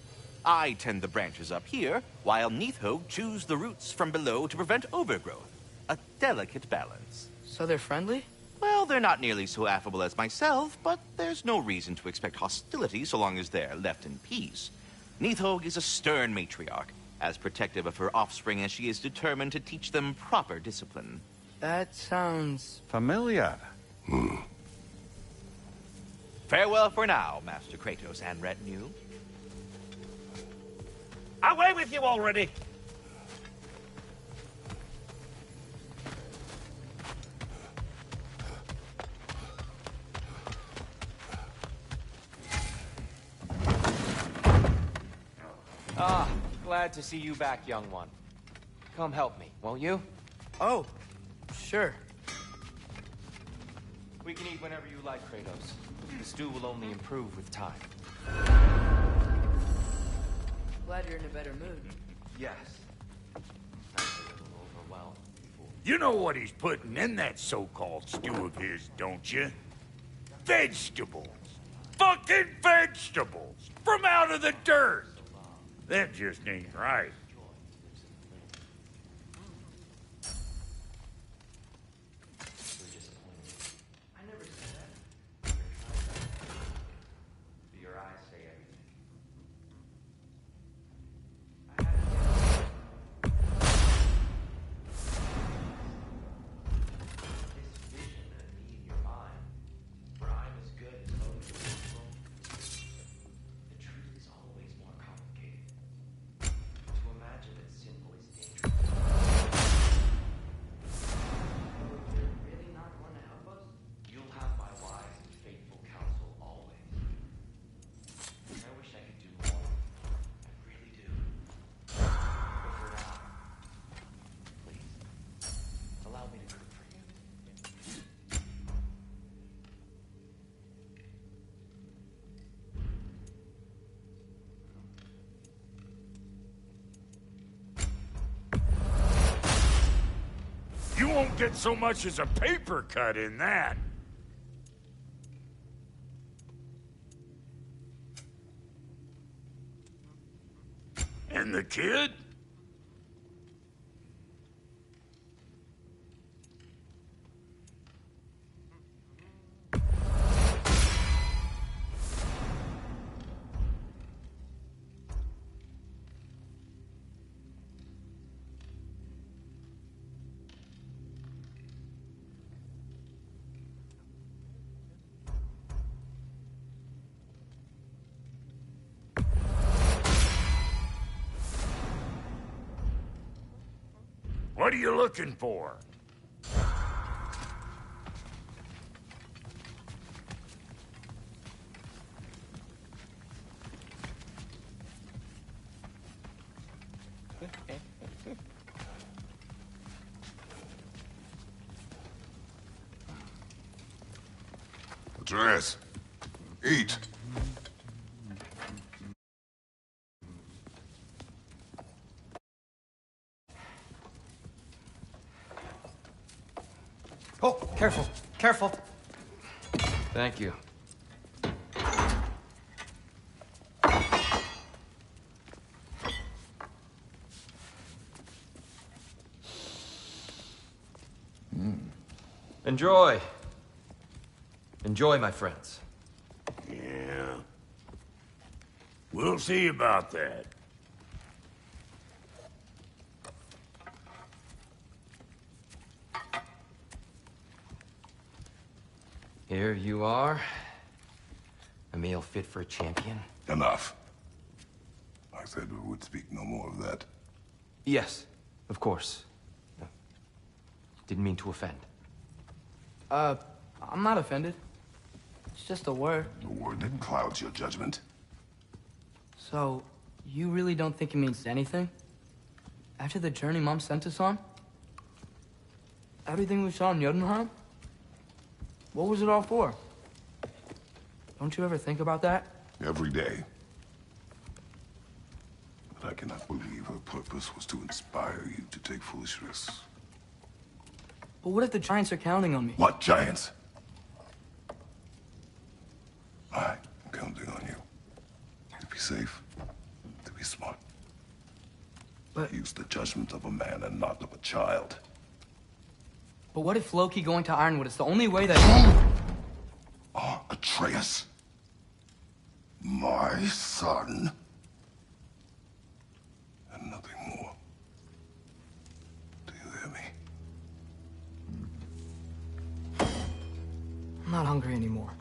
I tend the branches up here, while Nidhogg chews the roots from below to prevent overgrowth. A delicate balance. So they're friendly? Well, they're not nearly so affable as myself, but there's no reason to expect hostility so long as they're left in peace. Nidhogg is a stern matriarch, as protective of her offspring as she is determined to teach them proper discipline. That sounds... familiar. Farewell for now, Master Kratos and retinue. Away with you already! Ah, glad to see you back, young one. Come help me, won't you? Oh, sure. We can eat whenever you like, Kratos. The stew will only improve with time. Glad you're in a better mood. Yes. I was a little overwhelmed before. You know what he's putting in that so-called stew of his, don't you? Vegetables. Fucking vegetables! From out of the dirt! That just ain't right. You won't get so much as a paper cut in that. And the kid? What are you looking for? Atreus, eat. Oh, careful, careful. Thank you. Enjoy. Enjoy, my friends. Yeah. We'll see about that. Here you are. A meal fit for a champion. Enough. I said we would speak no more of that. Yes, of course. Didn't mean to offend. I'm not offended. It's just a word. A word that clouds your judgment. So, you really don't think it means anything? After the journey Mom sent us on? Everything we saw in Jotunheim? What was it all for? Don't you ever think about that? Every day. But I cannot believe her purpose was to inspire you to take foolish risks. But what if the Giants are counting on me? What Giants? I'm counting on you. To be safe. To be smart. But use the judgment of a man and not of a child. But what if Loki going to Ironwood is the only way that... Atreus. My son. And nothing more. Do you hear me? I'm not hungry anymore.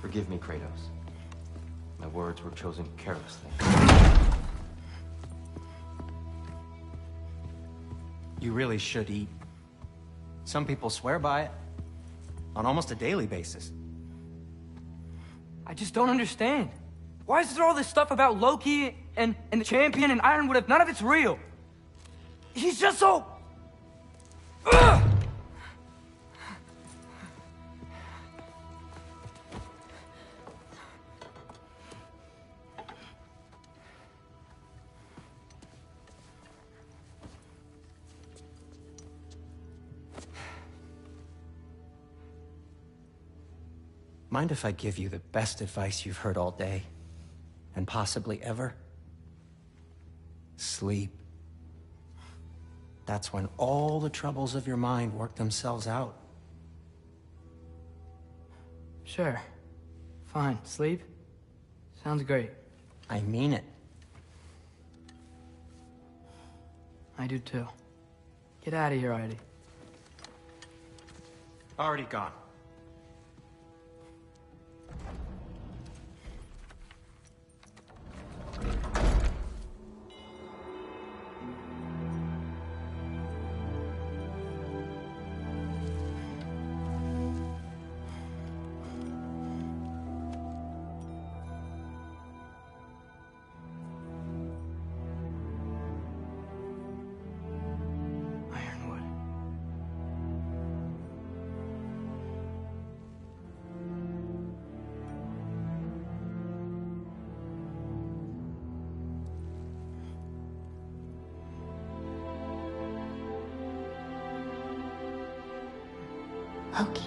Forgive me, Kratos. My words were chosen carelessly. You really should eat. Some people swear by it. On almost a daily basis. I just don't understand. Why is there all this stuff about Loki and the champion and Ironwood if none of it's real? He's just so... Ugh! Mind if I give you the best advice you've heard all day? And possibly ever? Sleep. That's when all the troubles of your mind work themselves out. Sure. Fine. Sleep? Sounds great. I mean it. I do too. Get out of here, Artie. Already gone. Ironwood. Okay.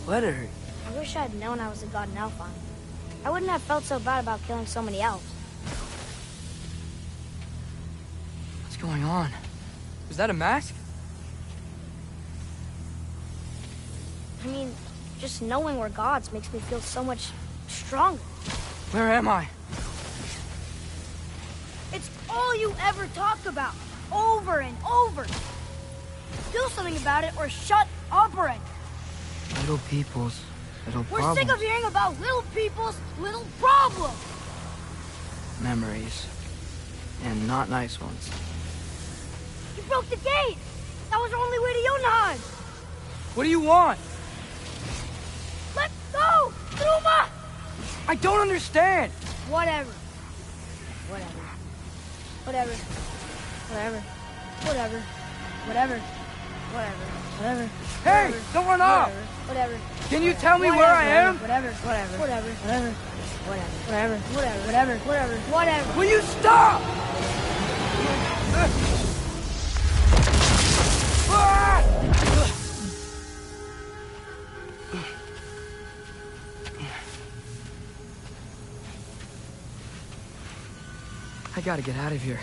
Let her. I wish I'd known I was a god in Elfheim. I wouldn't have felt so bad about killing so many elves. What's going on? Was that a mask? I mean, just knowing we're gods makes me feel so much stronger. Where am I? It's all you ever talk about, over and over. Do something about it or shut up already. Little people's little We're problems. sick of hearing about little people's little problems. Memories. And not nice ones. You broke the gate. That was our only way to Jotunheim. What do you want? Let's go, Truma! I don't understand. Whatever. Whatever. Whatever. Whatever. Whatever. Whatever. Whatever. Whatever. Hey, Whatever. don't run off. Whatever. Can you tell me where I am? Whatever. Whatever. Whatever. Whatever. Whatever. Whatever. Whatever. Whatever. Will you stop? I gotta get out of here.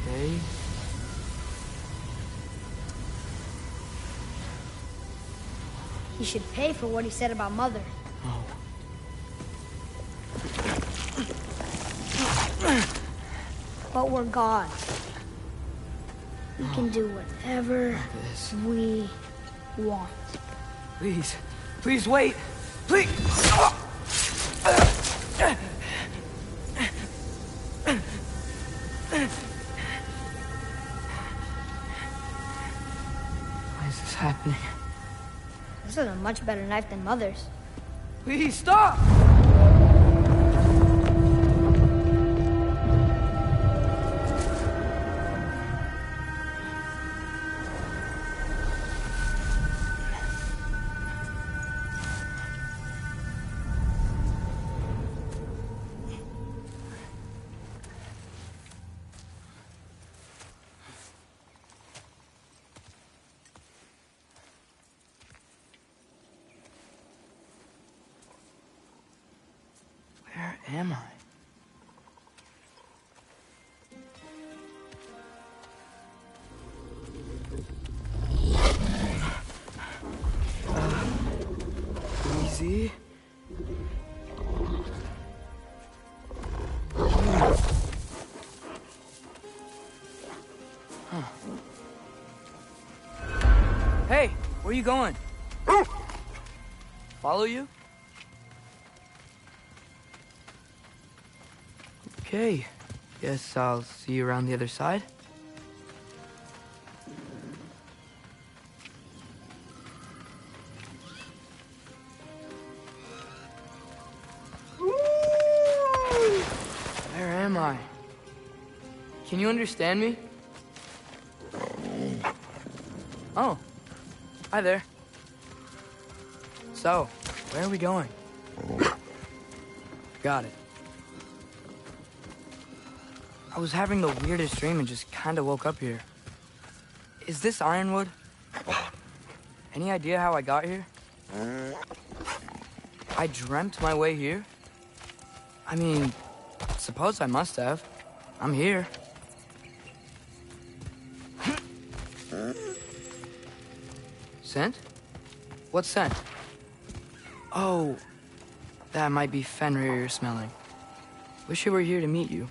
Okay. He should pay for what he said about Mother. Oh. But we're gods. We can do whatever we want. Please. Please wait. Please. Why is this happening? This is a much better knife than Mother's. Please stop! Where am I? Easy. Where are you going? Follow you? Okay. Guess I'll see you around the other side. Where am I? Can you understand me? Oh. Hi there. So, where are we going? Got it. I was having the weirdest dream and just kind of woke up here. Is this Ironwood? Any idea how I got here? I dreamt my way here? I mean, suppose I must have. I'm here. Scent? What scent? Oh, that might be Fenrir you're smelling. Wish I were here to meet you.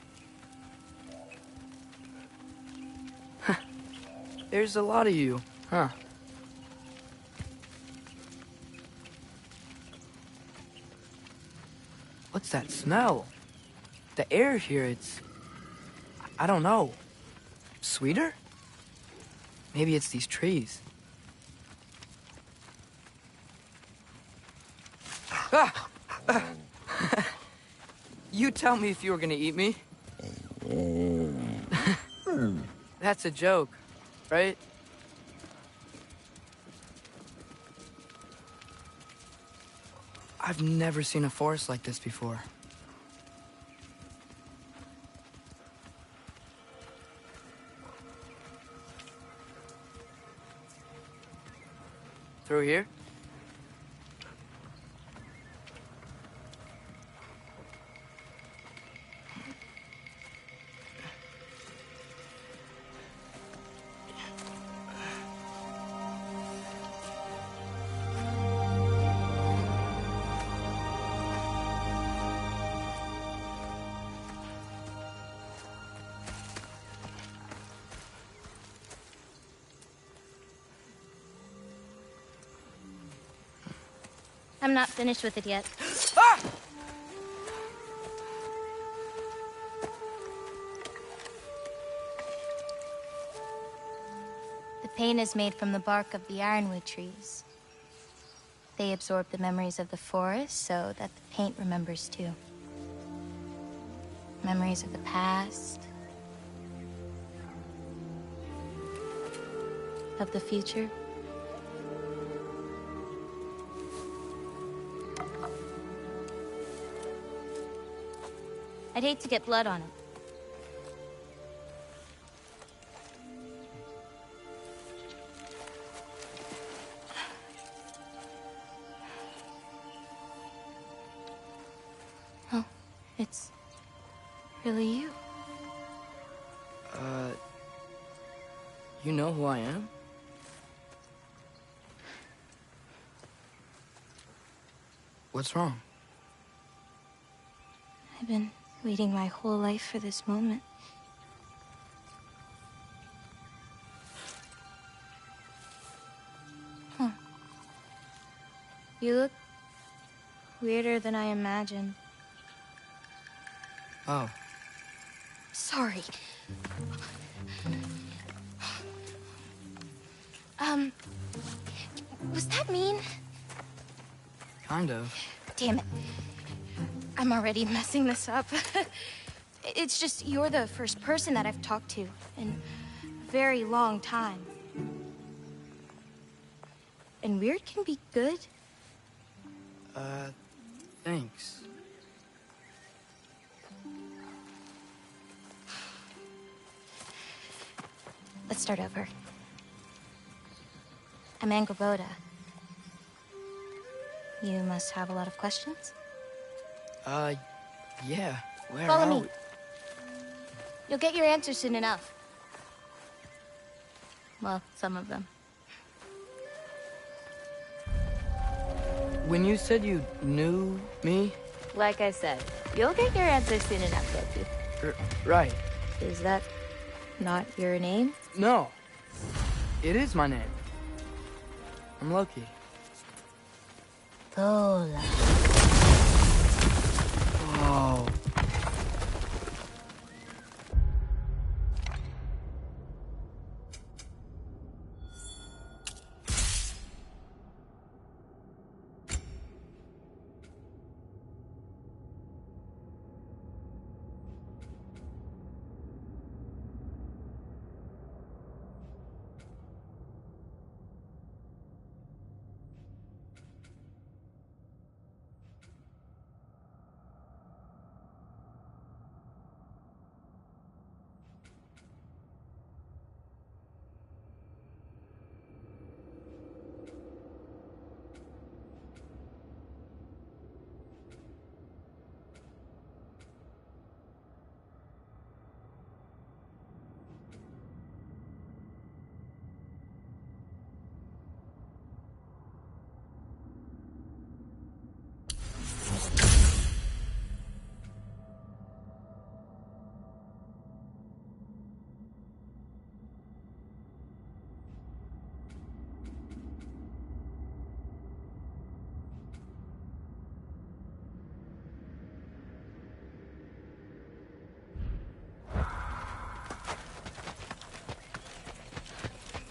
There's a lot of you, huh? What's that smell? The air here, it's... I don't know. Sweeter? Maybe it's these trees. Ah! You tell me if you were gonna eat me. That's a joke, right? I've never seen a forest like this before. Through here? I'm not finished with it yet. Ah! The paint is made from the bark of the ironwood trees. They absorb the memories of the forest so that the paint remembers too. Memories of the past. Of the future. I'd hate to get blood on him. Oh, it's really you. You know who I am? What's wrong? I've been waiting my whole life for this moment. Huh. You look weirder than I imagined. Oh. Sorry. Was that mean? Kind of. Damn it. I'm already messing this up. It's just you're the first person that I've talked to in a very long time. And weird can be good. Thanks. Let's start over. I'm Angerboda. You must have a lot of questions? Yeah. Where Follow are me. we? You'll get your answers soon enough. Well, some of them. When you said you knew me? Like I said, you'll get your answers soon enough, Goku. Right. Is that not your name? No. It is my name. I'm Loki. Lola. Whoa.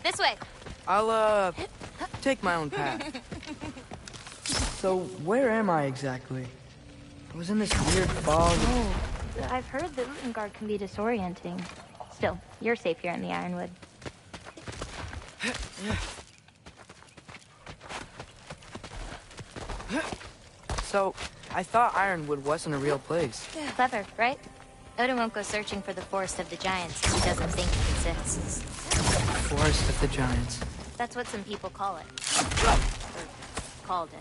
This way. I'll, take my own path. So, where am I exactly? I was in this weird fog. Oh, I've heard that Utengard can be disorienting. Still, you're safe here in the Ironwood. So, I thought Ironwood wasn't a real place. Clever, right? Odin won't go searching for the Forest of the Giants if he doesn't think it exists. Forest of the Giants. That's what some people call it. Or called it.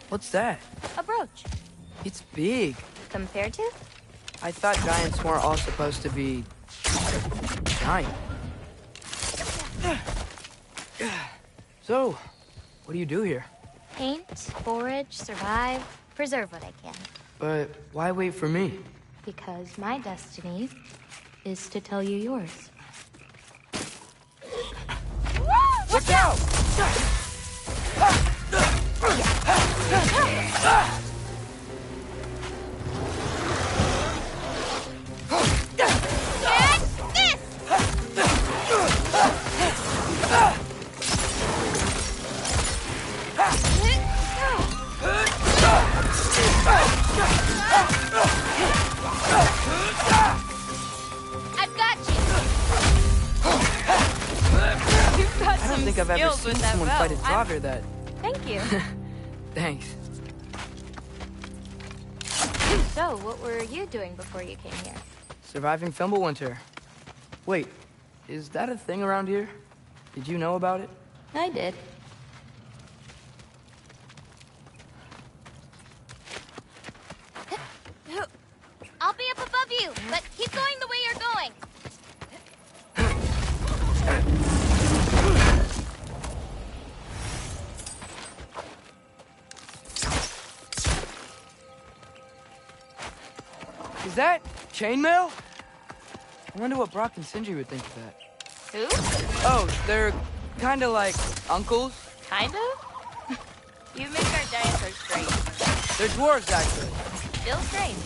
What's that? A brooch. It's big. Compared to? I thought giants weren't all supposed to be... giant. So, what do you do here? Paint, forage, survive, preserve what I can. But why wait for me? Because my destiny is to tell you yours. Watch out! I've got you. You've got I don't think I've ever seen someone fight a Draugr that... Thank you. Thanks. So, what were you doing before you came here? Surviving Fimbulwinter. Wait, is that a thing around here? Did you know about it? I did. I'll be up above you, but keep going the way you're going. Is that chainmail? I wonder what Brock and Sindri would think of that. Who? Oh, they're kind of like uncles. Kind of? You make our giants are strange. They're dwarves, actually. Still strange.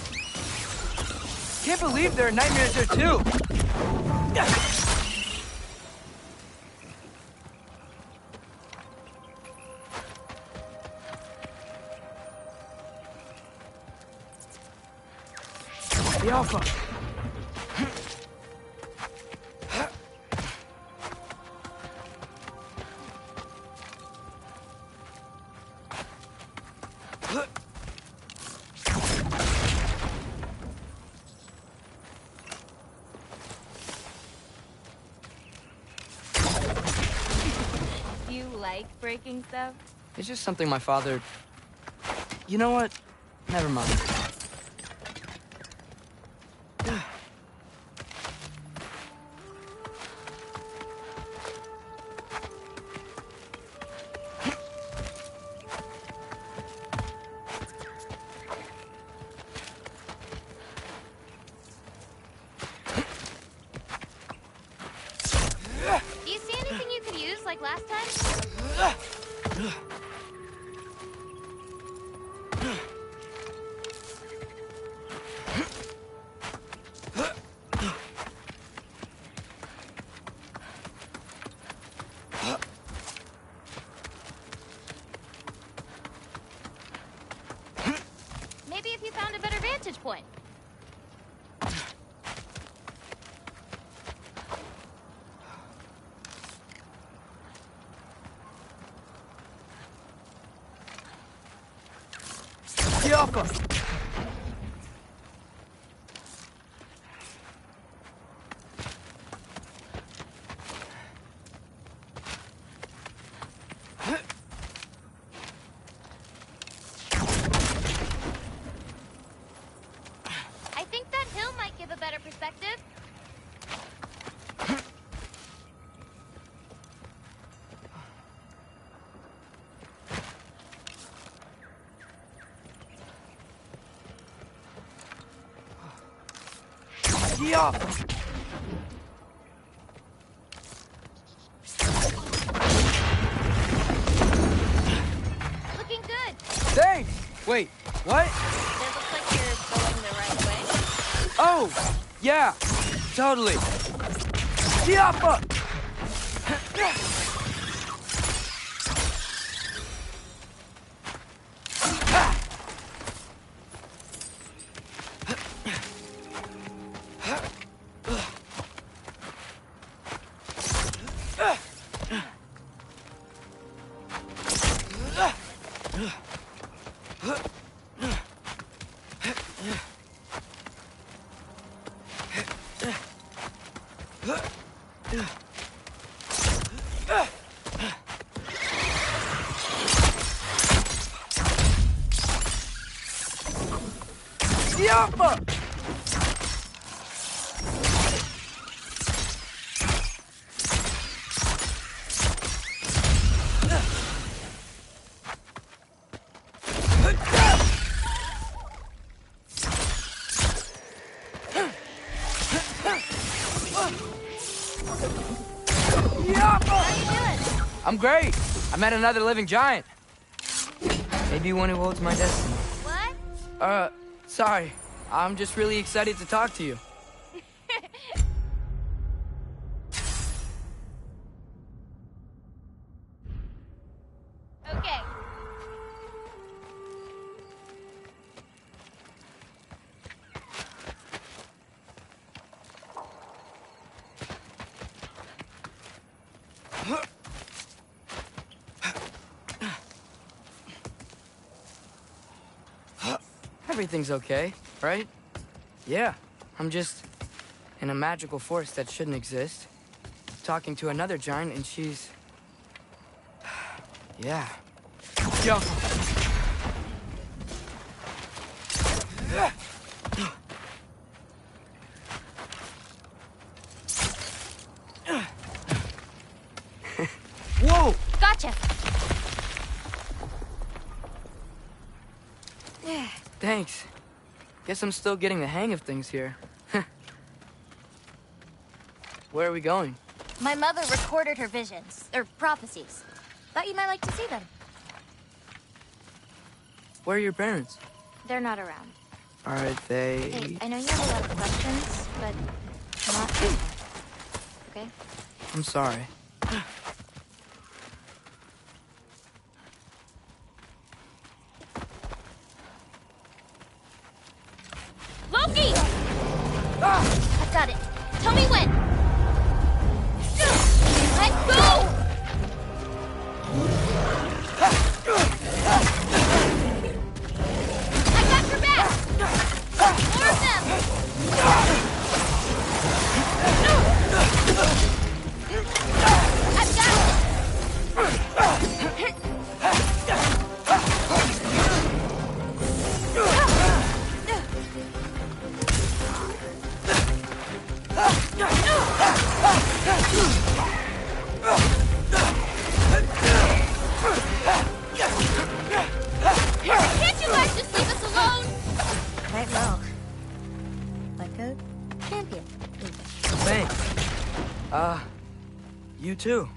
Can't believe there are nightmares there, too. The Alpha. You like breaking stuff? It's just something my father... You know what? Never mind. vantage point. Get off her! I think that hill might give a better perspective. Get off! Looking good. Thanks! Wait, what? It looks like you're going the right way. Oh! Yeah! Totally! Get off her! Get off her! I'm great. I met another living giant. Maybe one who holds my destiny. What? Sorry. I'm just really excited to talk to you. Okay. Everything's okay, right? Yeah, I'm just in a magical forest that shouldn't exist. Talking to another giant and she's... yeah. Yo! Whoa! Gotcha. Thanks. Guess I'm still getting the hang of things here. Where are we going? My mother recorded her visions, or prophecies. Thought you might like to see them. Where are your parents? They're not around. Are they... Hey, I know you have a lot of questions, but not too much. Okay? I'm sorry. Loki! I've got it. Tell me when. Let go! I got your back! More of them! I've got Can't you guys just leave us alone? Right well. Like a champion. Thanks. You too.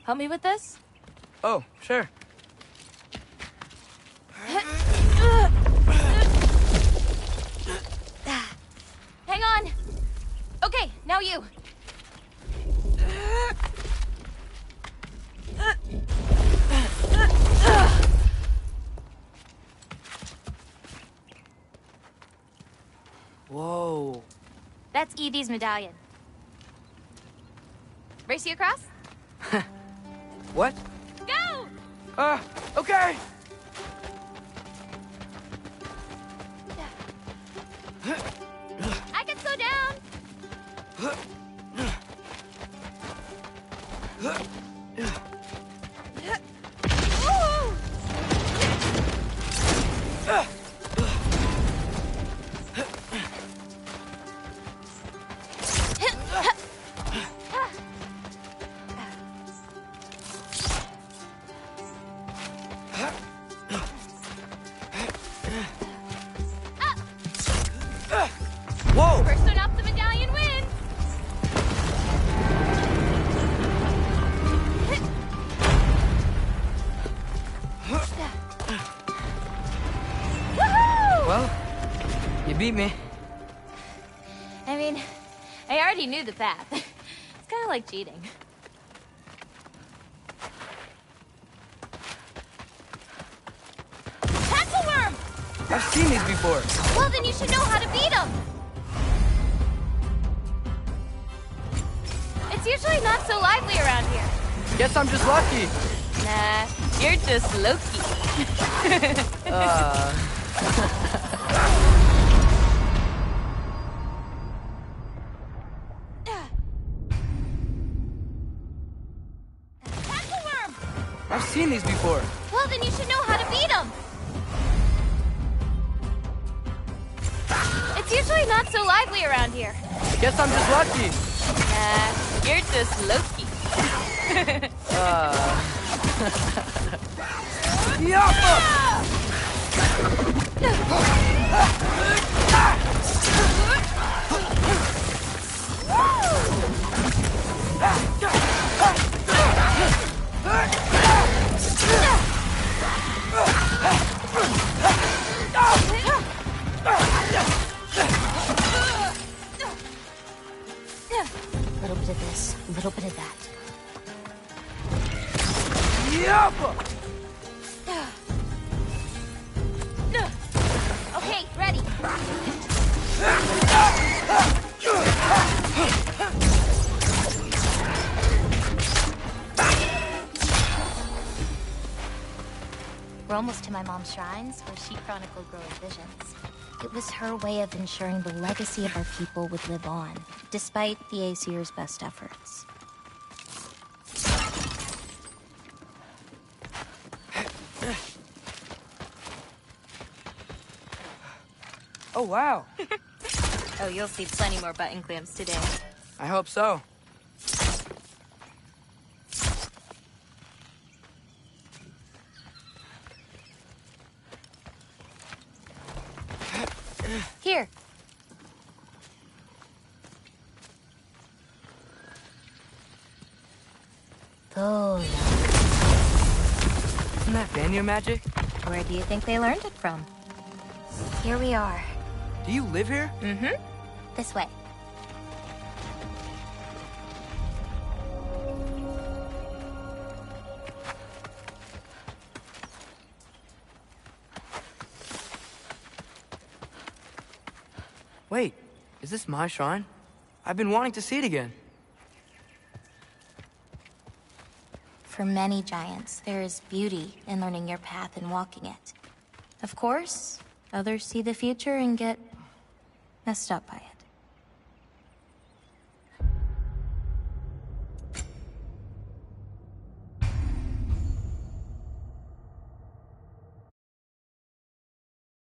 Help me with this? Oh, sure. That's Evie's medallion. Race you across? What? Go! Okay! I can slow down! Whoa! First one up the medallion wins! Woohoo! Well, you beat me. I mean, I already knew the path. It's kind of like cheating. Pencil worm! I've seen these before. Well, then you should know how to beat them. It's usually not so lively around here. Guess I'm just lucky. Nah, you're just Loki. Pencil worm! I've seen these before. Well, then you should know how to beat them. It's usually not so lively around here. Guess I'm just lucky. Nah, you're just Loki. A little bit of this, a little bit of that. Okay, ready. We're almost to my mom's shrines, where she chronicled growing visions. It was her way of ensuring the legacy of our people would live on, despite the Aesir's best efforts. Oh, wow. Oh, you'll see plenty more button clamps today. I hope so. Here. Oh, Isn't that Vanir magic? where do you think they learned it from? Here we are. Do you live here? Mm-hmm. This way. Wait, is this my shrine? I've been wanting to see it again. For many giants, there is beauty in learning your path and walking it. Of course, others see the future and get messed up by it.